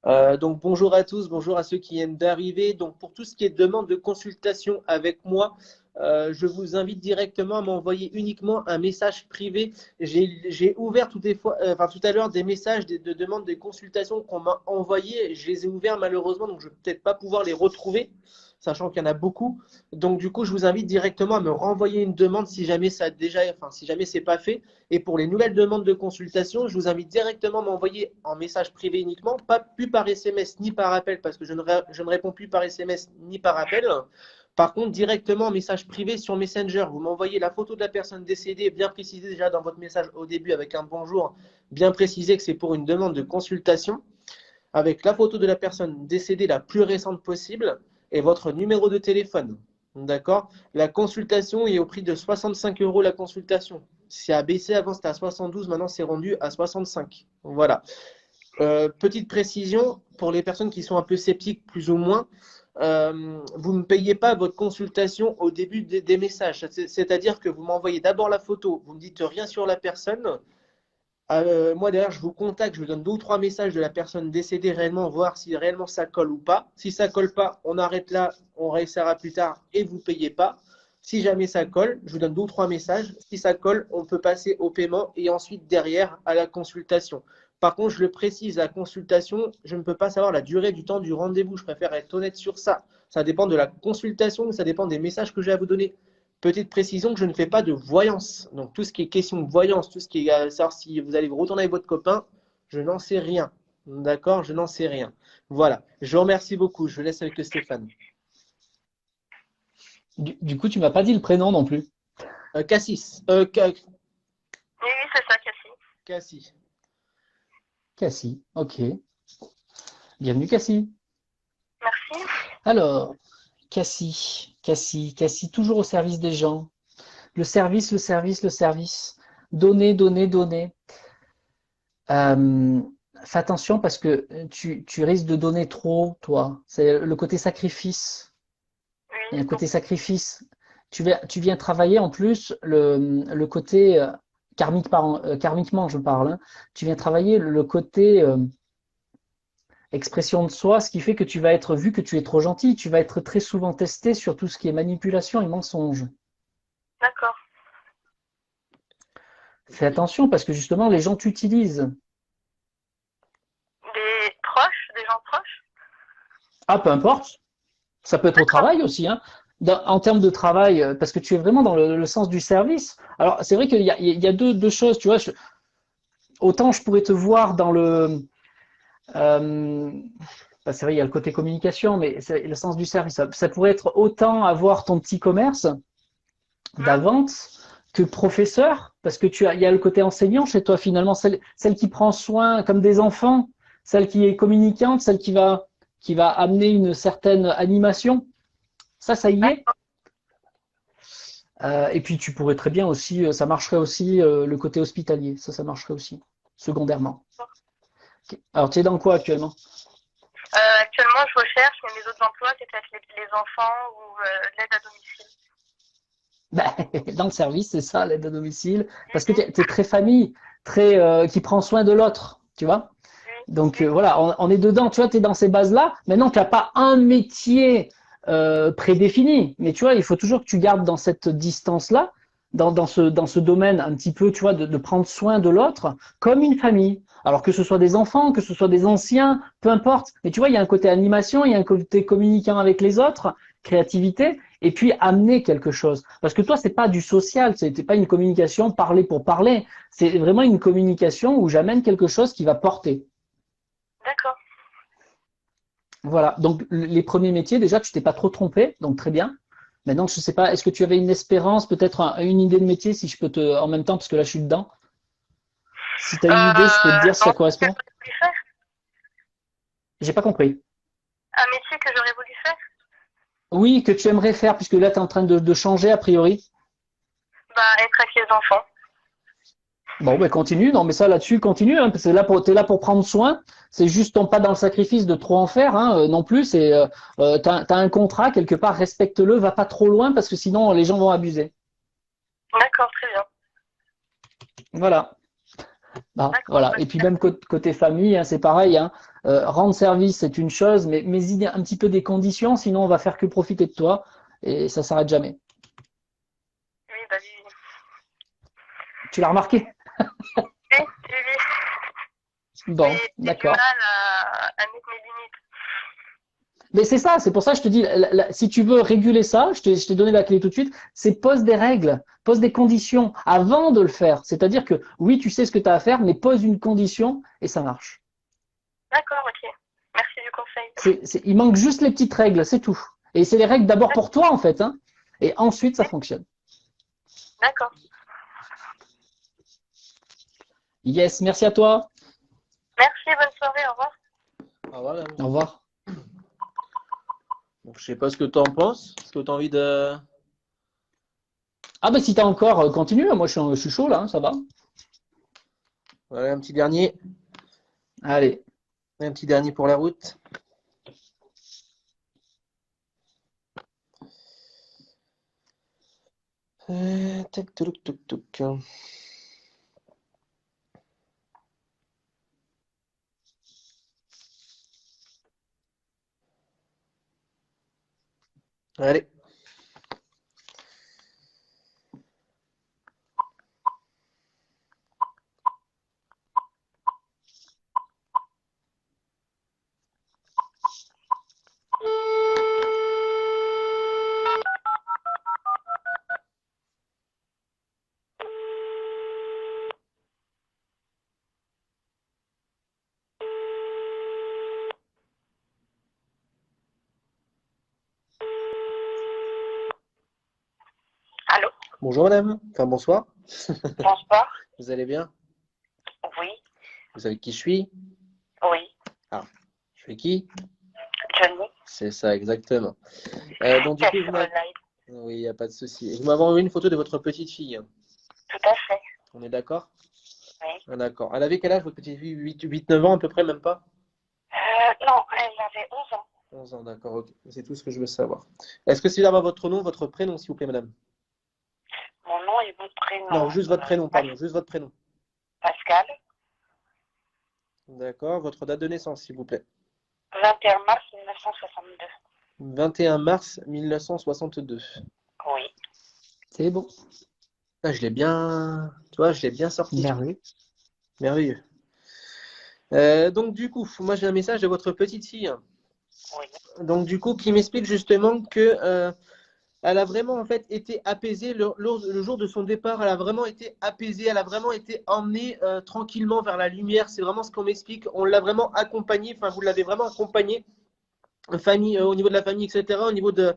S1: Donc bonjour à tous, bonjour à ceux qui viennent d'arriver. Donc pour tout ce qui est demande de consultation avec moi, je vous invite directement à m'envoyer uniquement un message privé. J'ai ouvert tout à l'heure des messages de demande de consultation qu'on m'a envoyés. Je les ai ouverts malheureusement, donc je ne vais peut-être pas pouvoir les retrouver, sachant qu'il y en a beaucoup. Donc du coup, je vous invite directement à me renvoyer une demande si jamais si jamais c'est pas fait. Et pour les nouvelles demandes de consultation, je vous invite directement à m'envoyer en message privé uniquement, pas plus par SMS ni par appel, parce que je ne réponds plus par SMS ni par appel. Par contre, directement en message privé sur Messenger, vous m'envoyez la photo de la personne décédée, bien précisé déjà dans votre message au début avec un bonjour, bien précisé que c'est pour une demande de consultation, avec la photo de la personne décédée la plus récente possible et votre numéro de téléphone. D'accord? La consultation est au prix de 65 € la consultation. C'est abaissé, avant c'était à 72, maintenant c'est rendu à 65. Voilà. Petite précision, pour les personnes qui sont un peu sceptiques, plus ou moins, vous ne payez pas votre consultation au début des messages. C'est-à-dire que vous m'envoyez d'abord la photo, vous ne dites rien sur la personne. Moi, derrière, je vous contacte, je vous donne 2 ou 3 messages de la personne décédée réellement, voir si réellement ça colle ou pas. Si ça colle pas, on arrête là, on réessayera plus tard et vous ne payez pas. Si jamais ça colle, je vous donne 2 ou 3 messages. Si ça colle, on peut passer au paiement et ensuite derrière à la consultation. Par contre, je le précise, la consultation, je ne peux pas savoir la durée du temps du rendez-vous. Je préfère être honnête sur ça. Ça dépend de la consultation, ça dépend des messages que j'ai à vous donner. Petite précision que je ne fais pas de voyance. Donc, tout ce qui est question de voyance, tout ce qui est savoir si vous allez vous retourner avec votre copain, je n'en sais rien. D'accord? Je n'en sais rien. Voilà. Je vous remercie beaucoup. Je vous laisse avec Stéphane.
S2: Du coup, tu m'as pas dit le prénom non plus.
S1: Cassis.
S3: Oui, oui, c'est ça, Cassie.
S1: Cassis.
S2: Cassie. Ok. Bienvenue, Cassie.
S3: Merci.
S2: Alors, Cassie, toujours au service des gens. Le service, le service, le service. Donner, donner, donner. fais attention parce que tu risques de donner trop, toi. C'est le côté sacrifice. Il y a un
S3: Oui,
S2: côté sacrifice. Tu viens travailler en plus le côté karmiquement, je parle. Hein. Tu viens travailler le côté expression de soi, ce qui fait que tu vas être vu que tu es trop gentil. Tu vas être très souvent testé sur tout ce qui est manipulation et mensonge.
S3: d'accord.
S2: Fais attention parce que justement, les gens t'utilisent.
S3: Des proches, des gens proches?
S2: Ah, peu importe. Ça peut être au
S3: D'accord.
S2: travail aussi, hein. En termes de travail, parce que tu es vraiment dans le sens du service. Alors, c'est vrai qu'il y a deux choses, tu vois. Autant je pourrais te voir dans le. euh, c'est vrai, il y a le côté communication, mais c'est le sens du service. Ça pourrait être autant avoir ton petit commerce
S3: Hmm,
S2: d'avant que professeur, parce que il y a le côté enseignant chez toi finalement, celle qui prend soin comme des enfants, celle qui est communicante, celle qui va amener une certaine animation. Ça y est.
S3: d'accord.
S2: Et puis tu pourrais très bien aussi, ça marcherait aussi le côté hospitalier, ça marcherait aussi, secondairement. Alors tu es dans quoi actuellement?
S3: Actuellement, je recherche, mais mes autres emplois, c'est peut-être les enfants ou l'aide à domicile.
S2: Ben, dans le service, c'est ça, l'aide à domicile, parce que tu
S3: Mhm.
S2: es très famille, très qui prend soin de l'autre, tu vois.
S3: Oui,
S2: Donc
S3: oui,
S2: voilà, on est dedans, tu vois, tu es dans ces bases-là. Maintenant, tu n'as pas un métier prédéfini, mais tu vois, il faut toujours que tu gardes dans cette distance-là, dans ce domaine un petit peu, tu vois, de prendre soin de l'autre comme une famille. Alors que ce soit des enfants, que ce soit des anciens, peu importe. Mais tu vois, il y a un côté animation, il y a un côté communiquant avec les autres, créativité, et puis amener quelque chose. Parce que toi, c'est pas du social, c'était pas une communication parler pour parler. C'est vraiment une communication où j'amène quelque chose qui va porter.
S3: d'accord.
S2: Voilà, donc les premiers métiers, déjà, tu t'es pas trop trompé, donc très bien. Maintenant, je sais pas, est-ce que tu avais une espérance, peut-être une idée de métier, si je peux te, en même temps, parce que là, je suis dedans. Si tu as une idée, je peux te dire si
S3: Non,
S2: ça
S3: ce que
S2: correspond.
S3: j'aurais voulu faire,
S2: J'ai pas compris.
S3: un métier que j'aurais voulu faire,
S2: Oui, que tu aimerais faire, puisque là, tu es en train de changer, a priori.
S3: bah, être avec les enfants.
S2: Bon, ben continue, non, mais ça là-dessus, continue, hein, parce que t'es là pour prendre soin. C'est juste ton pas dans le sacrifice de trop en faire, hein, non plus. T'as un contrat quelque part, respecte-le, va pas trop loin, parce que sinon les gens vont abuser.
S3: D'accord, très bien.
S2: Voilà. Bon,
S3: D'accord,
S2: voilà.
S3: bah,
S2: Et puis même côté famille, hein, c'est pareil. Hein. Rendre service, c'est une chose, mais il y a un petit peu des conditions, sinon on va faire que profiter de toi et ça s'arrête jamais.
S3: oui, bah oui, oui.
S2: Tu l'as remarqué?
S3: Oui, oui, oui.
S2: Bon,
S3: Mais j'ai du mal
S2: d'accord.
S3: à mettre mes limites.
S2: Mais c'est ça, c'est pour ça que je te dis, si tu veux réguler ça, je t'ai donné la clé tout de suite, c'est pose des règles, pose des conditions avant de le faire. C'est-à-dire que oui, tu sais ce que tu as à faire, mais pose une condition et ça marche.
S3: D'accord, ok. Merci du conseil.
S2: Il manque juste les petites règles, c'est tout. Et c'est les règles d'abord pour toi en fait, hein, et ensuite ça
S3: Oui,
S2: fonctionne.
S3: d'accord.
S2: Yes, merci à toi.
S3: Merci, bonne soirée, au revoir.
S1: Ah, voilà.
S2: Au revoir.
S1: Donc, je sais pas ce que tu en penses. Est-ce que tu as envie de.
S2: Ah bah si t'as encore, continue, moi je suis chaud là, hein, ça va.
S1: Voilà, un petit dernier.
S2: Allez.
S1: Un petit dernier pour la route. Tac, touc, touc, touc. Allez.
S3: Allô?
S1: Bonjour madame. Enfin bonsoir.
S3: Bonsoir.
S1: Vous allez bien?
S3: Oui,
S1: Vous savez qui je suis?
S3: oui.
S1: Ah, je suis qui?
S3: Johnny.
S1: C'est ça, exactement. Donc du
S3: Quel
S1: coup,
S3: sur le live?
S1: oui, il n'y a pas de souci. Vous m'avez envoyé une photo de votre petite fille.
S3: Tout à fait.
S1: On est d'accord?
S3: Oui.
S1: Ah, d'accord. Elle avait quel âge, votre petite fille? 8-9 ans à peu près, même pas?
S3: Non, elle avait 11 ans.
S1: 11 ans, d'accord, ok. C'est tout ce que je veux savoir. Est-ce que c'est d'avoir votre nom, votre prénom, s'il vous plaît, madame?
S3: Mon nom et mon
S1: Non,
S3: prénom.
S1: juste votre prénom, pardon, juste votre prénom.
S3: Pascal.
S1: D'accord, votre date de naissance, s'il vous plaît.
S3: 21 mars 1962.
S1: 21 mars 1962.
S3: Oui.
S2: C'est bon.
S1: Ah, je l'ai bien, tu vois, je l'ai bien sorti.
S2: Merveilleux.
S1: Merveilleux. Donc, du coup, moi, j'ai un message de votre petite fille.
S3: Oui.
S1: Donc, du coup, qui m'explique justement que elle a vraiment en fait été apaisée le jour de son départ. Elle a vraiment été apaisée. Elle a vraiment été emmenée tranquillement vers la lumière. C'est vraiment ce qu'on m'explique. On l'a vraiment accompagnée. Enfin, vous l'avez vraiment accompagnée, famille, au niveau de la famille, etc. Au niveau de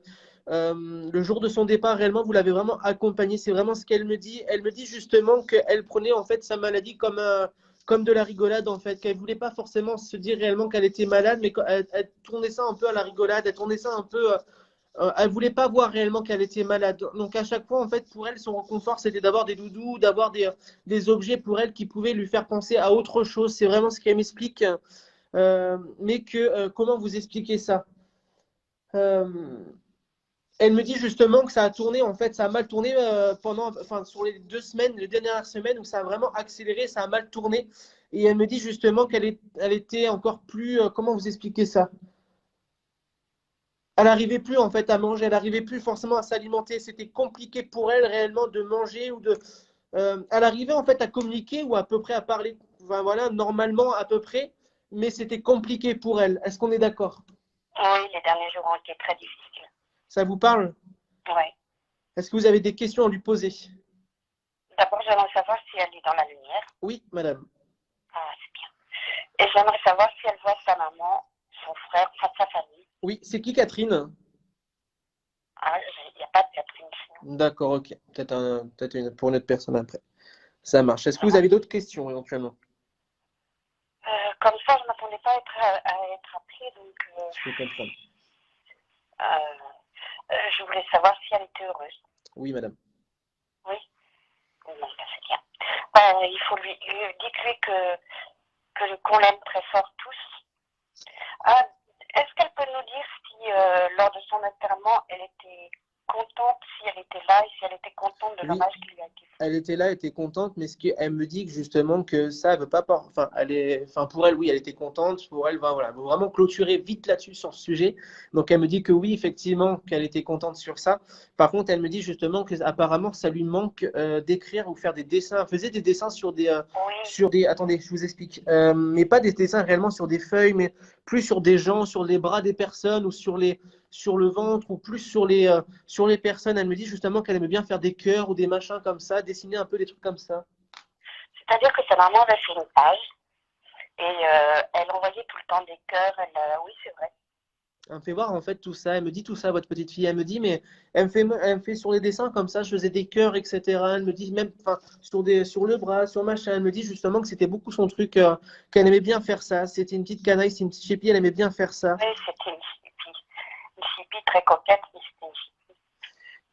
S1: le jour de son départ, réellement, vous l'avez vraiment accompagnée. C'est vraiment ce qu'elle me dit. Elle me dit justement qu'elle prenait en fait sa maladie comme de la rigolade en fait, qu'elle voulait pas forcément se dire réellement qu'elle était malade, mais elle tournait ça un peu à la rigolade, elle tournait ça un peu elle voulait pas voir réellement qu'elle était malade. Donc à chaque fois, en fait, pour elle, son réconfort, c'était d'avoir des doudous, d'avoir des objets pour elle qui pouvaient lui faire penser à autre chose. C'est vraiment ce qu'elle m'explique. Mais comment vous expliquer ça? Euh, Elle me dit justement que ça a tourné, en fait, ça a mal tourné enfin, sur les 2 semaines, les dernières semaines où ça a vraiment accéléré, ça a mal tourné. Et elle me dit justement elle était encore plus, comment vous expliquer ça? Elle n'arrivait plus en fait à manger, elle n'arrivait plus forcément à s'alimenter. C'était compliqué pour elle réellement de manger ou de. Elle arrivait en fait à communiquer ou à peu près à parler, enfin, voilà, normalement à peu près, mais c'était compliqué pour elle. Est-ce qu'on est d'accord?
S3: Oui, les derniers jours ont été très difficiles.
S1: Ça vous parle?
S3: Oui.
S1: Est-ce que vous avez des questions à lui poser?
S3: D'abord, j'aimerais savoir si elle est dans la lumière.
S1: Oui, madame.
S3: Ah, c'est bien. Et j'aimerais savoir si elle voit sa maman, son frère, enfin sa famille.
S1: Oui, c'est qui Catherine?
S3: Ah, il n'y a pas de Catherine sinon.
S1: D'accord, ok. Peut-être pour une autre personne après. Ça marche. Est-ce que vous
S3: Voilà.
S1: avez d'autres questions éventuellement?
S3: Comme ça, je ne m'attendais pas à être appelée, donc
S1: Je peux comprendre.
S3: je voulais savoir si elle était heureuse.
S1: Oui, madame.
S3: Oui, bon, ben, c'est bien. Il faut dites-lui qu'on l'aime très fort tous. Ah, est-ce qu'elle peut nous dire si, lors de son enterrement, elle était contente, si elle était là et si elle était contente de
S1: Oui,
S3: l'hommage qui lui a été fait?
S1: elle était là, elle était contente, mais elle me dit que justement que ça, elle veut pas, enfin, enfin, pour elle, oui, elle était contente, pour elle, voilà, elle veut vraiment clôturer vite là-dessus sur ce sujet. Donc, elle me dit que oui, effectivement, qu'elle était contente sur ça. Par contre, elle me dit justement que apparemment, ça lui manque d'écrire ou faire des dessins. Elle faisait des dessins
S3: Oui,
S1: attendez, je vous explique, mais pas des dessins réellement sur des feuilles, mais plus sur des gens, sur les bras des personnes ou sur le ventre ou plus sur les personnes. Elle me dit justement qu'elle aimait bien faire des cœurs ou des machins comme ça, dessiner un peu des trucs comme ça.
S3: c'est-à-dire que sa maman avait fait une page et elle envoyait tout le temps des cœurs. Oui, c'est vrai.
S1: Elle me fait voir en fait tout ça. Elle me dit tout ça, votre petite fille. Elle me dit, mais elle me fait sur les dessins comme ça, je faisais des cœurs, etc. Elle me dit même enfin, sur le bras, sur machin. Elle me dit justement que c'était beaucoup son truc, qu'elle aimait bien faire ça. C'était une petite canaille, c'est une petite chépie, elle aimait bien faire ça.
S3: Oui, c'était une hippie très coquette, mais c'était une hippie.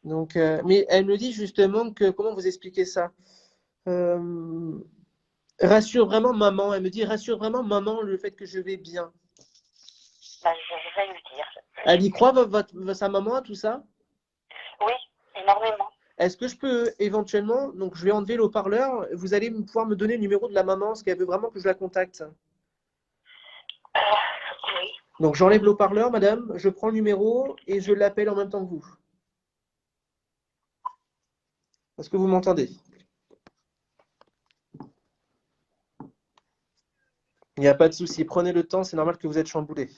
S1: Donc, mais elle me dit justement que, comment vous expliquer ça? Euh, Rassure vraiment maman. Elle me dit, rassure vraiment maman le fait que je vais bien.
S3: Ben, je vais lui dire.
S1: Elle y croit, sa maman, à tout ça?
S3: Oui, énormément.
S1: Est-ce que je peux éventuellement, donc je vais enlever le haut-parleur, vous allez pouvoir me donner le numéro de la maman, parce qu'elle veut vraiment que je la contacte.
S3: Oui.
S1: Donc j'enlève le haut-parleur, madame, je prends le numéro et je l'appelle en même temps que vous. Est-ce que vous m'entendez? Il n'y a pas de souci, prenez le temps, c'est normal que vous êtes chamboulé.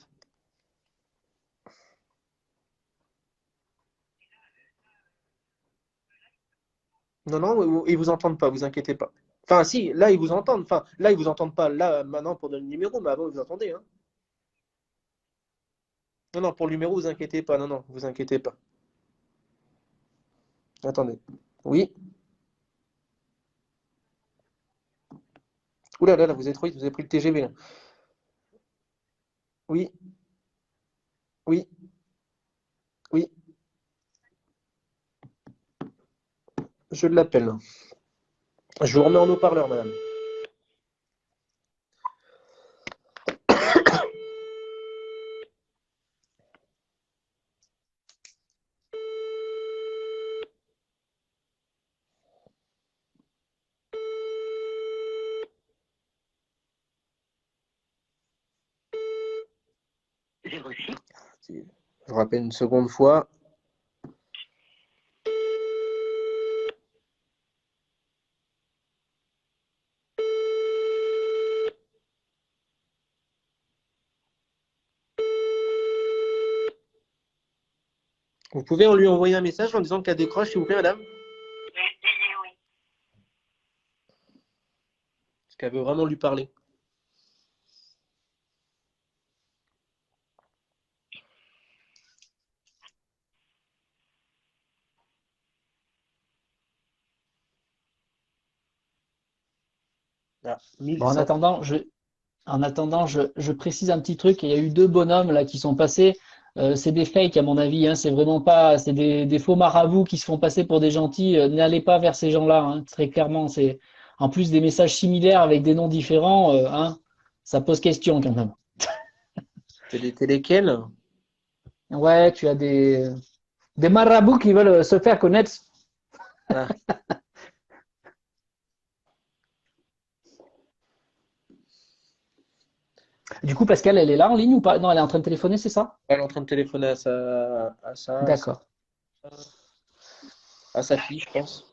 S1: Non, non, ils vous entendent pas, vous inquiétez pas. Enfin, si, là, ils vous entendent. Enfin, là, ils vous entendent pas. Là, maintenant, pour donner le numéro, mais avant, ils vous entendaient. Hein. Non, non, pour le numéro, vous inquiétez pas. Non, non, vous inquiétez pas. Attendez. Oui. Ouh là, là, vous êtes trop vite, vous avez pris le TGV. Là. Oui, oui, oui. Je l'appelle. Je vous remets en haut-parleur, madame. Je rappelle une seconde fois. Vous pouvez lui envoyer un message en disant qu'elle décroche, s'il vous plaît, madame?
S3: Oui.
S1: Parce qu'elle veut vraiment lui parler. Ah,
S2: Bon, en
S1: 1100.
S2: attendant, je précise un petit truc. Il y a eu deux bonhommes là qui sont passés. C'est des fakes à mon avis. Hein. C'est vraiment pas. C'est des faux marabouts qui se font passer pour des gentils. N'allez pas vers ces gens-là. Hein. Très clairement, c'est en plus des messages similaires avec des noms différents. Hein, ça pose question quand même.
S1: C'était lesquels?
S2: Ouais, tu as des marabouts qui veulent se faire connaître.
S1: Ah,
S2: Du coup, Pascal, elle est là en ligne ou pas? Non, elle est en train de téléphoner, c'est ça?
S1: elle est en train de téléphoner
S2: D'accord.
S1: à sa fille, je pense.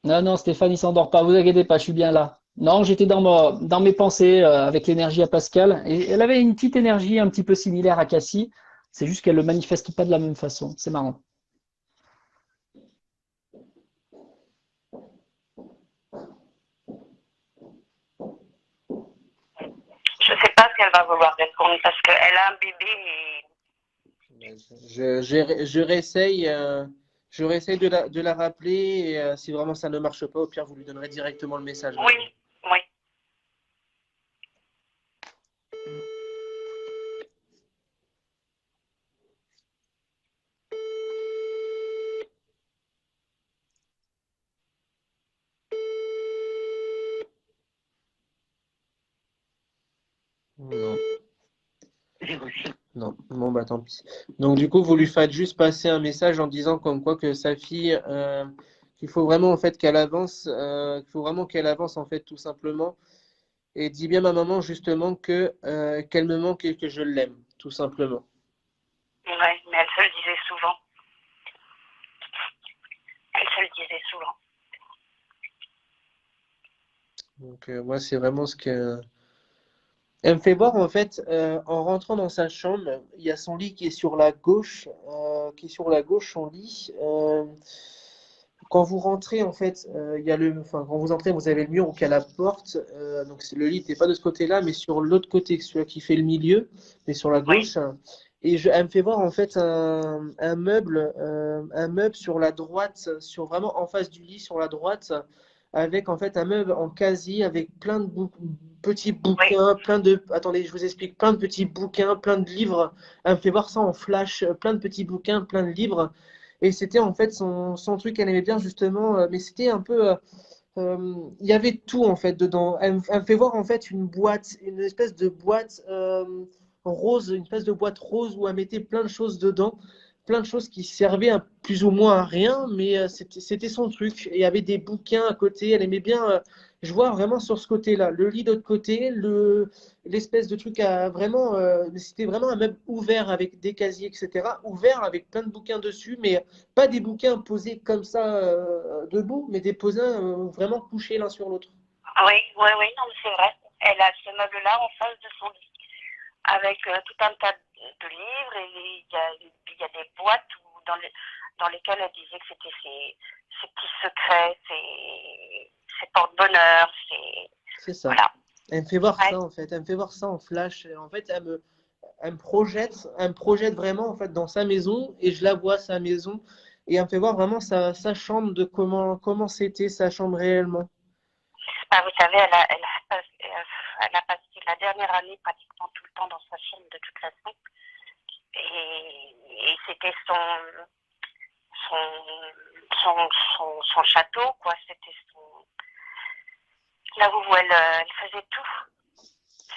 S2: Non, non, Stéphane, il s'endort pas. Vous inquiétez pas, je suis bien là. Non, j'étais dans mes pensées avec l'énergie à Pascal. Et elle avait une petite énergie un petit peu similaire à Cassie. C'est juste qu'elle le manifeste pas de la même façon. C'est marrant.
S3: Je sais pas si elle va vouloir répondre parce qu'elle a un bébé et
S1: Je réessaye de la rappeler et si vraiment ça ne marche pas, au pire, vous lui donnerez directement le message,
S3: oui,
S1: madame.
S3: oui.
S1: Non. Non, bon bah tant pis. Donc du coup, vous lui faites juste passer un message en disant comme quoi que sa fille, qu'il faut vraiment en fait qu'elle avance, qu'il faut vraiment qu'elle avance en fait tout simplement. Et dis bien à ma maman justement que qu'elle me manque et que je l'aime, tout simplement.
S3: Ouais, mais elle se le disait souvent. Elle se le disait souvent.
S1: Donc moi, c'est vraiment ce que elle me fait voir en fait en rentrant dans sa chambre, il y a son lit qui est sur la gauche, son lit. Quand vous rentrez en fait, il y a enfin quand vous entrez, vous avez le mur où il y a la porte. Donc le lit n'était pas de ce côté-là, mais sur l'autre côté, celui qui fait le milieu, mais sur la
S3: Oui,
S1: gauche. Et elle me fait voir en fait un meuble sur la droite, sur vraiment en face du lit sur la droite, avec en fait un meuble en casier avec plein de petits
S3: oui.
S1: bouquins, attendez, je vous explique, plein de petits bouquins, plein de livres. Elle me fait voir ça en flash, plein de petits bouquins, plein de livres. Et c'était en fait son truc qu'elle aimait bien justement, mais c'était un peu, il y avait tout en fait dedans. Elle me fait voir en fait une boîte, une espèce de boîte rose, une espèce de boîte rose où elle mettait plein de choses dedans, plein de choses qui servaient plus ou moins à rien, mais c'était son truc. Et il y avait des bouquins à côté. Elle aimait bien. Je vois vraiment sur ce côté-là, le lit d'autre côté, l'espèce de truc à vraiment. C'était vraiment un meuble ouvert avec des casiers, etc. Ouvert avec plein de bouquins dessus, mais pas des bouquins posés comme ça debout, mais des bouquins vraiment couchés l'un sur l'autre.
S3: Oui, non, mais c'est vrai. Elle a ce meuble-là en face de son lit, avec tout un tas de livres, et il y a des boîtes dans lesquelles elle disait que c'était ses petits secrets, ses porte-bonheur,
S1: C'est ça.
S3: Voilà.
S1: Elle me fait voir
S3: Ouais.
S1: ça en fait. Elle me fait voir ça en flash. En fait, elle me projette vraiment en fait dans sa maison et je la vois sa maison et elle me fait voir vraiment sa chambre de comment c'était sa chambre réellement.
S3: Bah, vous savez, elle a passé la dernière année pratiquement tout le temps dans sa chambre de toute façon. Et c'était son château, quoi. C'était là où elle faisait tout.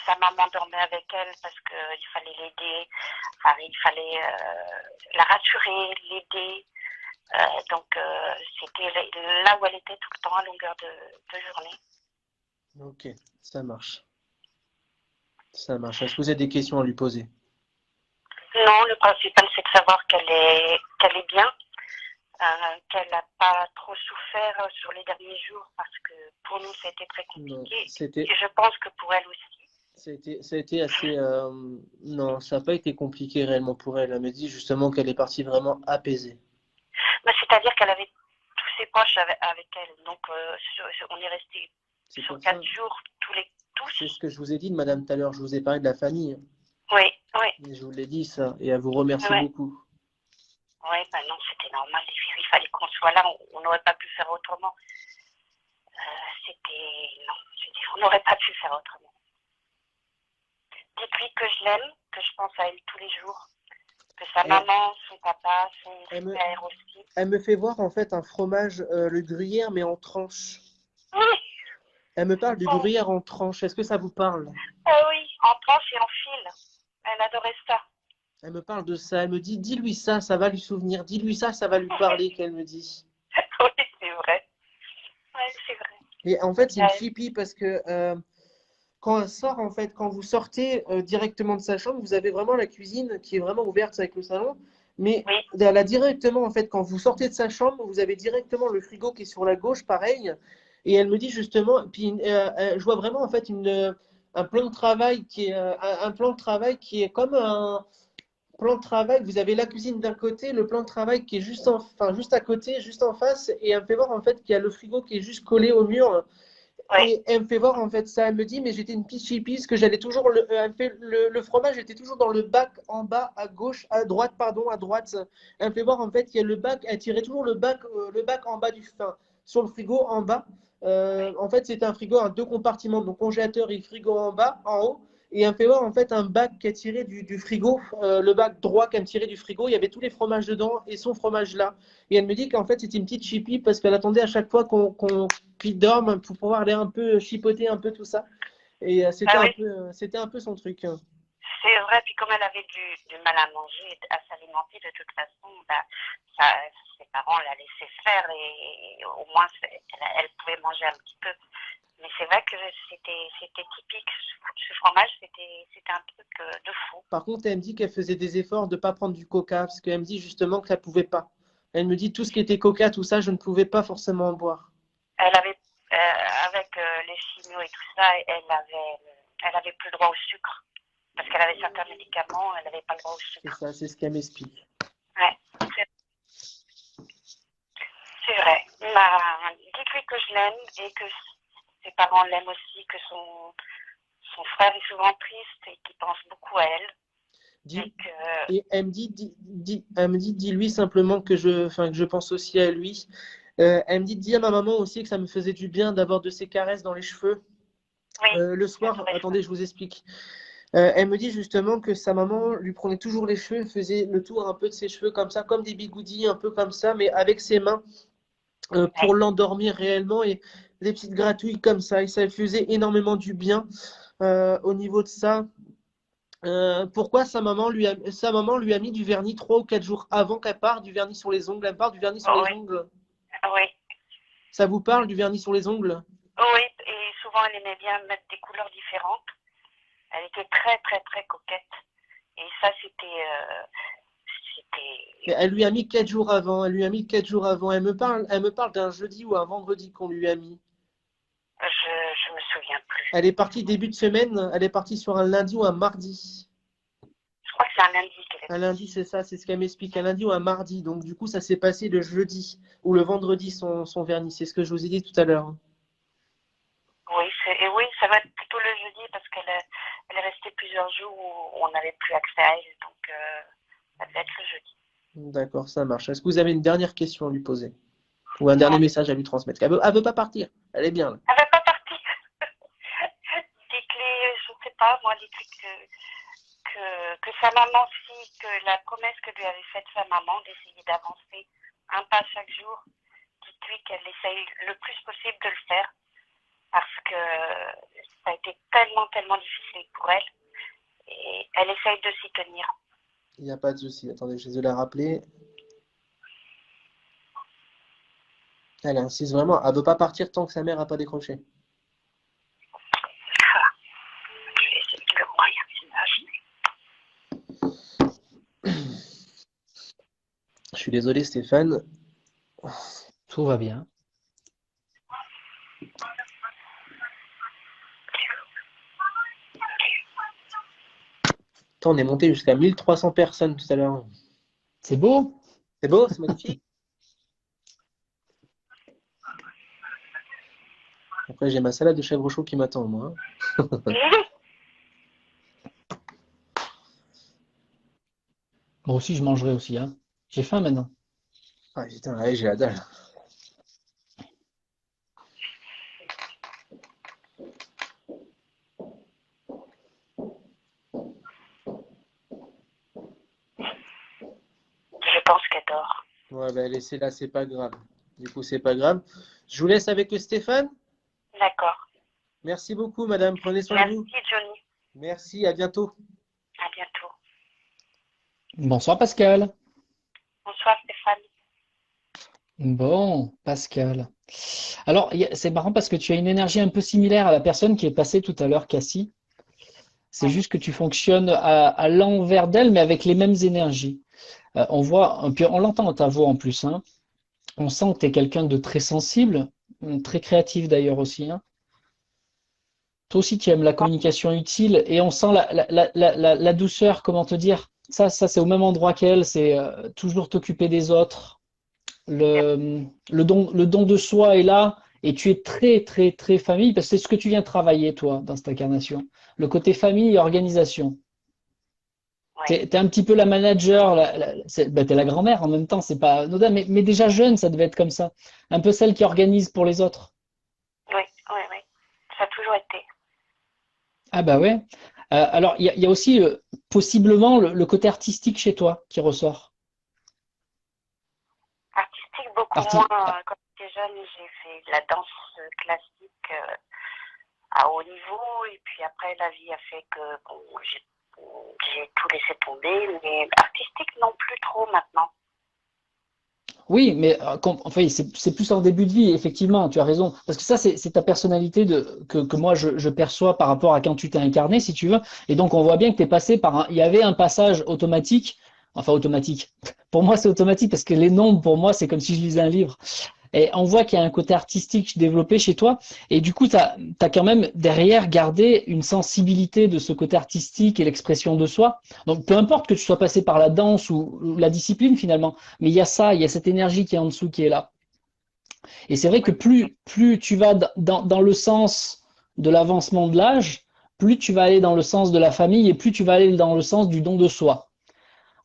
S3: Sa maman dormait avec elle parce qu'il fallait l'aider, enfin, il fallait la rassurer, l'aider. C'était là où elle était tout le temps à longueur de journée.
S1: Ok, ça marche. Ça marche. Est-ce que vous avez des questions à lui poser?
S4: Non, le principal, c'est de savoir qu'elle est bien, qu'elle n'a pas trop souffert sur les derniers jours, parce que pour nous, ça a été très
S1: Non,
S4: compliqué.
S1: c'était,
S4: Et je pense que pour elle aussi.
S1: ça a été assez. Non, ça n'a pas été compliqué réellement pour elle. Elle me dit justement qu'elle est partie vraiment apaisée.
S4: Mais c'est-à-dire qu'elle avait tous ses proches avec elle. Donc, on est resté
S1: C'est
S4: sur
S1: pour ça.
S4: 4 jours, tous.
S1: C'est ce que je vous ai dit, madame, tout à l'heure. Je vous ai parlé de la famille.
S4: Oui, oui,
S1: Et je vous l'ai dit, ça. Et à vous remercier
S4: ouais.
S1: beaucoup.
S4: Oui, ben non, c'était normal. Il fallait qu'on soit là. On n'aurait pas pu faire autrement. Non, on n'aurait pas pu faire autrement. Dites-lui que je l'aime, que je pense à elle tous les jours, que sa maman, son papa, son frère aussi.
S1: Elle me fait voir en fait un fromage, le gruyère, mais en tranches.
S4: Oui.
S1: Elle me parle du gruyère en tranches. Est-ce que ça vous parle?
S4: Oui, en tranche et en fil. Elle adorait ça.
S1: Elle me parle de ça. Elle me dit, dis-lui ça, ça va lui souvenir. Dis-lui ça, ça va lui parler, qu'elle me dit.
S4: Oui, c'est vrai. Oui, c'est vrai.
S1: Et en fait, c'est une chippie parce que quand elle sort, en fait, quand vous sortez directement de sa chambre, vous avez vraiment la cuisine qui est vraiment ouverte avec le salon. Mais elle a directement, en fait, quand vous sortez de sa chambre, vous avez directement le frigo qui est sur la gauche, pareil. Et elle me dit justement, puis je vois vraiment en fait un plan de travail qui est un plan de travail qui est comme un plan de travail. Vous avez la cuisine d'un côté, le plan de travail qui est juste juste à côté, juste en face, et elle me fait voir en fait qu'il y a le frigo qui est juste collé au mur. Et elle me fait voir en fait ça. Elle me dit, mais j'étais une petite chipisse que j'allais toujours. Elle me fait, le fromage était toujours dans le bac en bas, à gauche, à droite, pardon, à droite. Elle me fait voir en fait qu'il y a le bac. Elle tirait toujours le bac en bas sur le frigo en bas. En fait, c'était un frigo à 2 compartiments, donc congélateur et frigo en bas, en haut. Et elle me fait voir en fait un bac qu'elle tirait du frigo, le bac droit qu'elle me tirait du frigo. Il y avait tous les fromages dedans et son fromage là. Et elle me dit qu'en fait c'était une petite chipie parce qu'elle attendait à chaque fois qu'il dorme pour pouvoir aller un peu chipoter un peu tout ça. Et c'était un peu son truc.
S4: C'est vrai, puis comme elle avait du mal à manger, à s'alimenter de toute façon, ses parents la laissaient faire et au moins elle pouvait manger un petit peu. Mais c'est vrai que c'était typique. Ce fromage, c'était un truc de fou.
S1: Par contre, elle me dit qu'elle faisait des efforts de ne pas prendre du coca parce qu'elle me dit justement qu'elle ne pouvait pas. Elle me dit tout ce qui était coca, tout ça, je ne pouvais pas forcément en boire.
S4: Elle avait, avec les chimios et tout ça, elle avait plus le droit au sucre. Parce qu'elle avait certains médicaments, elle n'avait pas le droit au sucre.
S1: C'est ça, c'est ce qu'elle m'explique.
S4: Ouais, c'est vrai. Dites-lui que je l'aime et que ses parents l'aiment aussi, que son frère est souvent triste et qu'il pense beaucoup à elle.
S1: Et elle me dit, dis-lui simplement que je pense aussi à lui. Elle me dit, dis à ma maman aussi que ça me faisait du bien d'avoir de ses caresses dans les cheveux.
S4: Oui,
S1: le soir, attendez, je vous explique. Elle me dit justement que sa maman lui prenait toujours les cheveux, faisait le tour un peu de ses cheveux comme ça, comme des bigoudis, un peu comme ça, mais avec ses mains pour l'endormir réellement et des petites gratouilles comme ça. Et ça lui faisait énormément du bien au niveau de ça. Pourquoi sa maman lui a mis du vernis 3 ou 4 jours avant qu'elle parte, du vernis sur les ongles. Elle part du vernis sur les ongles.
S4: Oui.
S1: Ça vous parle du vernis sur les ongles?
S4: Oui, et souvent elle aimait bien mettre des couleurs différentes. Elle était très, très, très coquette. Et ça, c'était.
S1: Elle lui a mis 4 jours avant. Elle lui a mis 4 jours avant. Elle me parle d'un jeudi ou un vendredi qu'on lui a mis.
S4: Je me souviens plus.
S1: Elle est partie début de semaine. Elle est partie sur un lundi ou un mardi.
S4: Je crois que c'est un lundi.
S1: Un lundi, c'est ça, c'est ce qu'elle m'explique. Un lundi ou un mardi. Donc, du coup, ça s'est passé le jeudi ou le vendredi, son vernis. C'est ce que je vous ai dit tout à l'heure.
S4: Oui, ça va être plutôt le jeudi parce qu'elle est restée plusieurs jours où on n'avait plus accès à elle. Donc, ça va être le jeudi.
S1: D'accord, ça marche. Est-ce que vous avez une dernière question à lui poser? Ou un dernier message à lui transmettre? Elle veut pas partir. Elle est bien là.
S4: Elle veut pas partir. Dites-lui, je ne sais pas, moi, dites-lui que sa maman, si, que la promesse que lui avait faite sa maman d'essayer d'avancer un pas chaque jour, dites-lui qu'elle essaye le plus possible de le faire parce que ça a été tellement, tellement difficile pour elle et elle essaye de s'y tenir.
S1: Il n'y a pas de souci. Attendez, je vais la rappeler. Elle insiste vraiment. Elle ne veut pas partir tant que sa mère n'a pas décroché.
S4: Je vais essayer de le voir.
S1: Je suis désolé, Stéphane.
S2: Tout va bien.
S1: Attends, on est monté jusqu'à 1300 personnes tout à l'heure.
S2: C'est beau?
S1: C'est beau, c'est magnifique. Après, j'ai ma salade de chèvre chaud qui m'attend, moi.
S2: Moi aussi, je mangerai aussi, hein. J'ai faim maintenant.
S1: Ah putain, ouais, j'ai la dalle.
S4: Je pense qu'elle dort.
S1: Ouais, bah laissez-la, c'est pas grave. Du coup, c'est pas grave. Je vous laisse avec Stéphane.
S4: D'accord.
S1: Merci beaucoup, madame. Prenez soin de
S4: Merci
S1: vous.
S4: Johnny.
S1: Merci, à bientôt.
S4: À bientôt.
S2: Bonsoir Pascal.
S4: Bonsoir Stéphane.
S2: Bon, Pascal. Alors, c'est marrant parce que tu as une énergie un peu similaire à la personne qui est passée tout à l'heure, Cassie. C'est
S4: Oui.
S2: juste que tu fonctionnes à l'envers d'elle, mais avec les mêmes énergies. On voit, puis on l'entend dans ta voix en plus, hein. On sent que tu es quelqu'un de très sensible, très créatif d'ailleurs aussi, hein. Toi aussi, tu aimes la communication utile et on sent la douceur, comment te dire. Ça c'est au même endroit qu'elle, c'est toujours t'occuper des autres. Le don de soi est là et tu es très, très, très famille parce que c'est ce que tu viens travailler, toi, dans cette incarnation. Le côté famille et organisation.
S4: Oui.
S2: T'es un petit peu la manager, t'es la grand-mère en même temps, c'est pas anodin, mais déjà jeune, ça devait être comme ça. Un peu celle qui organise pour les autres.
S4: Oui, oui, oui. Ça a toujours été.
S2: Ah bah ouais. Alors, il y a aussi possiblement le côté artistique chez toi qui ressort.
S4: Artistique, beaucoup
S2: Arti-
S4: moins. Quand j'étais jeune, j'ai fait de la danse classique à haut niveau. Et puis après, la vie a fait que bon, j'ai tout laissé tomber. Mais artistique, non plus trop maintenant.
S2: Oui, mais enfin, c'est plus en début de vie, effectivement, tu as raison. Parce que ça, c'est ta personnalité que moi, je perçois par rapport à quand tu t'es incarné, si tu veux. Et donc, on voit bien que tu es passé par il y avait un passage automatique, enfin automatique. Pour moi, c'est automatique parce que les nombres, pour moi, c'est comme si je lisais un livre. Et on voit qu'il y a un côté artistique développé chez toi. Et du coup, tu as quand même derrière gardé une sensibilité de ce côté artistique et l'expression de soi. Donc, peu importe que tu sois passé par la danse ou la discipline finalement, mais il y a ça, il y a cette énergie qui est en dessous qui est là. Et c'est vrai que plus tu vas dans le sens de l'avancement de l'âge, plus tu vas aller dans le sens de la famille et plus tu vas aller dans le sens du don de soi.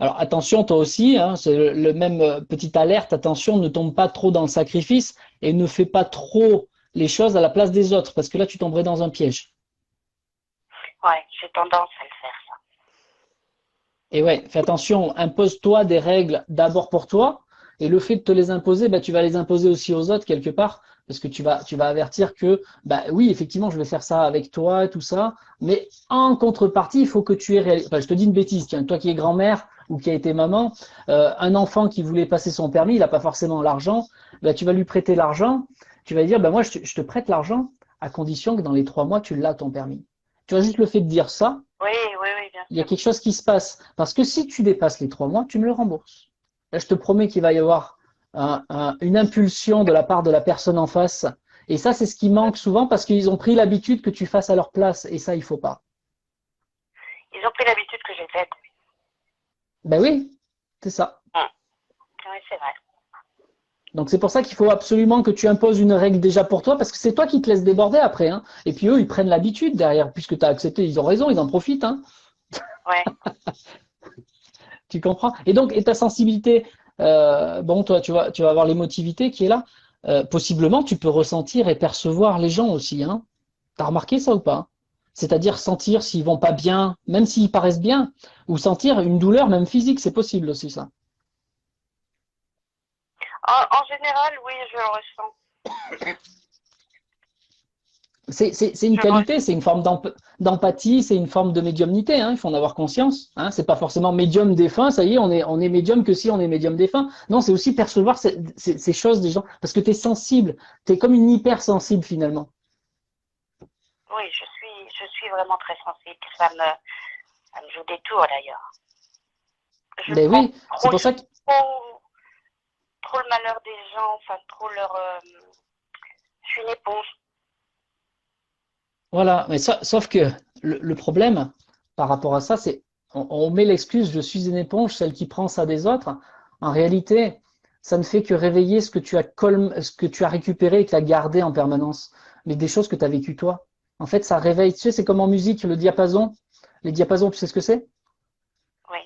S2: Alors attention, toi aussi, hein, c'est le même petite alerte, attention, ne tombe pas trop dans le sacrifice et ne fais pas trop les choses à la place des autres, parce que là, tu tomberais dans un piège.
S4: Ouais, j'ai tendance à le faire, ça.
S2: Et ouais, fais attention, impose-toi des règles d'abord pour toi, et le fait de te les imposer, bah, tu vas les imposer aussi aux autres quelque part, parce que tu vas avertir que, bah oui, effectivement, je vais faire ça avec toi et tout ça, mais en contrepartie, il faut que tu aies réalisé. Enfin, je te dis une bêtise, tiens, toi qui es grand-mère ou qui a été maman, un enfant qui voulait passer son permis, il n'a pas forcément l'argent, bah, tu vas lui prêter l'argent, tu vas lui dire, bah moi, je te prête l'argent à condition que dans les 3 mois, tu l'as ton permis. Tu vois, juste le fait de dire ça,
S4: Oui, oui, oui, bien
S2: il y a
S4: sûr.
S2: quelque chose qui se passe. Parce que si tu dépasses les 3 mois, tu me le rembourses. Là, je te promets qu'il va y avoir une impulsion de la part de la personne en face. Et ça, c'est ce qui manque souvent parce qu'ils ont pris l'habitude que tu fasses à leur place. Et ça, il faut pas.
S4: Ils ont pris l'habitude que j'ai faite.
S2: Ben oui, c'est ça.
S4: Oui, c'est vrai.
S2: Donc c'est pour ça qu'il faut absolument que tu imposes une règle déjà pour toi parce que c'est toi qui te laisses déborder après. Hein. Et puis eux, ils prennent l'habitude derrière. Puisque tu as accepté, ils ont raison, ils en profitent. Hein.
S4: Ouais.
S2: Tu comprends? Et donc, et ta sensibilité, bon, toi, tu vas avoir l'émotivité qui est là. Possiblement, tu peux ressentir et percevoir les gens aussi, hein. T'as remarqué ça ou pas? C'est-à-dire sentir s'ils vont pas bien, même s'ils paraissent bien, ou sentir une douleur, même physique, c'est possible aussi, ça.
S4: En général, oui, je le ressens.
S2: C'est une
S4: Je le
S2: qualité,
S4: ressens.
S2: c'est une forme d'empathie, c'est une forme de médiumnité, hein, il faut en avoir conscience. Hein, c'est pas forcément médium défunt, ça y est, on est médium que si on est médium défunt. Non, c'est aussi percevoir ces choses des gens, parce que tu es sensible, tu es comme une hypersensible finalement.
S4: Oui, je suis vraiment très sensible. Ça me joue des tours d'ailleurs. Je
S2: Ben
S4: prends
S2: oui, c'est
S4: trop
S2: pour ça que
S4: chaud. des gens, enfin trop leur... je suis une éponge.
S2: Voilà, mais sauf que le problème par rapport à ça, c'est on met l'excuse je suis une éponge, celle qui prend ça des autres. En réalité, ça ne fait que réveiller ce que tu as récupéré et que tu as gardé en permanence, mais des choses que tu as vécues toi. En fait, ça réveille, tu sais, c'est comme en musique, le diapason. Les diapasons, tu sais ce que c'est?
S4: Oui.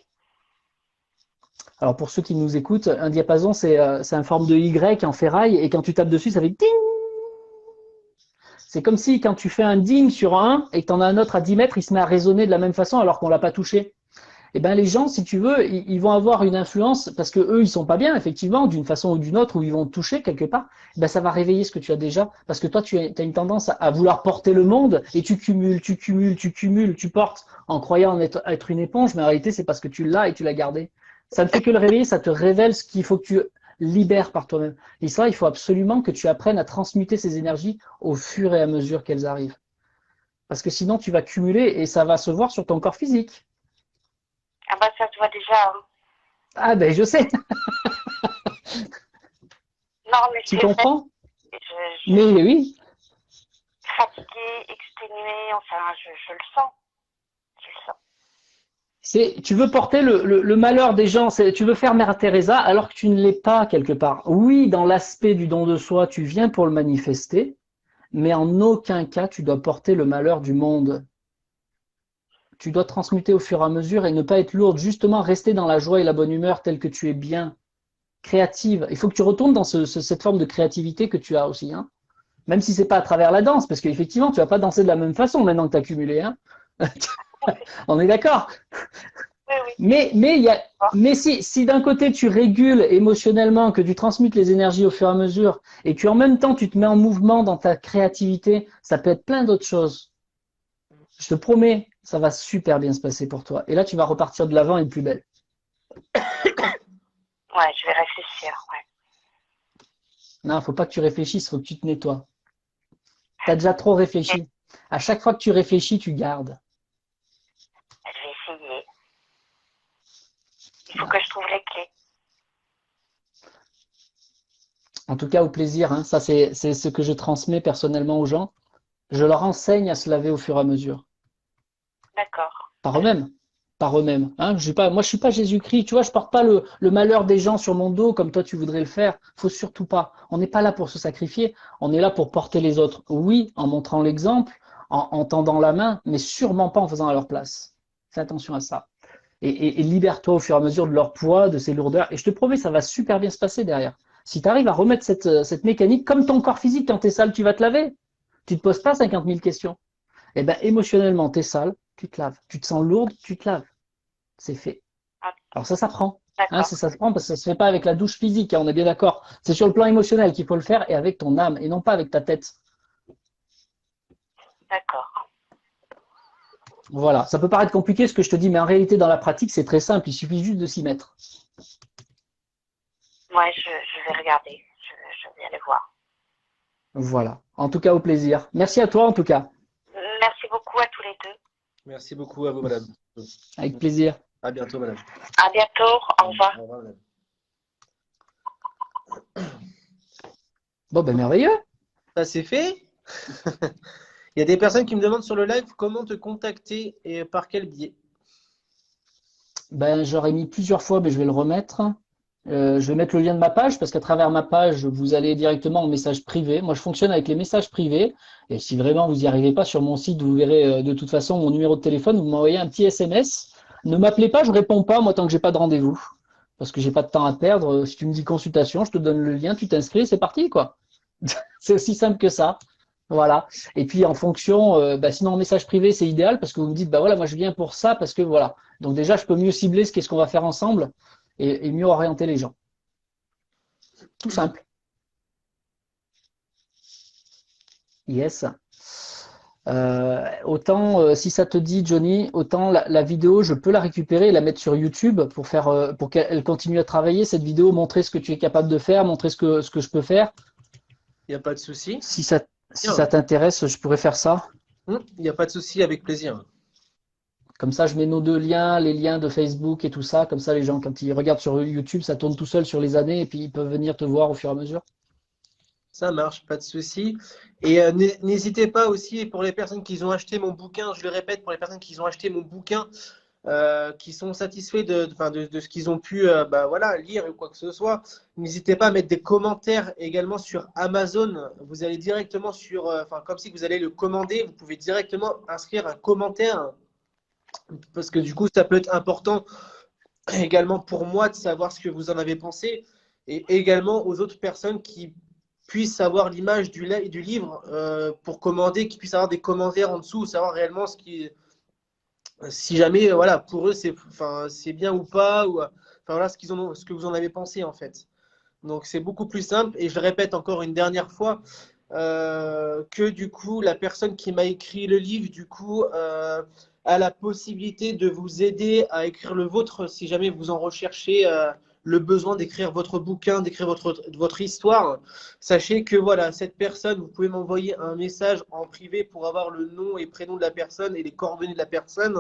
S2: Alors pour ceux qui nous écoutent, un diapason, c'est une forme de Y en ferraille, et quand tu tapes dessus, ça fait ding. C'est comme si quand tu fais un ding sur un et que tu en as un autre à 10 mètres, il se met à résonner de la même façon alors qu'on l'a pas touché. Eh ben les gens, si tu veux, ils vont avoir une influence parce que eux, ils sont pas bien, effectivement, d'une façon ou d'une autre, où ils vont te toucher quelque part. Eh ben ça va réveiller ce que tu as déjà, parce que toi, tu as une tendance à vouloir porter le monde et tu cumules, tu portes en croyant être une éponge, mais en réalité, c'est parce que tu l'as et tu l'as gardé. Ça ne fait que le réveiller, ça te révèle ce qu'il faut que tu libères par toi-même. Et ça, il faut absolument que tu apprennes à transmuter ces énergies au fur et à mesure qu'elles arrivent. Parce que sinon, tu vas cumuler et ça va se voir sur ton corps physique.
S4: Ah bah ça se voit déjà. Hein.
S2: Ah ben je sais,
S4: Non, mais
S2: tu
S4: c'est vrai.
S2: comprends?
S4: Je
S2: Mais oui,
S4: suis fatiguée, exténuée, enfin, je le sens. Je le sens.
S2: tu veux porter le malheur des gens, tu veux faire Mère Teresa alors que tu ne l'es pas quelque part. Oui, dans l'aspect du don de soi, tu viens pour le manifester, mais en aucun cas tu dois porter le malheur du monde. Tu dois transmuter au fur et à mesure et ne pas être lourde, justement rester dans la joie et la bonne humeur telle que tu es bien, créative. Il faut que tu retournes dans cette forme de créativité que tu as aussi, hein. Même si c'est pas à travers la danse, parce qu'effectivement, tu vas pas danser de la même façon maintenant que tu as cumulé, hein. On est d'accord.
S4: Oui, oui.
S2: Mais si d'un côté tu régules émotionnellement, que tu transmutes les énergies au fur et à mesure, et que en même temps tu te mets en mouvement dans ta créativité, ça peut être plein d'autres choses. Je te promets, ça va super bien se passer pour toi. Et là, tu vas repartir de l'avant et de plus belle.
S4: Ouais, je vais réfléchir, ouais.
S2: Non, faut pas que tu réfléchisses, faut que tu te nettoies. T'as déjà trop réfléchi. À chaque fois que tu réfléchis, tu gardes.
S4: Je vais essayer. Il faut que je trouve les clés.
S2: En tout cas, au plaisir, hein. Ça, c'est ce que je transmets personnellement aux gens. Je leur enseigne à se laver au fur et à mesure.
S4: D'accord.
S2: Par eux-mêmes. Par eux-mêmes. Hein. Moi, je suis pas Jésus-Christ. Tu vois, je porte pas le malheur des gens sur mon dos comme toi, tu voudrais le faire. Faut surtout pas. On n'est pas là pour se sacrifier. On est là pour porter les autres. Oui, en montrant l'exemple, en tendant la main, mais sûrement pas en faisant à leur place. Fais attention à ça. Et libère-toi au fur et à mesure de leur poids, de ces lourdeurs. Et je te promets, ça va super bien se passer derrière. Si tu arrives à remettre cette mécanique, comme ton corps physique, quand tu es sale, tu vas te laver. Tu te poses pas 50 000 questions. Eh ben, émotionnellement, tu es sale, tu te laves. Tu te sens lourde, tu te laves. C'est fait.
S4: Ah,
S2: Alors ça s'apprend. Hein,
S4: d'accord.
S2: ça s'apprend parce que ça se fait pas avec la douche physique, hein, on est bien d'accord. C'est sur le plan émotionnel qu'il faut le faire et avec ton âme et non pas avec ta tête.
S4: D'accord.
S2: Voilà, ça peut paraître compliqué ce que je te dis, mais en réalité dans la pratique c'est très simple, il suffit juste de s'y mettre.
S4: Ouais, je vais regarder. Je vais aller voir.
S2: Voilà, en tout cas au plaisir. Merci à toi en tout cas,
S4: Merci beaucoup à tous les deux.
S1: Merci beaucoup à vous, madame.
S2: avec plaisir.
S1: À bientôt, madame.
S4: À bientôt. Au revoir.
S1: Au revoir, madame.
S2: Bon ben merveilleux.
S1: Ça c'est fait. Il y a des personnes qui me demandent sur le live comment te contacter et par quel biais.
S2: Ben j'aurais mis plusieurs fois, mais je vais le remettre. Je vais mettre le lien de ma page parce qu'à travers ma page, vous allez directement en message privé. Moi, je fonctionne avec les messages privés. Et si vraiment vous n'y arrivez pas sur mon site, vous verrez de toute façon mon numéro de téléphone. Vous m'envoyez un petit SMS. Ne m'appelez pas, je réponds pas moi tant que j'ai pas de rendez-vous. Parce que j'ai pas de temps à perdre. Si tu me dis consultation, je te donne le lien, tu t'inscris, c'est parti quoi. C'est aussi simple que ça. Voilà. Et puis en fonction, sinon en message privé, c'est idéal parce que vous me dites, bah voilà, moi je viens pour ça parce que voilà. Donc déjà, je peux mieux cibler ce qu'est-ce qu'on va faire ensemble et mieux orienter les gens. Tout simple. Yes. Autant, si ça te dit, Johnny, autant la vidéo, je peux la récupérer et la mettre sur YouTube pour qu'elle continue à travailler cette vidéo, montrer ce que tu es capable de faire, montrer ce que je peux faire.
S1: Il n'y a pas de souci.
S2: Si ça t'intéresse, je pourrais faire ça.
S1: Il n'y a pas de souci, avec plaisir.
S2: Comme ça, je mets nos deux liens, les liens de Facebook et tout ça. Comme ça, les gens, quand ils regardent sur YouTube, ça tourne tout seul sur les années et puis ils peuvent venir te voir au fur et à mesure.
S1: Ça marche, pas de souci. Et n'hésitez pas aussi, pour les personnes qui ont acheté mon bouquin, je le répète, pour les personnes qui ont acheté mon bouquin, qui sont satisfaits de ce qu'ils ont pu voilà, lire ou quoi que ce soit, n'hésitez pas à mettre des commentaires également sur Amazon. Vous allez directement sur, comme si vous allez le commander, vous pouvez directement inscrire un commentaire parce que du coup, ça peut être important également pour moi de savoir ce que vous en avez pensé et également aux autres personnes qui puissent savoir l'image du livre pour commander, qui puissent avoir des commentaires en dessous, savoir réellement si jamais voilà, pour eux c'est bien ou pas, ou voilà, ce que vous en avez pensé en fait. Donc c'est beaucoup plus simple et je répète encore une dernière fois que du coup la personne qui m'a écrit le livre du coup a la possibilité de vous aider à écrire le vôtre si jamais vous en recherchez le besoin d'écrire votre bouquin, d'écrire votre histoire. Sachez que voilà, cette personne, vous pouvez m'envoyer un message en privé pour avoir le nom et prénom de la personne et les coordonnées de la personne.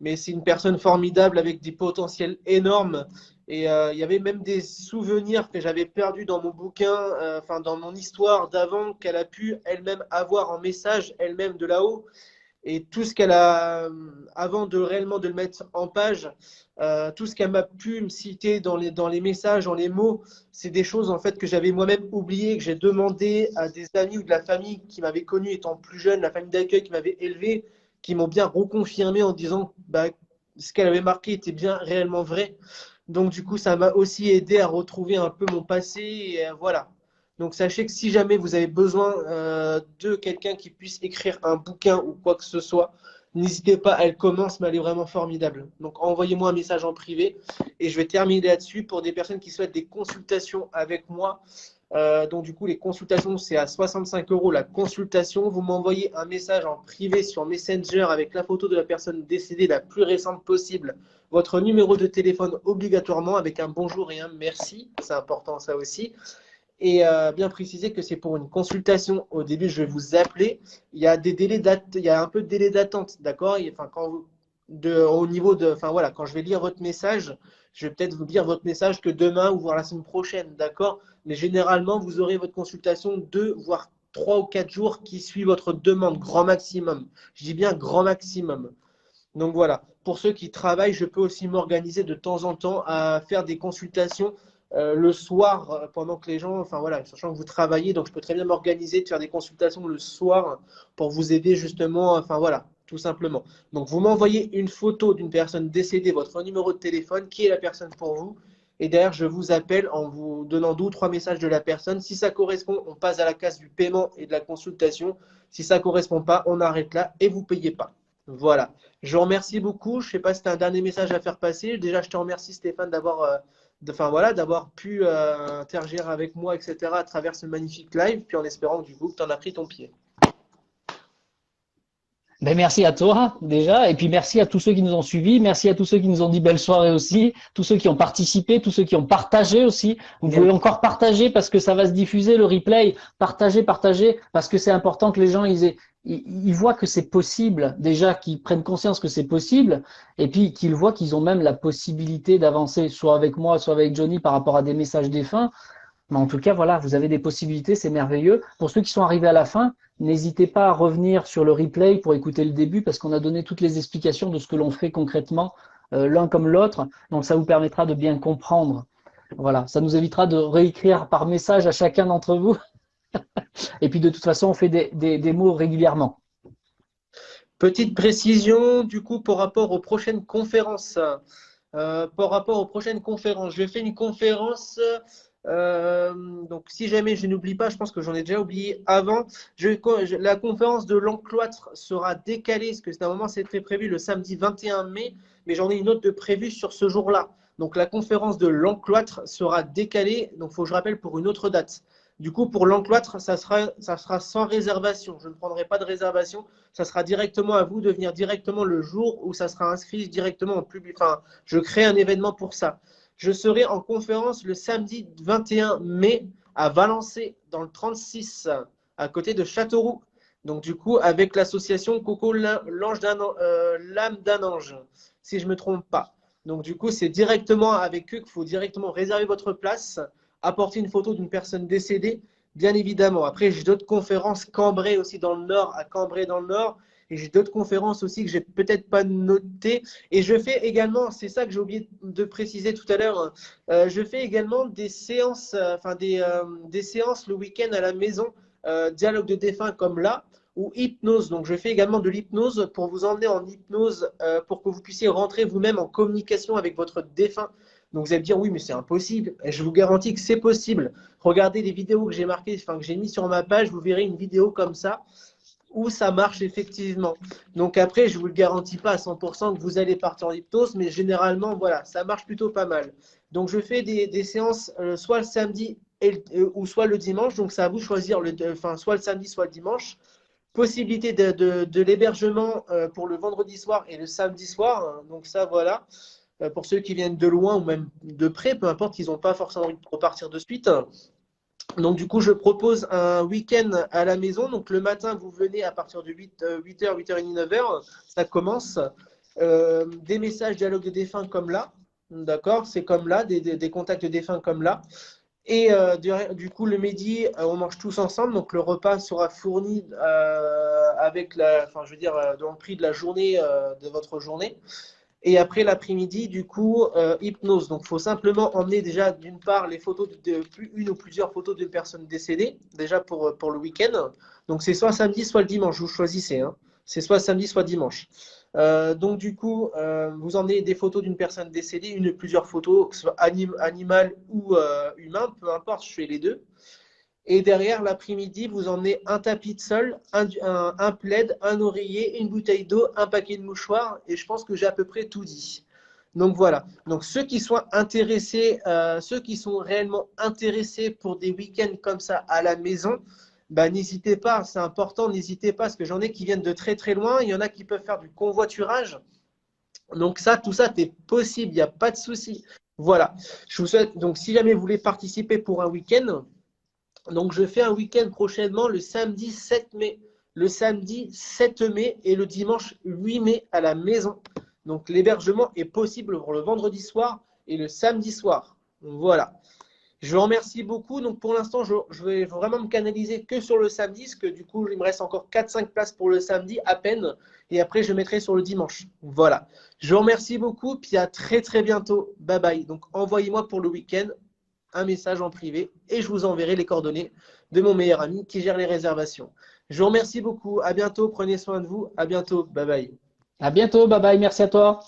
S1: Mais c'est une personne formidable avec des potentiels énormes. Et il y avait même des souvenirs que j'avais perdus dans mon bouquin, dans mon histoire d'avant, qu'elle a pu elle-même avoir en message, elle-même de là-haut. Et tout ce qu'elle a, avant de réellement de le mettre en page, tout ce qu'elle m'a pu me citer dans les messages, dans les mots, c'est des choses en fait que j'avais moi-même oubliées, que j'ai demandé à des amis ou de la famille qui m'avaient connu étant plus jeune, la famille d'accueil qui m'avait élevé, qui m'ont bien reconfirmé en disant que ce qu'elle avait marqué était bien réellement vrai. Donc du coup, ça m'a aussi aidé à retrouver un peu mon passé et voilà. Donc sachez que si jamais vous avez besoin de quelqu'un qui puisse écrire un bouquin ou quoi que ce soit, n'hésitez pas, elle commence, mais elle est vraiment formidable. Donc envoyez-moi un message en privé et je vais terminer là-dessus pour des personnes qui souhaitent des consultations avec moi. Donc du coup, les consultations, c'est à 65 € la consultation. Vous m'envoyez un message en privé sur Messenger avec la photo de la personne décédée la plus récente possible, votre numéro de téléphone obligatoirement avec un bonjour et un merci. C'est important ça aussi. Et bien préciser que c'est pour une consultation. Au début, je vais vous appeler. Il y a il y a un peu de délai d'attente, d'accord? Au niveau de, voilà, quand je vais lire votre message, je vais peut-être vous lire votre message que demain ou voire la semaine prochaine, d'accord? Mais généralement, vous aurez votre consultation 2 voire 3 ou 4 jours qui suit votre demande, grand maximum. Je dis bien grand maximum. Donc voilà, pour ceux qui travaillent, je peux aussi m'organiser de temps en temps à faire des consultations le soir pendant que les gens, voilà, sachant que vous travaillez, donc je peux très bien m'organiser de faire des consultations le soir pour vous aider justement, voilà, tout simplement. Donc vous m'envoyez une photo d'une personne décédée, votre numéro de téléphone, qui est la personne pour vous, et derrière je vous appelle en vous donnant 2 ou 3 messages de la personne. Si ça correspond, on passe à la case du paiement et de la consultation. Si ça ne correspond pas, on arrête là et vous ne payez pas. Voilà. Je vous remercie beaucoup. Je ne sais pas si tu as un dernier message à faire passer. Déjà, je te remercie Stéphane d'avoir pu interagir avec moi, etc. à travers ce magnifique live, puis en espérant que du coup, tu en as pris ton pied.
S2: Ben merci à toi déjà, et puis merci à tous ceux qui nous ont suivis, merci à tous ceux qui nous ont dit belle soirée aussi, tous ceux qui ont participé, tous ceux qui ont partagé aussi. Vous pouvez encore partager parce que ça va se diffuser le replay. Partagez, partagez, parce que c'est important que les gens ils voient que c'est possible, déjà qu'ils prennent conscience que c'est possible, et puis qu'ils voient qu'ils ont même la possibilité d'avancer, soit avec moi, soit avec Johnny par rapport à des messages défunts. Mais en tout cas, voilà, vous avez des possibilités, c'est merveilleux. Pour ceux qui sont arrivés à la fin, n'hésitez pas à revenir sur le replay pour écouter le début parce qu'on a donné toutes les explications de ce que l'on fait concrètement, l'un comme l'autre. Donc, ça vous permettra de bien comprendre. Voilà, ça nous évitera de réécrire par message à chacun d'entre vous. Et puis, de toute façon, on fait des mots régulièrement.
S1: Petite précision, du coup, par rapport aux prochaines conférences. Je vais faire une conférence. Donc, si jamais je n'oublie pas, je pense que j'en ai déjà oublié avant. La conférence de l'encloître sera décalée, parce que c'est un moment, c'était prévu le samedi 21 mai, mais j'en ai une autre de prévue sur ce jour-là. Donc, la conférence de l'encloître sera décalée. Donc, il faut que je rappelle pour une autre date. Du coup, pour l'encloître, ça sera sans réservation. Je ne prendrai pas de réservation. Ça sera directement à vous de venir directement le jour où ça sera inscrit directement en public. Enfin, je crée un événement pour ça. Je serai en conférence le samedi 21 mai à Valençay, dans le 36, à côté de Châteauroux. Donc du coup, avec l'association Coco l'âme d'un ange, si je ne me trompe pas. Donc du coup, c'est directement avec eux qu'il faut directement réserver votre place, apporter une photo d'une personne décédée, bien évidemment. Après, j'ai d'autres conférences, Cambrai aussi dans le Nord, à Cambrai dans le Nord. Et j'ai d'autres conférences aussi que j'ai peut-être pas notées. Et je fais également, c'est ça que j'ai oublié de préciser tout à l'heure, je fais également des séances, des séances le week-end à la maison, dialogue de défunt comme là, ou hypnose. Donc je fais également de l'hypnose pour vous emmener en hypnose, pour que vous puissiez rentrer vous-même en communication avec votre défunt. Donc vous allez me dire oui mais c'est impossible. Et je vous garantis que c'est possible. Regardez les vidéos que j'ai marquées, que j'ai mis sur ma page, vous verrez une vidéo comme ça où ça marche effectivement. Donc après, je ne vous le garantis pas à 100% que vous allez partir en hypnose, mais généralement, voilà, ça marche plutôt pas mal. Donc je fais des séances soit le samedi ou soit le dimanche. Donc c'est à vous de choisir soit le samedi, soit le dimanche. Possibilité de l'hébergement pour le vendredi soir et le samedi soir. Donc ça, voilà. Pour ceux qui viennent de loin ou même de près, peu importe, ils n'ont pas forcément envie de repartir de suite. Donc, du coup, je propose un week-end à la maison. Donc, le matin, vous venez à partir de 8h, 8h30, 9h. Ça commence. Des messages dialogue de défunts comme là. D'accord? C'est comme là, des contacts de défunts comme là. Et du coup, le midi, on mange tous ensemble. Donc, le repas sera fourni avec dans le prix de la journée, de votre journée. Et après l'après-midi, du coup, hypnose. Donc, il faut simplement emmener déjà, d'une part, les photos une ou plusieurs photos d'une personne décédée, déjà pour le week-end. Donc, c'est soit samedi, soit le dimanche. Vous choisissez. Hein. C'est soit samedi, soit dimanche. Donc, du coup, vous emmenez des photos d'une personne décédée, une ou plusieurs photos, que ce soit animal ou humain, peu importe, je fais les deux. Et derrière, l'après-midi, vous emmenez un tapis de sol, un plaid, un oreiller, une bouteille d'eau, un paquet de mouchoirs. Et je pense que j'ai à peu près tout dit. Donc voilà. Donc ceux qui sont intéressés, ceux qui sont réellement intéressés pour des week-ends comme ça à la maison, bah, n'hésitez pas. C'est important, n'hésitez pas. Parce que j'en ai qui viennent de très très loin. Il y en a qui peuvent faire du convoiturage. Donc ça, tout ça, c'est possible. Il n'y a pas de souci. Voilà. Je vous souhaite. Donc si jamais vous voulez participer pour un week-end, donc, je fais un week-end prochainement le samedi 7 mai. Le samedi 7 mai et le dimanche 8 mai à la maison. Donc, l'hébergement est possible pour le vendredi soir et le samedi soir. Voilà. Je vous remercie beaucoup. Donc, pour l'instant, je vais vraiment me canaliser que sur le samedi, parce que du coup, il me reste encore 4-5 places pour le samedi à peine. Et après, je mettrai sur le dimanche. Voilà. Je vous remercie beaucoup. Puis à très, très bientôt. Bye bye. Donc, envoyez-moi pour le week-end un message en privé et je vous enverrai les coordonnées de mon meilleur ami qui gère les réservations. Je vous remercie beaucoup. À bientôt. Prenez soin de vous. À bientôt. Bye bye.
S2: À bientôt. Bye bye. Merci à toi.